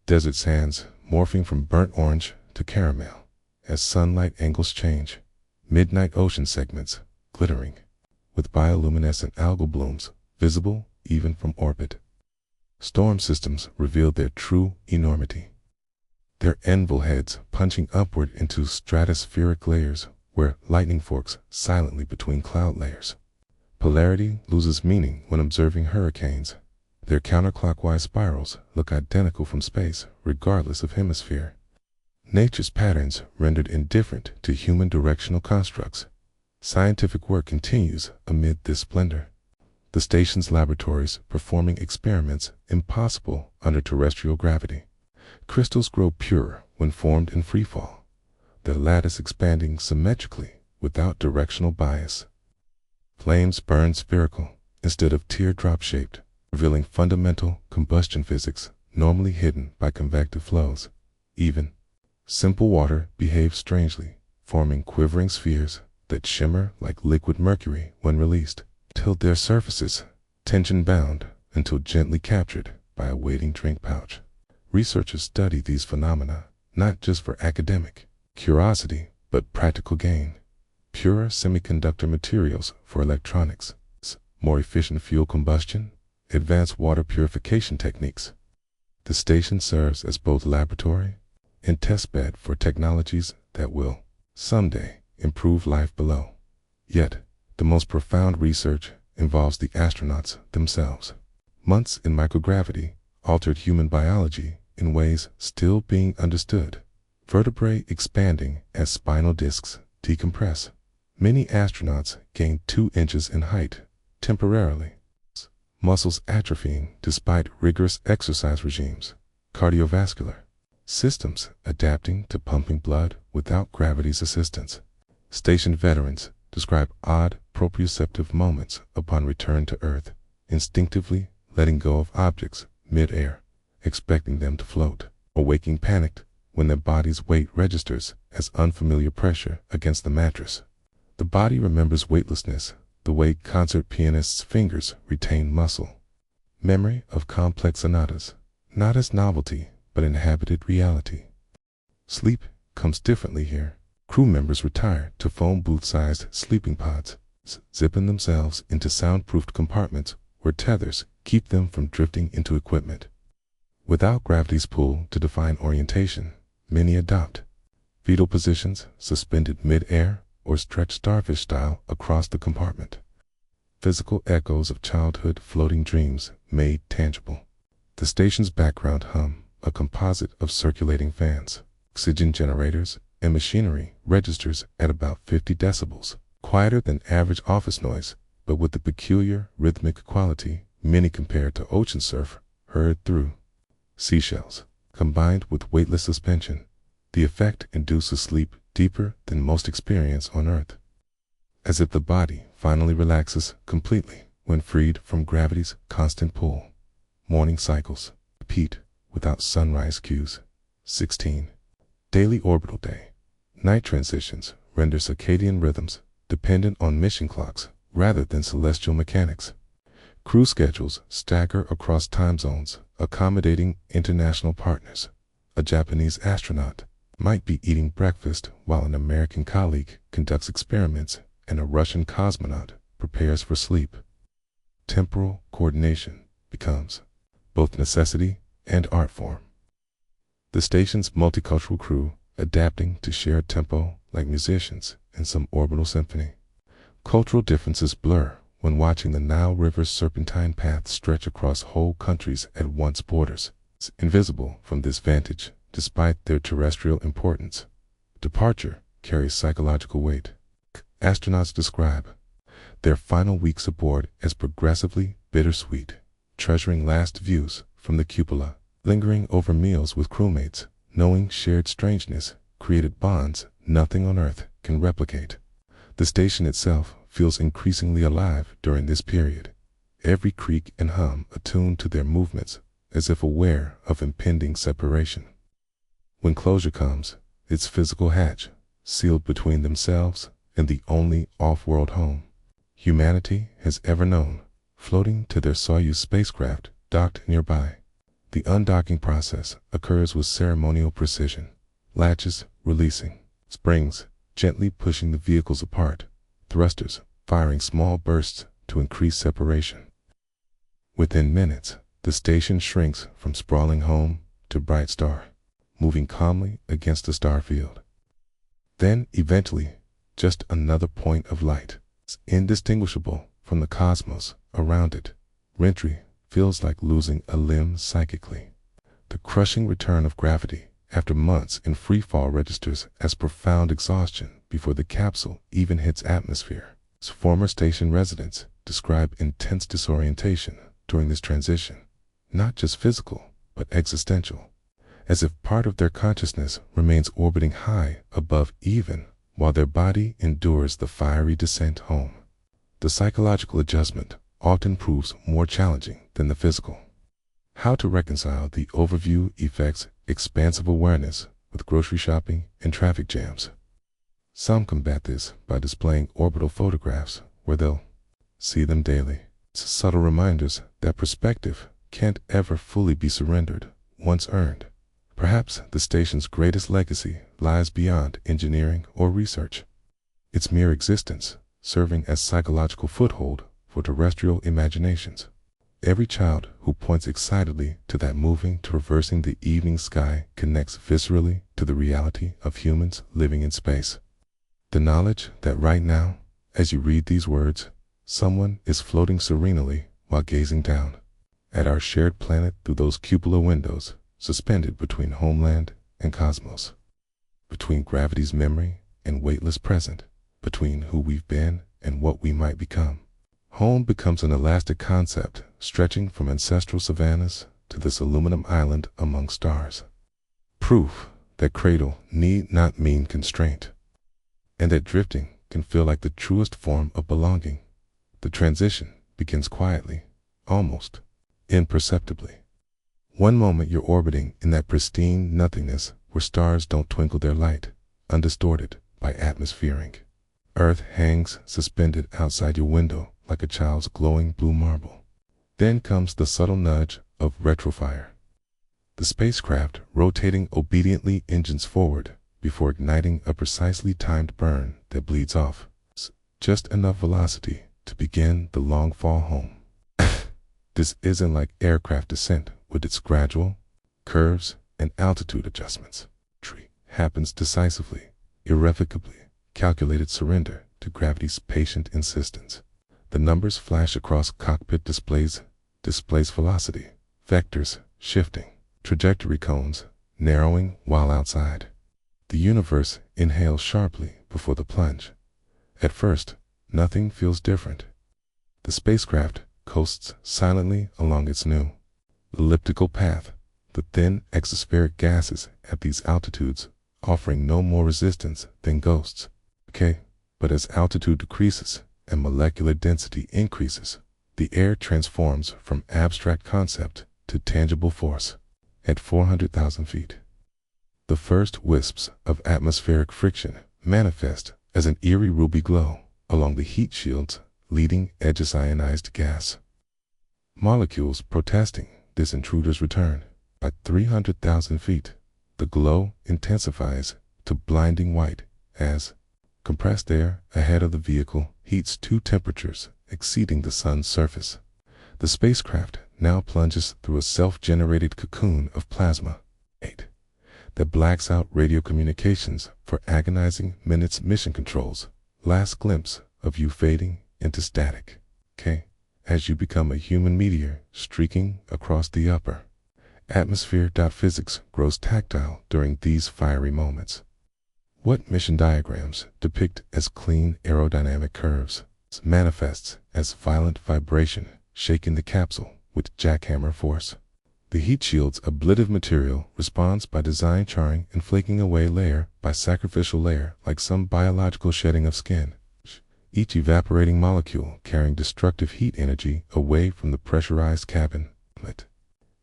Desert sands morphing from burnt orange to caramel as sunlight angles change. Midnight ocean segments glittering with bioluminescent algal blooms visible even from orbit. Storm systems reveal their true enormity, their anvil heads punching upward into stratospheric layers where lightning forks silently between cloud layers. Polarity loses meaning when observing hurricanes. Their counterclockwise spirals look identical from space regardless of hemisphere. Nature's patterns rendered indifferent to human directional constructs. Scientific work continues amid this splendor. The station's laboratories performing experiments impossible under terrestrial gravity. Crystals grow pure when formed in freefall, their lattice expanding symmetrically without directional bias. Flames burn spherical instead of teardrop-shaped, revealing fundamental combustion physics normally hidden by convective flows. Even simple water behaves strangely, forming quivering spheres that shimmer like liquid mercury when released, till their surfaces tension-bound until gently captured by a waiting drink pouch. Researchers study these phenomena not just for academic curiosity, but practical gain. Purer semiconductor materials for electronics, more efficient fuel combustion, advanced water purification techniques. The station serves as both laboratory and testbed for technologies that will, someday, improve life below. Yet, the most profound research involves the astronauts themselves. Months in microgravity altered human biology in ways still being understood. Vertebrae expanding as spinal discs decompress. Many astronauts gained 2 inches in height temporarily. Muscles atrophying despite rigorous exercise regimes. Cardiovascular systems adapting to pumping blood without gravity's assistance. Station veterans describe odd proprioceptive moments upon return to Earth, instinctively letting go of objects mid-air, expecting them to float, or waking panicked when their body's weight registers as unfamiliar pressure against the mattress. The body remembers weightlessness the way concert pianists' fingers retain muscle. Memory of complex sonatas, not as novelty, but inhabited reality. Sleep comes differently here. Crew members retire to phone booth-sized sleeping pods, zipping themselves into soundproofed compartments where tethers keep them from drifting into equipment. Without gravity's pull to define orientation, many adopt fetal positions suspended mid-air or stretched starfish style across the compartment. physical echoes of childhood floating dreams made tangible. The station's background hum, a composite of circulating fans, oxygen generators, and machinery, registers at about 50 decibels, quieter than average office noise, but with the peculiar rhythmic quality many compare to ocean surf heard through seashells. Combined with weightless suspension, the effect induces sleep deeper than most experience on Earth, as if the body finally relaxes completely when freed from gravity's constant pull. Morning cycles repeat without sunrise cues. 16. Daily orbital day. Night transitions render circadian rhythms dependent on mission clocks rather than celestial mechanics. Crew schedules stagger across time zones, accommodating international partners. A Japanese astronaut might be eating breakfast while an American colleague conducts experiments and a Russian cosmonaut prepares for sleep. Temporal coordination becomes both necessity and art form. The station's multicultural crew adapting to shared tempo like musicians in some orbital symphony. Cultural differences blur when watching the Nile River's serpentine path stretch across whole countries at once. Borders invisible from this vantage despite their terrestrial importance. Departure carries psychological weight. Astronauts describe their final weeks aboard as progressively bittersweet, treasuring last views from the cupola, lingering over meals with crewmates, knowing shared strangeness created bonds nothing on Earth can replicate. The station itself feels increasingly alive during this period, every creak and hum attuned to their movements, as if aware of impending separation. When closure comes, it's physical hatch, sealed between themselves and the only off-world home humanity has ever known, floating to their Soyuz spacecraft docked nearby. The undocking process occurs with ceremonial precision, latches releasing, springs gently pushing the vehicles apart, thrusters firing small bursts to increase separation. Within minutes, the station shrinks from sprawling home to bright star, moving calmly against the star field. Then, eventually, just another point of light, indistinguishable from the cosmos around it. Reentry feels like losing a limb psychically. The crushing return of gravity after months in freefall registers as profound exhaustion before the capsule even hits atmosphere. Former station residents describe intense disorientation during this transition, not just physical, but existential, as if part of their consciousness remains orbiting high above even while their body endures the fiery descent home. The psychological adjustment often proves more challenging than the physical. How to reconcile the overview effects expansive awareness with grocery shopping and traffic jams. Some combat this by displaying orbital photographs where they'll see them daily. Subtle reminders that perspective can't ever fully be surrendered once earned. Perhaps the station's greatest legacy lies beyond engineering or research. Its mere existence serving as psychological foothold for terrestrial imaginations. Every child who points excitedly to that moving, traversing the evening sky connects viscerally to the reality of humans living in space. The knowledge that right now, as you read these words, someone is floating serenely while gazing down at our shared planet through those cupola windows, suspended between homeland and cosmos, between gravity's memory and weightless present, between who we've been and what we might become. Home becomes an elastic concept stretching from ancestral savannas to this aluminum island among stars. Proof that cradle need not mean constraint, and that drifting can feel like the truest form of belonging. The transition begins quietly, almost imperceptibly. One moment you're orbiting in that pristine nothingness where stars don't twinkle their light, undistorted by atmosphering. Earth hangs suspended outside your window like a child's glowing blue marble. Then comes the subtle nudge of retrofire. The spacecraft rotating obediently engines forward before igniting a precisely timed burn that bleeds off. Just enough velocity to begin the long fall home. This isn't like aircraft descent with its gradual curves and altitude adjustments. Tree happens decisively, irrevocably, calculated surrender to gravity's patient insistence. The numbers flash across cockpit displays, velocity, vectors, shifting, trajectory cones, narrowing while outside. The universe inhales sharply before the plunge. At first, nothing feels different. The spacecraft coasts silently along its new elliptical path, the thin exospheric gases at these altitudes offering no more resistance than ghosts. But as altitude decreases and molecular density increases, the air transforms from abstract concept to tangible force. At 400,000 feet, the first wisps of atmospheric friction manifest as an eerie ruby glow along the heat shield's leading edges ionized gas. Molecules protesting this intruder's return. At 300,000 feet, the glow intensifies to blinding white as compressed air ahead of the vehicle heats to temperatures exceeding the sun's surface. The spacecraft now plunges through a self-generated cocoon of plasma that blacks out radio communications for agonizing minutes. Mission controls. Last glimpse of you fading into static. As you become a human meteor streaking across the upper atmosphere. Physics grows tactile during these fiery moments. What mission diagrams depict as clean aerodynamic curves manifests as violent vibration shaking the capsule with jackhammer force. The heat shield's ablative material responds by design charring and flaking away layer by sacrificial layer like some biological shedding of skin. Each evaporating molecule carrying destructive heat energy away from the pressurized cabin.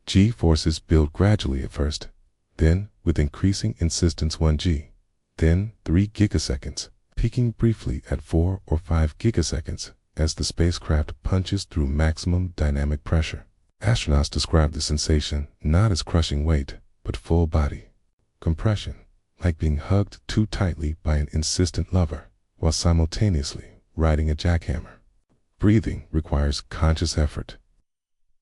G-forces build gradually at first, then with increasing insistence 1G, then 3 gigaseconds, peaking briefly at 4 or 5 gigaseconds as the spacecraft punches through maximum dynamic pressure. Astronauts describe the sensation not as crushing weight, but full body compression, like being hugged too tightly by an insistent lover, while simultaneously riding a jackhammer. Breathing requires conscious effort.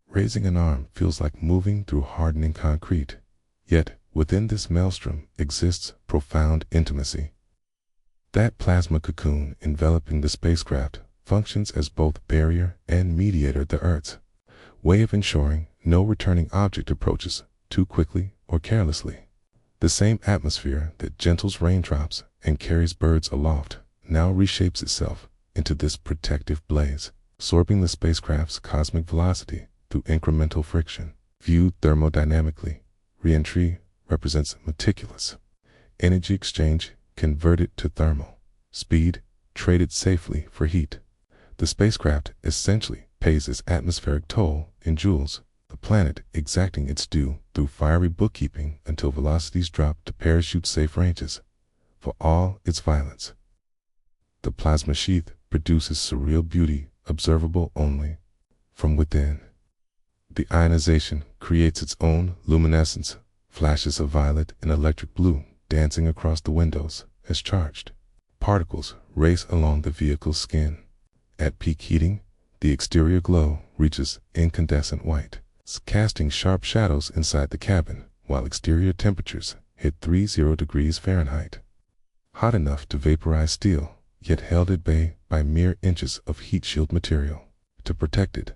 Raising an arm feels like moving through hardening concrete, yet within this maelstrom exists profound intimacy. That plasma cocoon enveloping the spacecraft functions as both barrier and mediator, the Earth's way of ensuring no returning object approaches too quickly or carelessly. The same atmosphere that gentles raindrops and carries birds aloft now reshapes itself into this protective blaze, absorbing the spacecraft's cosmic velocity through incremental friction. Viewed thermodynamically, re-entry represents meticulous energy exchange converted to thermal speed, traded safely for heat. The spacecraft essentially pays its atmospheric toll in joules, the planet exacting its due through fiery bookkeeping until velocities drop to parachute-safe ranges. For all its violence, the plasma sheath produces surreal beauty observable only from within. The ionization creates its own luminescence, flashes of violet and electric blue dancing across the windows as charged particles race along the vehicle's skin. At peak heating, the exterior glow reaches incandescent white, casting sharp shadows inside the cabin, while exterior temperatures hit 30 degrees Fahrenheit. Hot enough to vaporize steel, yet held at bay by mere inches of heat shield material. To protect it,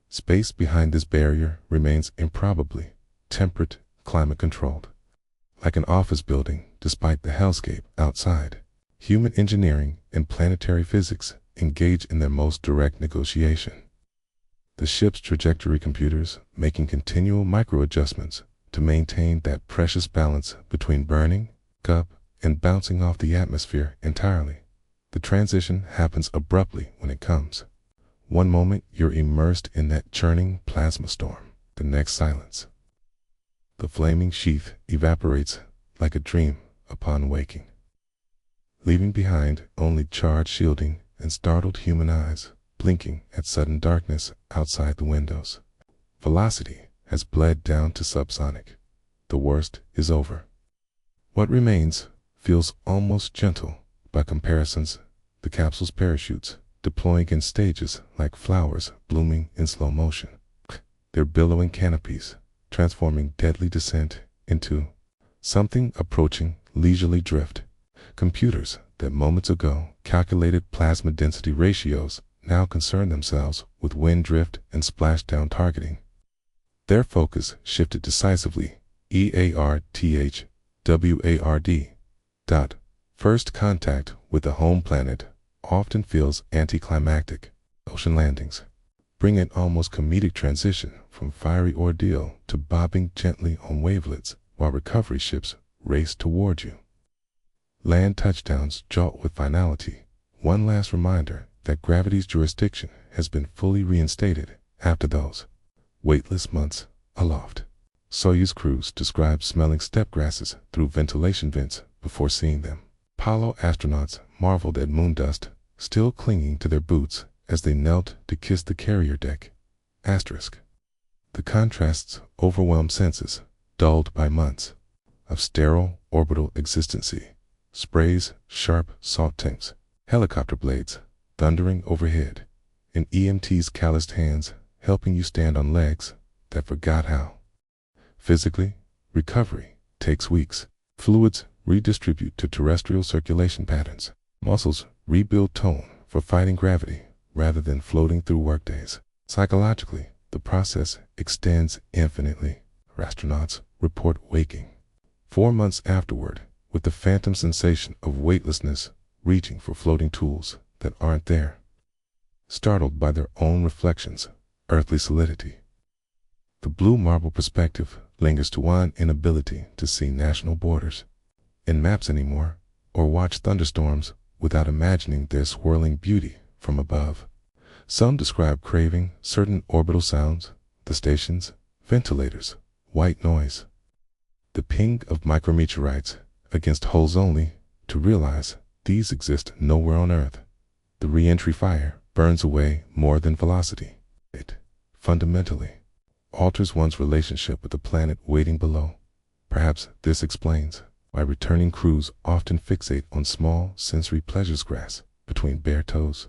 space behind this barrier remains improbably temperate, climate-controlled. Like an office building, despite the hellscape outside, human engineering and planetary physics engage in their most direct negotiation. The ship's trajectory computers making continual micro-adjustments to maintain that precious balance between burning up and bouncing off the atmosphere entirely. The transition happens abruptly when it comes. One moment you're immersed in that churning plasma storm, the next silence. The flaming sheath evaporates like a dream upon waking, leaving behind only charred shielding and startled human eyes blinking at sudden darkness outside the windows. Velocity has bled down to subsonic. The worst is over. What remains feels almost gentle by comparisons. The capsule's parachutes deploying in stages like flowers blooming in slow motion. Their billowing canopies transforming deadly descent into something approaching leisurely drift. Computers that moments ago calculated plasma density ratios now concern themselves with wind drift and splashdown targeting. Their focus shifted decisively. EARTHWARD. First contact with the home planet often feels anticlimactic. Ocean landings bring an almost comedic transition from fiery ordeal to bobbing gently on wavelets while recovery ships race toward you. Land touchdowns jolt with finality, one last reminder that gravity's jurisdiction has been fully reinstated after those weightless months aloft. Soyuz crews describe smelling steppe grasses through ventilation vents before seeing them. Apollo astronauts marveled at moon dust still clinging to their boots as they knelt to kiss the carrier deck. The contrasts overwhelm senses, dulled by months of sterile orbital existency. Sprays, sharp salt tanks, helicopter blades thundering overhead, and EMT's calloused hands helping you stand on legs that forgot how. Physically, recovery takes weeks. Fluids redistribute to terrestrial circulation patterns. Muscles rebuild tone for fighting gravity rather than floating through workdays. Psychologically, the process extends infinitely. Astronauts report waking 4 months afterward with the phantom sensation of weightlessness, reaching for floating tools that aren't there. Startled by their own reflections, earthly solidity. The blue marble perspective lingers to one inability to see national borders in maps anymore, or watch thunderstorms without imagining their swirling beauty from above. Some describe craving certain orbital sounds, the stations, ventilators, white noise, the ping of micrometeorites against holes only, to realize these exist nowhere on Earth. The re-entry fire burns away more than velocity. It, fundamentally, alters one's relationship with the planet waiting below. Perhaps this explains why returning crews often fixate on small sensory pleasures: grass between bare toes,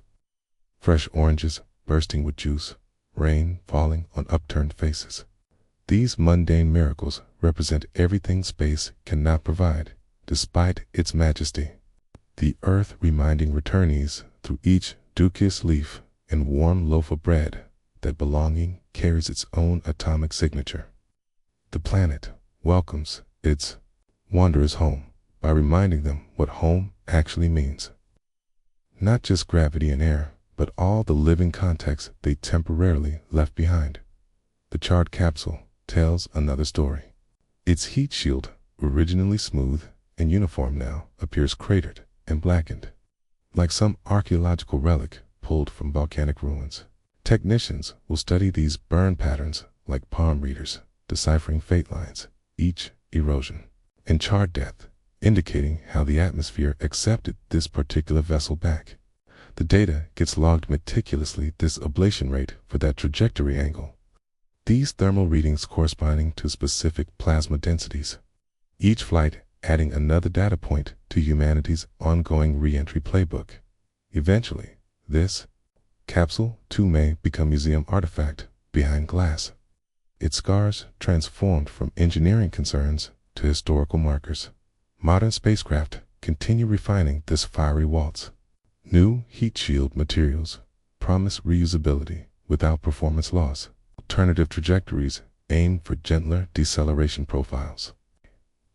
fresh oranges bursting with juice, rain falling on upturned faces. These mundane miracles represent everything space cannot provide, despite its majesty. The earth reminding returnees through each dew-kissed leaf and warm loaf of bread that belonging carries its own atomic signature. The planet welcomes its wanderers home by reminding them what home actually means. Not just gravity and air, but all the living context they temporarily left behind. The charred capsule tells another story. Its heat shield, originally smooth and uniform, now appears cratered and blackened, like some archaeological relic pulled from volcanic ruins. Technicians will study these burn patterns like palm readers, deciphering fate lines, each erosion and charred depth, indicating how the atmosphere accepted this particular vessel back. The data gets logged meticulously, this ablation rate for that trajectory angle. These thermal readings corresponding to specific plasma densities. Each flight adding another data point to humanity's ongoing re-entry playbook. Eventually, this capsule too may become museum artifact behind glass. Its scars transformed from engineering concerns to historical markers. Modern spacecraft continue refining this fiery waltz. New heat shield materials promise reusability without performance loss. Alternative trajectories aim for gentler deceleration profiles.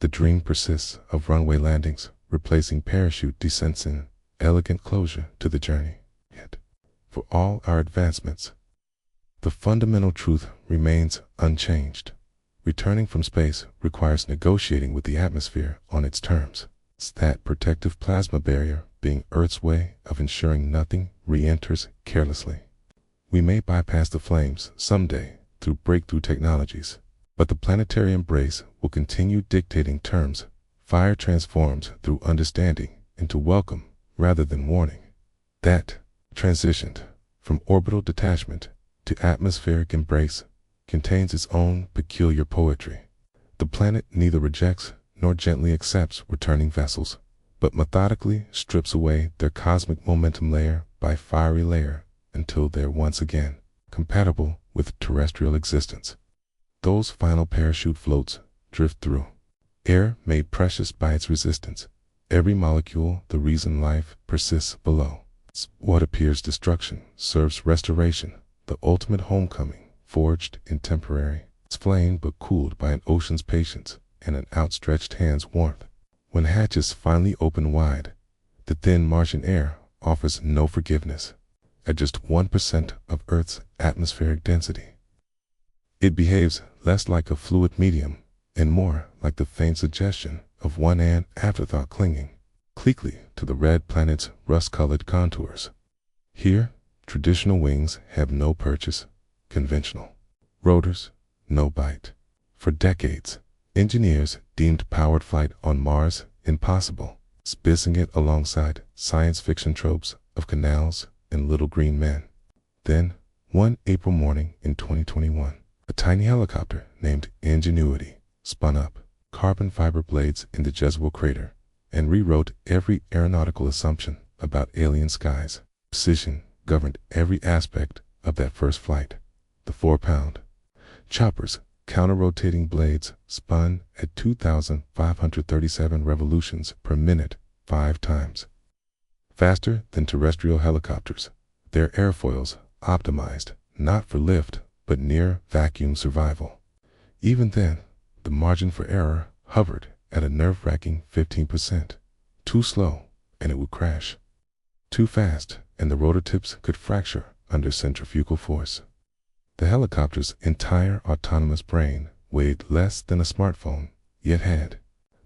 The dream persists of runway landings, replacing parachute descents in elegant closure to the journey. Yet, for all our advancements, the fundamental truth remains unchanged. Returning from space requires negotiating with the atmosphere on its terms. It's that protective plasma barrier being Earth's way of ensuring nothing re-enters carelessly. We may bypass the flames someday through breakthrough technologies, but the planetary embrace will continue dictating terms. Fire transforms through understanding into welcome rather than warning. That transitioned from orbital detachment to atmospheric embrace contains its own peculiar poetry. The planet neither rejects nor gently accepts returning vessels, but methodically strips away their cosmic momentum layer by fiery layer until they're once again compatible with terrestrial existence. Those final parachute floats drift through air made precious by its resistance, every molecule the reason life persists below. What appears destruction serves restoration, the ultimate homecoming, forged in temporary flame but cooled by an ocean's patience and an outstretched hand's warmth. When hatches finally open wide, the thin Martian air offers no forgiveness. At just 1% of Earth's atmospheric density, it behaves less like a fluid medium and more like the faint suggestion of one afterthought clinging cliquely to the red planet's rust-colored contours. Here, traditional wings have no purchase, conventional rotors, no bite. For decades, engineers deemed powered flight on Mars impossible, spicing it alongside science fiction tropes of canals and little green men. Then, one April morning in 2021, a tiny helicopter named Ingenuity spun up carbon fiber blades in the Jezebel crater and rewrote every aeronautical assumption about alien skies. Precision governed every aspect of that first flight. The 4-pound chopper's counter-rotating blades spun at 2,537 revolutions per minute, 5 times faster than terrestrial helicopters. Their airfoils optimized not for lift but near vacuum survival. Even then, the margin for error hovered at a nerve-wracking 15%. Too slow, and it would crash. Too fast, and the rotor tips could fracture under centrifugal force. The helicopter's entire autonomous brain weighed less than a smartphone, yet had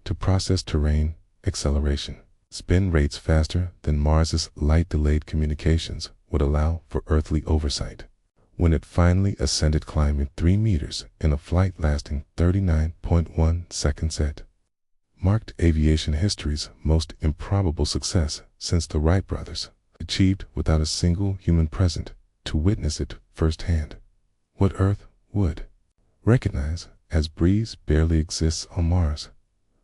to process terrain, acceleration, spin rates faster than Mars's light-delayed communications would allow for earthly oversight. When it finally ascended, climbing 3 meters in a flight lasting 39.1 seconds, it marked aviation history's most improbable success since the Wright brothers, achieved without a single human present to witness it firsthand. What Earth would recognize as breeze barely exists on Mars.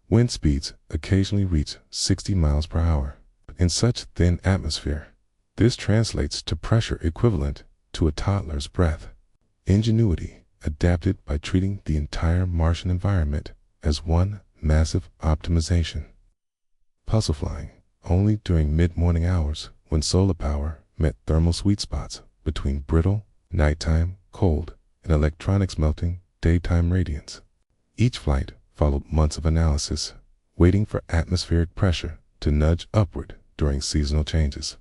Wind speeds occasionally reach 60 miles per hour. In such thin atmosphere, this translates to pressure equivalent to a toddler's breath. Ingenuity adapted by treating the entire Martian environment as one massive optimization. Puzzle flying only during mid-morning hours when solar power met thermal sweet spots between brittle, nighttime cold and electronics melting daytime radiance. Each flight followed months of analysis, waiting for atmospheric pressure to nudge upward during seasonal changes.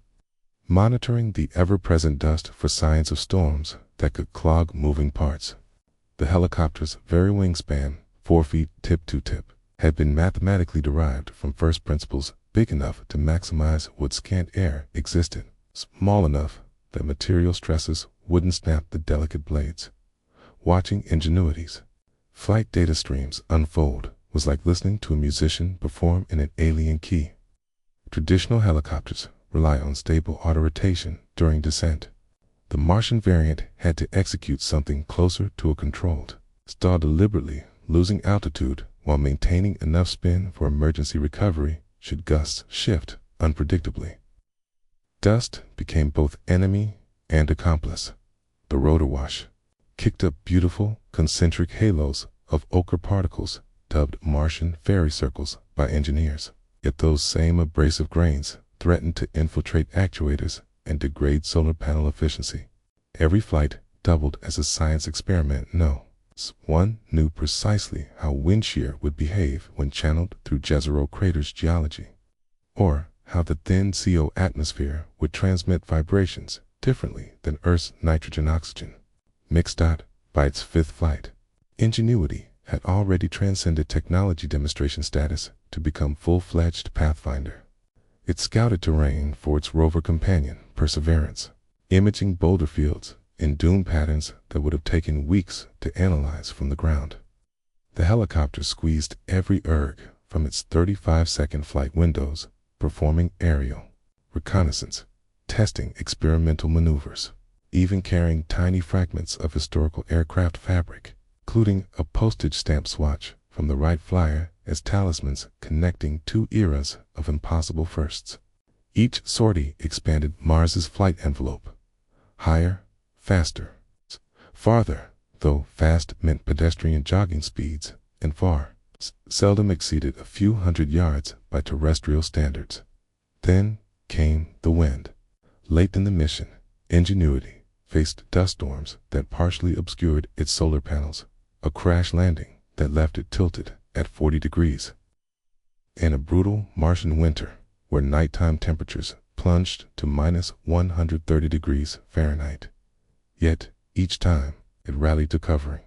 Monitoring the ever-present dust for signs of storms that could clog moving parts. The helicopter's very wingspan, 4 feet tip to tip, had been mathematically derived from first principles big enough to maximize what scant air existed, small enough that material stresses wouldn't snap the delicate blades. Watching Ingenuity's flight data streams unfold was like listening to a musician perform in an alien key. Traditional helicopters rely on stable auto-rotation during descent. The Martian variant had to execute something closer to a controlled stall, deliberately losing altitude while maintaining enough spin for emergency recovery should gusts shift unpredictably. Dust became both enemy and accomplice. The rotor wash kicked up beautiful concentric halos of ochre particles dubbed Martian fairy circles by engineers. Yet those same abrasive grains threatened to infiltrate actuators and degrade solar panel efficiency. Every flight doubled as a science experiment. One knew precisely how wind shear would behave when channeled through Jezero crater's geology, or how the thin CO atmosphere would transmit vibrations differently than Earth's nitrogen-oxygen. Mixed out by its 5th flight, Ingenuity had already transcended technology demonstration status to become full-fledged pathfinder. It scouted terrain for its rover companion, Perseverance, imaging boulder fields in dune patterns that would have taken weeks to analyze from the ground. The helicopter squeezed every erg from its 35-second flight windows, performing aerial reconnaissance, testing experimental maneuvers, even carrying tiny fragments of historical aircraft fabric, including a postage stamp swatch from the Wright Flyer as talismans connecting 2 eras of impossible firsts. Each sortie expanded Mars's flight envelope. Higher, faster, farther, though fast meant pedestrian jogging speeds, and far seldom exceeded a few hundred yards by terrestrial standards. Then came the wind. Late in the mission, Ingenuity faced dust storms that partially obscured its solar panels, a crash landing that left it tilted at 40 degrees, and a brutal Martian winter where nighttime temperatures plunged to minus 130 degrees Fahrenheit. Yet, each time, it rallied to covering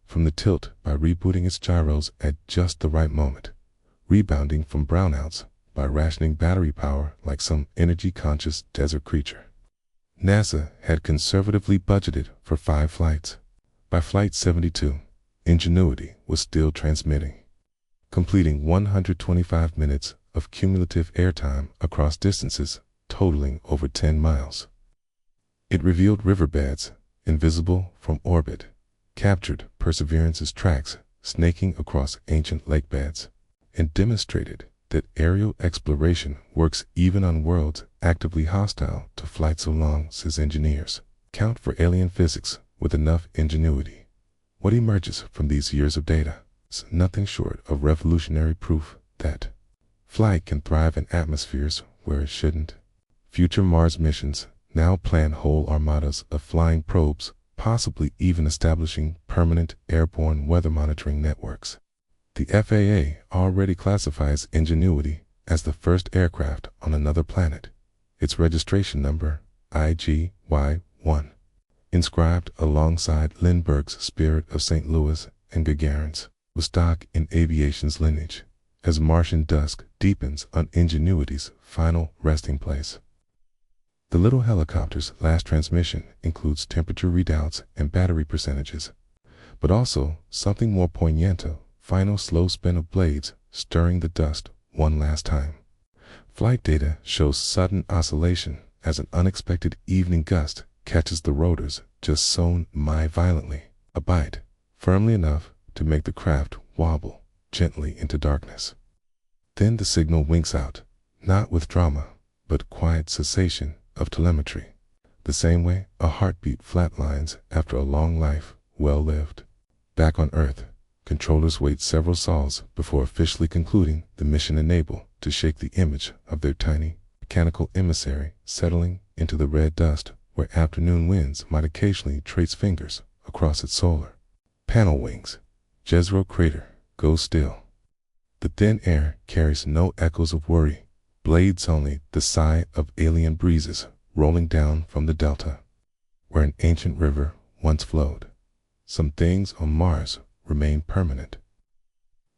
from the tilt by rebooting its gyros at just the right moment, rebounding from brownouts by rationing battery power like some energy-conscious desert creature. NASA had conservatively budgeted for 5 flights. By Flight 72, Ingenuity was still transmitting, completing 125 minutes of cumulative airtime across distances totaling over 10 miles. It revealed riverbeds, invisible from orbit, captured Perseverance's tracks snaking across ancient lakebeds, and demonstrated that aerial exploration works even on worlds actively hostile to flight. So long, says engineers, count for alien physics with enough ingenuity. What emerges from these years of data is nothing short of revolutionary proof that flight can thrive in atmospheres where it shouldn't. Future Mars missions now plan whole armadas of flying probes, possibly even establishing permanent airborne weather monitoring networks. The FAA already classifies Ingenuity as the first aircraft on another planet. Its registration number, IGY-1, inscribed alongside Lindbergh's Spirit of St. Louis and Gagarin's, was stock in aviation's lineage, as Martian dusk deepens on Ingenuity's final resting place. The little helicopter's last transmission includes temperature readouts and battery percentages, but also something more poignant: final slow spin of blades stirring the dust one last time. Flight data shows sudden oscillation as an unexpected evening gust catches the rotors just sown violently, a bite, firmly enough to make the craft wobble gently into darkness. Then the signal winks out, not with drama, but quiet cessation of telemetry, the same way a heartbeat flatlines after a long life well lived. Back on Earth, controllers wait several sols before officially concluding the mission, unable to shake the image of their tiny, mechanical emissary settling into the red dust where afternoon winds might occasionally trace fingers across its solar panel wings. Jezero crater goes still. The thin air carries no echoes of worry, blades only the sigh of alien breezes rolling down from the delta, where an ancient river once flowed. Some things on Mars remain permanent.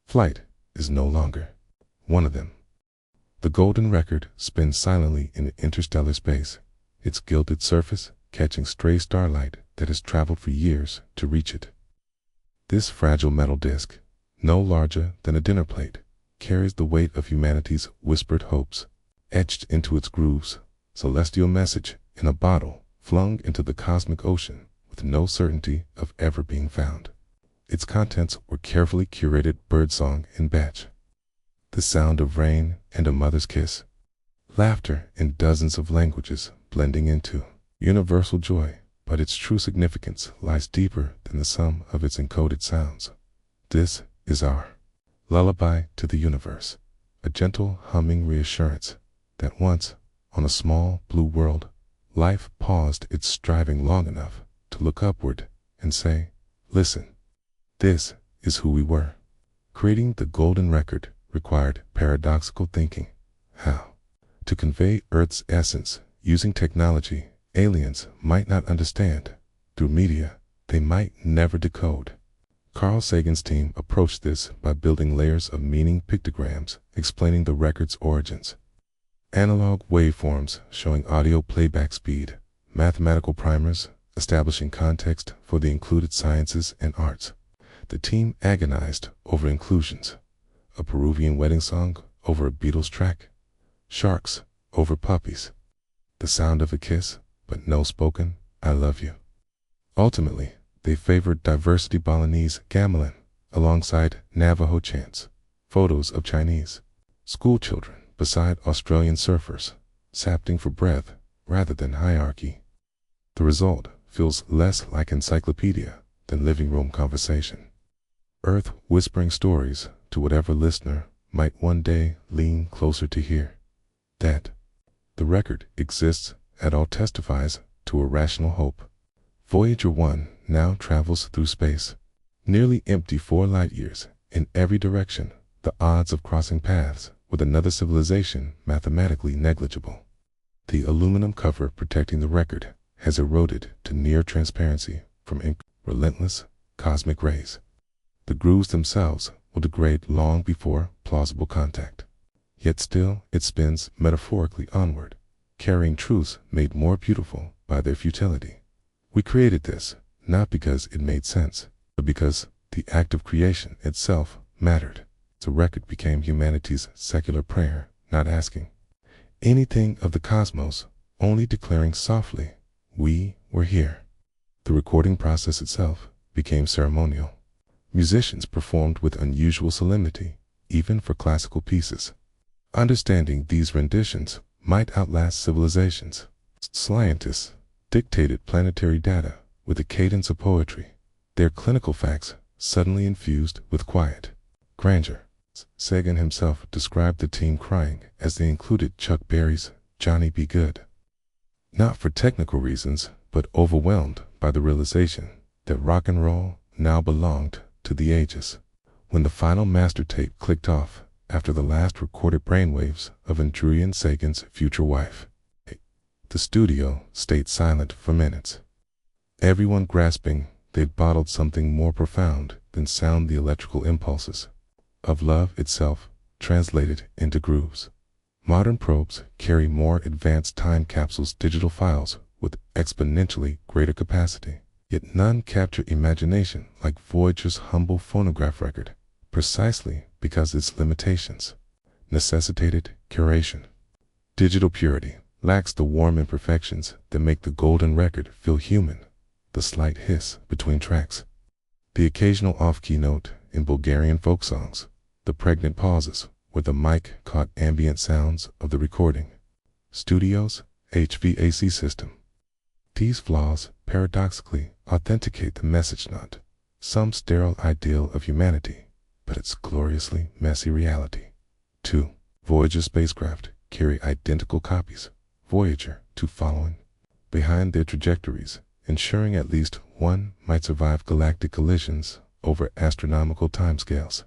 Flight is no longer one of them. The golden record spins silently in interstellar space, its gilded surface catching stray starlight that has traveled for years to reach it. This fragile metal disc, no larger than a dinner plate, carries the weight of humanity's whispered hopes, etched into its grooves, celestial message in a bottle flung into the cosmic ocean with no certainty of ever being found. Its contents were carefully curated birdsong in batch, the sound of rain and a mother's kiss, laughter in dozens of languages blending into universal joy, but its true significance lies deeper than the sum of its encoded sounds. This is our lullaby to the universe, a gentle humming reassurance that once, on a small blue world, life paused its striving long enough to look upward and say, listen, this is who we were. Creating the golden record required paradoxical thinking. How to convey Earth's essence using technology aliens might not understand, through media they might never decode. Carl Sagan's team approached this by building layers of meaning pictograms explaining the record's origins, analog waveforms showing audio playback speed, mathematical primers establishing context for the included sciences and arts. The team agonized over inclusions: a Peruvian wedding song over a Beatles track, sharks over puppies, the sound of a kiss, but no spoken I love you. Ultimately, they favored diversity Balinese gamelan alongside Navajo chants, photos of Chinese schoolchildren beside Australian surfers, sapting for breath rather than hierarchy. The result feels less like encyclopedia than living room conversation. Earth whispering stories to whatever listener might one day lean closer to hear that the record exists at all testifies to a rational hope. Voyager 1 now travels through space, nearly empty 4 light-years in every direction, the odds of crossing paths with another civilization mathematically negligible. The aluminum cover protecting the record has eroded to near transparency from relentless cosmic rays. The grooves themselves will degrade long before plausible contact. Yet still it spins metaphorically onward, carrying truths made more beautiful by their futility. We created this not because it made sense, but because the act of creation itself mattered. The record became humanity's secular prayer, not asking anything of the cosmos, only declaring softly, "We were here." The recording process itself became ceremonial. Musicians performed with unusual solemnity, even for classical pieces. Understanding these renditions might outlast civilizations. Scientists dictated planetary data with the cadence of poetry, their clinical facts suddenly infused with quiet grandeur. Sagan himself described the team crying as they included Chuck Berry's "Johnny Be Good." Not for technical reasons, but overwhelmed by the realization that rock and roll now belonged to the ages. When the final master tape clicked off after the last recorded brainwaves of Andrew Sagan's future wife, the studio stayed silent for minutes, everyone grasping they'd bottled something more profound than sound, the electrical impulses of love itself translated into grooves. Modern probes carry more advanced time capsules, digital files with exponentially greater capacity, yet none capture imagination like Voyager's humble phonograph record, precisely because its limitations necessitated curation. Digital purity lacks the warm imperfections that make the golden record feel human, the slight hiss between tracks, the occasional off-key note in Bulgarian folk songs, the pregnant pauses where the mic caught ambient sounds of the recording studio's HVAC system. These flaws paradoxically authenticate the message, not some sterile ideal of humanity, but its gloriously messy reality. 2. Voyager spacecraft carry identical copies, Voyager 2 following behind their trajectories, ensuring at least one might survive galactic collisions over astronomical timescales.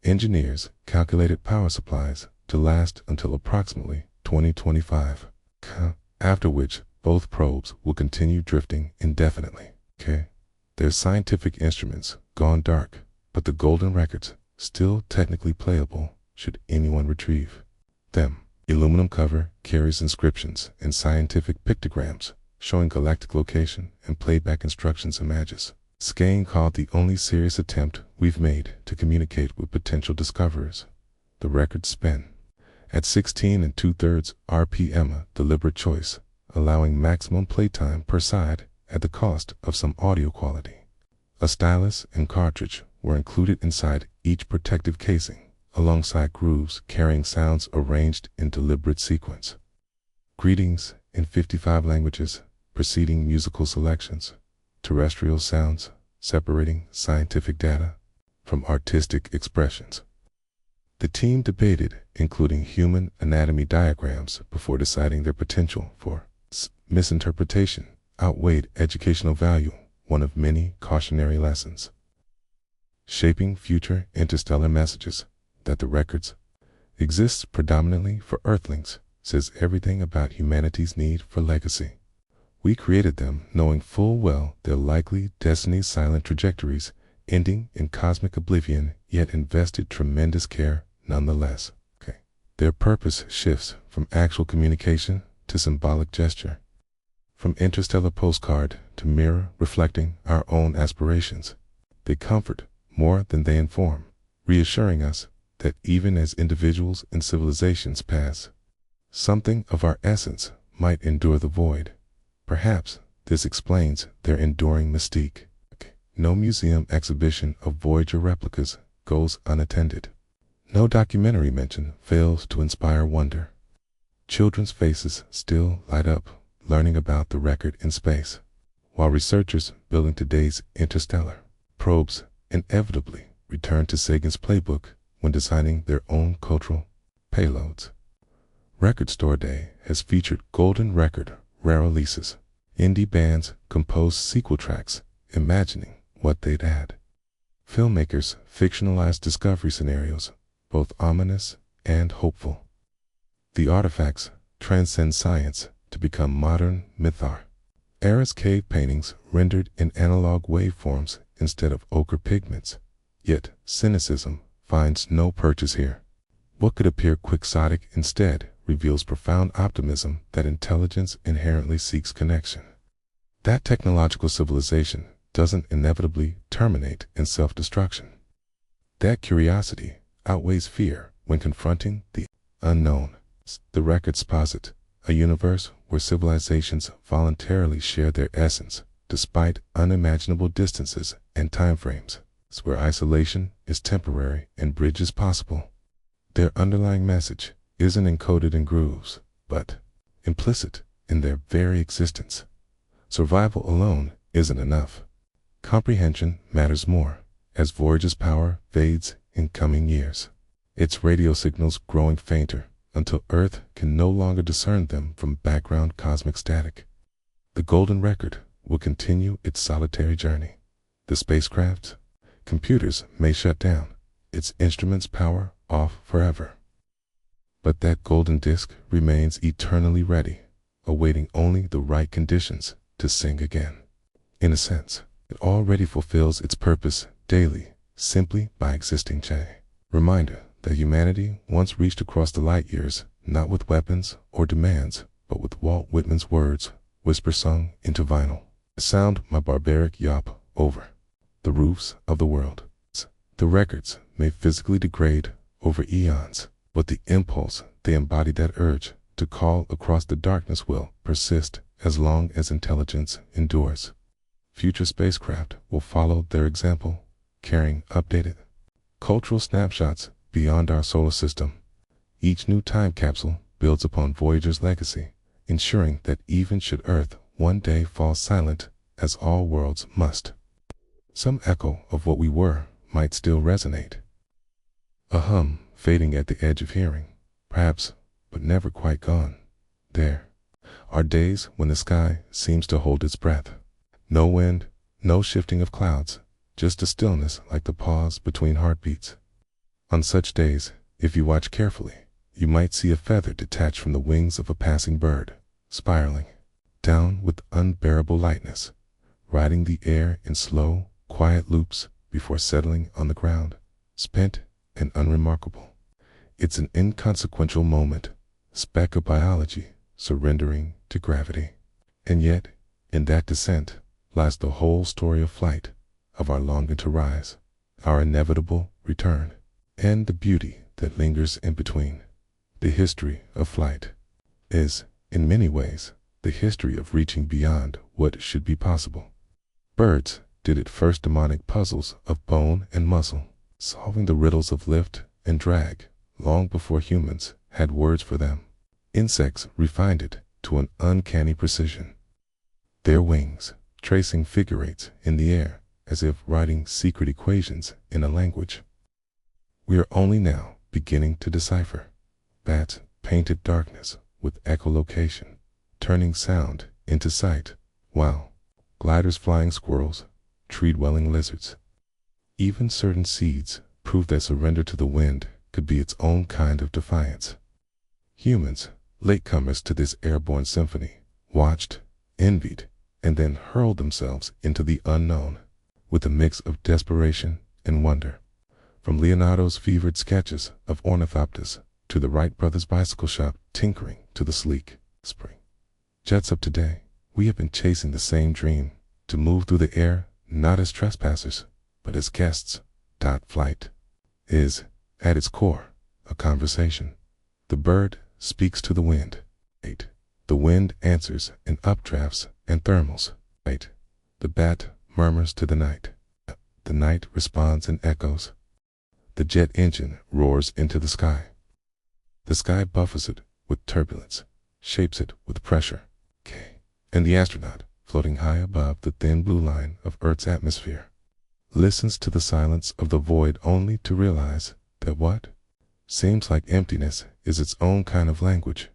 Engineers calculated power supplies to last until approximately 2025, after which both probes will continue drifting indefinitely. Their scientific instruments gone dark, but the golden records still technically playable should anyone retrieve them. Aluminum cover carries inscriptions and scientific pictograms showing galactic location and playback instructions images. Sagan called the only serious attempt we've made to communicate with potential discoverers. The records spin at 16 2/3 RPM, a deliberate choice, allowing maximum playtime per side at the cost of some audio quality. A stylus and cartridge were included inside each protective casing, alongside grooves carrying sounds arranged in deliberate sequence. Greetings in 55 languages preceding musical selections. Terrestrial sounds separating scientific data from artistic expressions. The team debated including human anatomy diagrams before deciding their potential for misinterpretation outweighed educational value, one of many cautionary lessons. Shaping future interstellar messages. That the records exists predominantly for Earthlings says everything about humanity's need for legacy. We created them knowing full well their likely destiny's silent trajectories ending in cosmic oblivion, yet invested tremendous care nonetheless. Their purpose shifts from actual communication to symbolic gesture, from interstellar postcard to mirror reflecting our own aspirations. They comfort more than they inform, reassuring us that even as individuals and civilizations pass, something of our essence might endure the void. Perhaps this explains their enduring mystique. No museum exhibition of Voyager replicas goes unattended. No documentary mention fails to inspire wonder. Children's faces still light up learning about the record in space, while researchers building today's interstellar probes inevitably return to Sagan's playbook when designing their own cultural payloads. Record Store Day has featured golden record rare releases. Indie bands composed sequel tracks, imagining what they'd add. Filmmakers fictionalized discovery scenarios, both ominous and hopeful. The artifacts transcend science to become modern mythar. Era's cave paintings rendered in analog waveforms instead of ochre pigments, yet cynicism finds no purchase here. What could appear quixotic instead reveals profound optimism that intelligence inherently seeks connection. That technological civilization doesn't inevitably terminate in self-destruction. That curiosity outweighs fear when confronting the unknown. The records posit a universe where civilizations voluntarily share their essence despite unimaginable distances and timeframes, where isolation is temporary and bridges possible. Their underlying message isn't encoded in grooves, but implicit in their very existence. Survival alone isn't enough. Comprehension matters more as Voyager's power fades in coming years, its radio signals growing fainter until Earth can no longer discern them from background cosmic static. The Golden Record will continue its solitary journey. The spacecraft's computers may shut down, its instruments power off forever. But that golden disk remains eternally ready, awaiting only the right conditions to sing again. In a sense, it already fulfills its purpose daily, simply by existing. Reminder that humanity once reached across the light years, not with weapons or demands, but with Walt Whitman's words, whisper sung into vinyl. Sound my barbaric yawp over the roofs of the world. The records may physically degrade over eons, but the impulse they embody, that urge to call across the darkness, will persist as long as intelligence endures. Future spacecraft will follow their example, carrying updated cultural snapshots beyond our solar system. Each new time capsule builds upon Voyager's legacy, ensuring that even should Earth one day fall silent, as all worlds must, some echo of what we were might still resonate. A hum fading at the edge of hearing, perhaps, but never quite gone. There are days when the sky seems to hold its breath. No wind, no shifting of clouds, just a stillness like the pause between heartbeats. On such days, if you watch carefully, you might see a feather detached from the wings of a passing bird, spiraling down with unbearable lightness, riding the air in slow, quiet loops before settling on the ground, spent and unremarkable. It's an inconsequential moment, speck of biology surrendering to gravity. And yet, in that descent lies the whole story of flight, of our longing to rise, our inevitable return, and the beauty that lingers in between. The history of flight is, in many ways, the history of reaching beyond what should be possible. Birds did it first, demonic puzzles of bone and muscle, solving the riddles of lift and drag long before humans had words for them. Insects refined it to an uncanny precision, their wings tracing figure eights in the air as if writing secret equations in a language we are only now beginning to decipher. Bats painted darkness with echolocation, turning sound into sight, while gliders flying squirrels, tree-dwelling lizards. Even certain seeds proved that surrender to the wind could be its own kind of defiance. Humans, latecomers to this airborne symphony, watched, envied, and then hurled themselves into the unknown with a mix of desperation and wonder. From Leonardo's fevered sketches of ornithopters to the Wright brothers' bicycle shop tinkering to the sleek spring jets of today, we have been chasing the same dream, to move through the air not as trespassers, but as guests. Flight is, at its core, a conversation. The bird speaks to the wind. The wind answers in updrafts and thermals. The bat murmurs to the night. The night responds in echoes. The jet engine roars into the sky. The sky buffers it with turbulence, shapes it with pressure. And the astronaut, floating high above the thin blue line of Earth's atmosphere, listens to the silence of the void only to realize that what seems like emptiness is its own kind of language.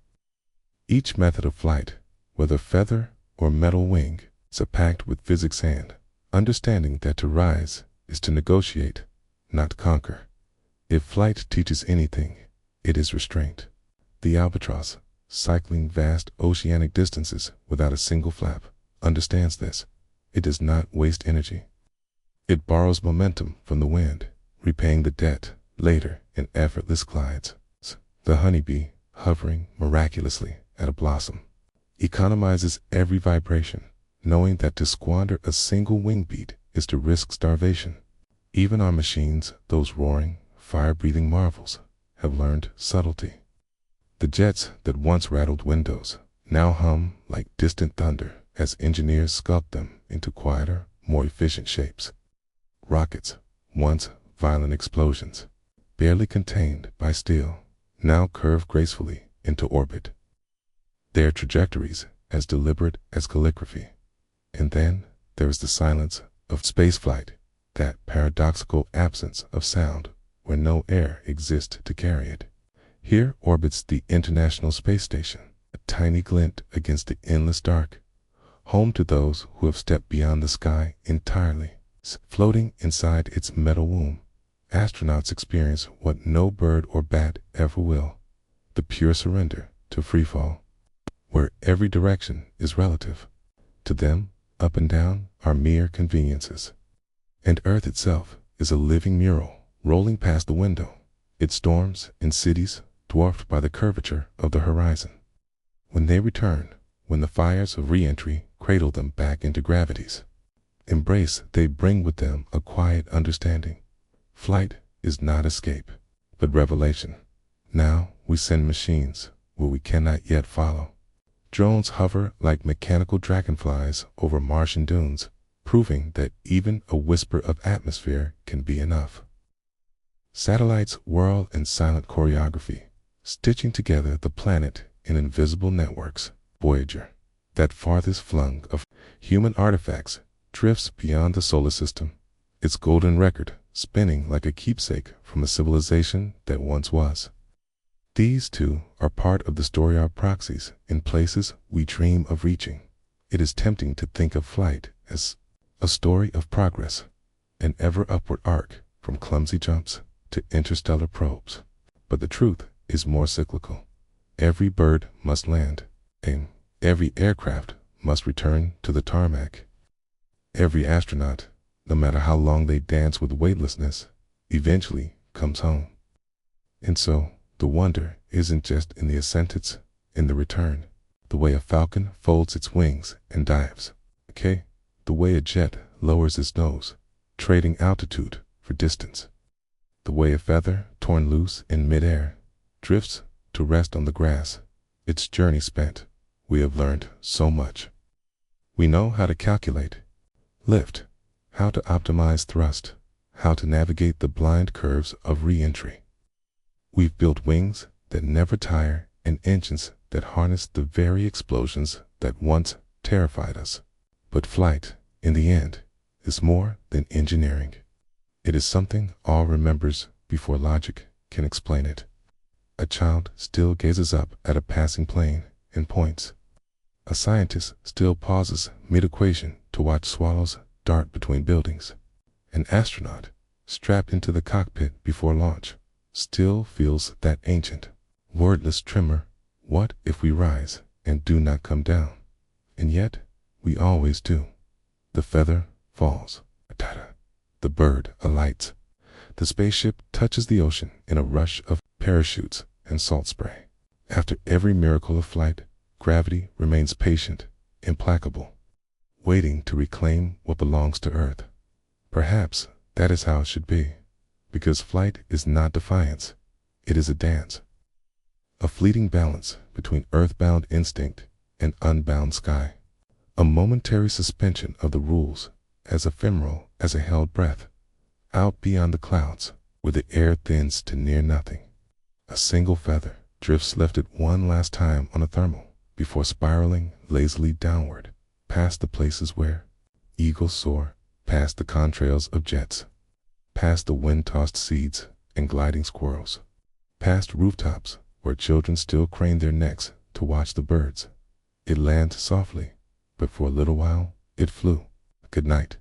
Each method of flight whether feather or metal wing, is a pact with physics and understanding that to rise is to negotiate, not conquer. If flight teaches anything, it is restraint. The albatross, cycling vast oceanic distances without a single flap, understands this. It does not waste energy. It borrows momentum from the wind, repaying the debt later in effortless glides. The honeybee, hovering miraculously at a blossom, economizes every vibration, knowing that to squander a single wing beat is to risk starvation. Even our machines, those roaring, fire-breathing marvels, have learned subtlety. The jets that once rattled windows now hum like distant thunder as engineers sculpt them into quieter, more efficient shapes. Rockets, once violent explosions, barely contained by steel, now curve gracefully into orbit. Their trajectories as deliberate as calligraphy. And then there is the silence of spaceflight, that paradoxical absence of sound where no air exists to carry it. Here orbits the International Space Station, a tiny glint against the endless dark, home to those who have stepped beyond the sky entirely. Floating inside its metal womb, astronauts experience what no bird or bat ever will, the pure surrender to freefall, where every direction is relative. To them, up and down are mere conveniences. And Earth itself is a living mural rolling past the window, its storms and cities dwarfed by the curvature of the horizon. When they return, when the fires of re-entry cradle them back into gravity's embrace, they bring with them a quiet understanding. Flight is not escape, but revelation. Now we send machines where we cannot yet follow. Drones hover like mechanical dragonflies over Martian dunes, proving that even a whisper of atmosphere can be enough. Satellites whirl in silent choreography, stitching together the planet in invisible networks. Voyager, that farthest flung of human artifacts, drifts beyond the solar system, its golden record spinning like a keepsake from a civilization that once was. These two are part of the story of proxies in places we dream of reaching. It is tempting to think of flight as a story of progress, an ever upward arc from clumsy jumps to interstellar probes. But the truth is more cyclical. Every bird must land, and every aircraft must return to the tarmac. Every astronaut, no matter how long they dance with weightlessness, eventually comes home. And so, the wonder isn't just in the ascent, it's in the return. The way a falcon folds its wings and dives. The way a jet lowers its nose, trading altitude for distance. The way a feather, torn loose in midair, drifts to rest on the grass. Its journey spent, we have learned so much. We know how to calculate lift, how to optimize thrust, how to navigate the blind curves of re-entry. We've built wings that never tire and engines that harness the very explosions that once terrified us. But flight, in the end, is more than engineering. It is something all remembers before logic can explain it. A child still gazes up at a passing plane and points. A scientist still pauses mid-equation to watch swallows dart between buildings. An astronaut, strapped into the cockpit before launch, still feels that ancient, wordless tremor. What if we rise and do not come down? And yet, we always do. The feather falls. The bird alights. The spaceship touches the ocean in a rush of parachutes and salt spray. After every miracle of flight, gravity remains patient, implacable, waiting to reclaim what belongs to Earth. Perhaps that is how it should be, because flight is not defiance, it is a dance. A fleeting balance between earthbound instinct and unbound sky. A momentary suspension of the rules, as ephemeral as a held breath, out beyond the clouds, where the air thins to near nothing. A single feather drifts lifted one last time on a thermal, before spiraling lazily downward, past the places where eagles soar, past the contrails of jets, past the wind-tossed seeds and gliding squirrels, past rooftops where children still crane their necks to watch the birds, It landed softly, but for a little while, it flew. Good night.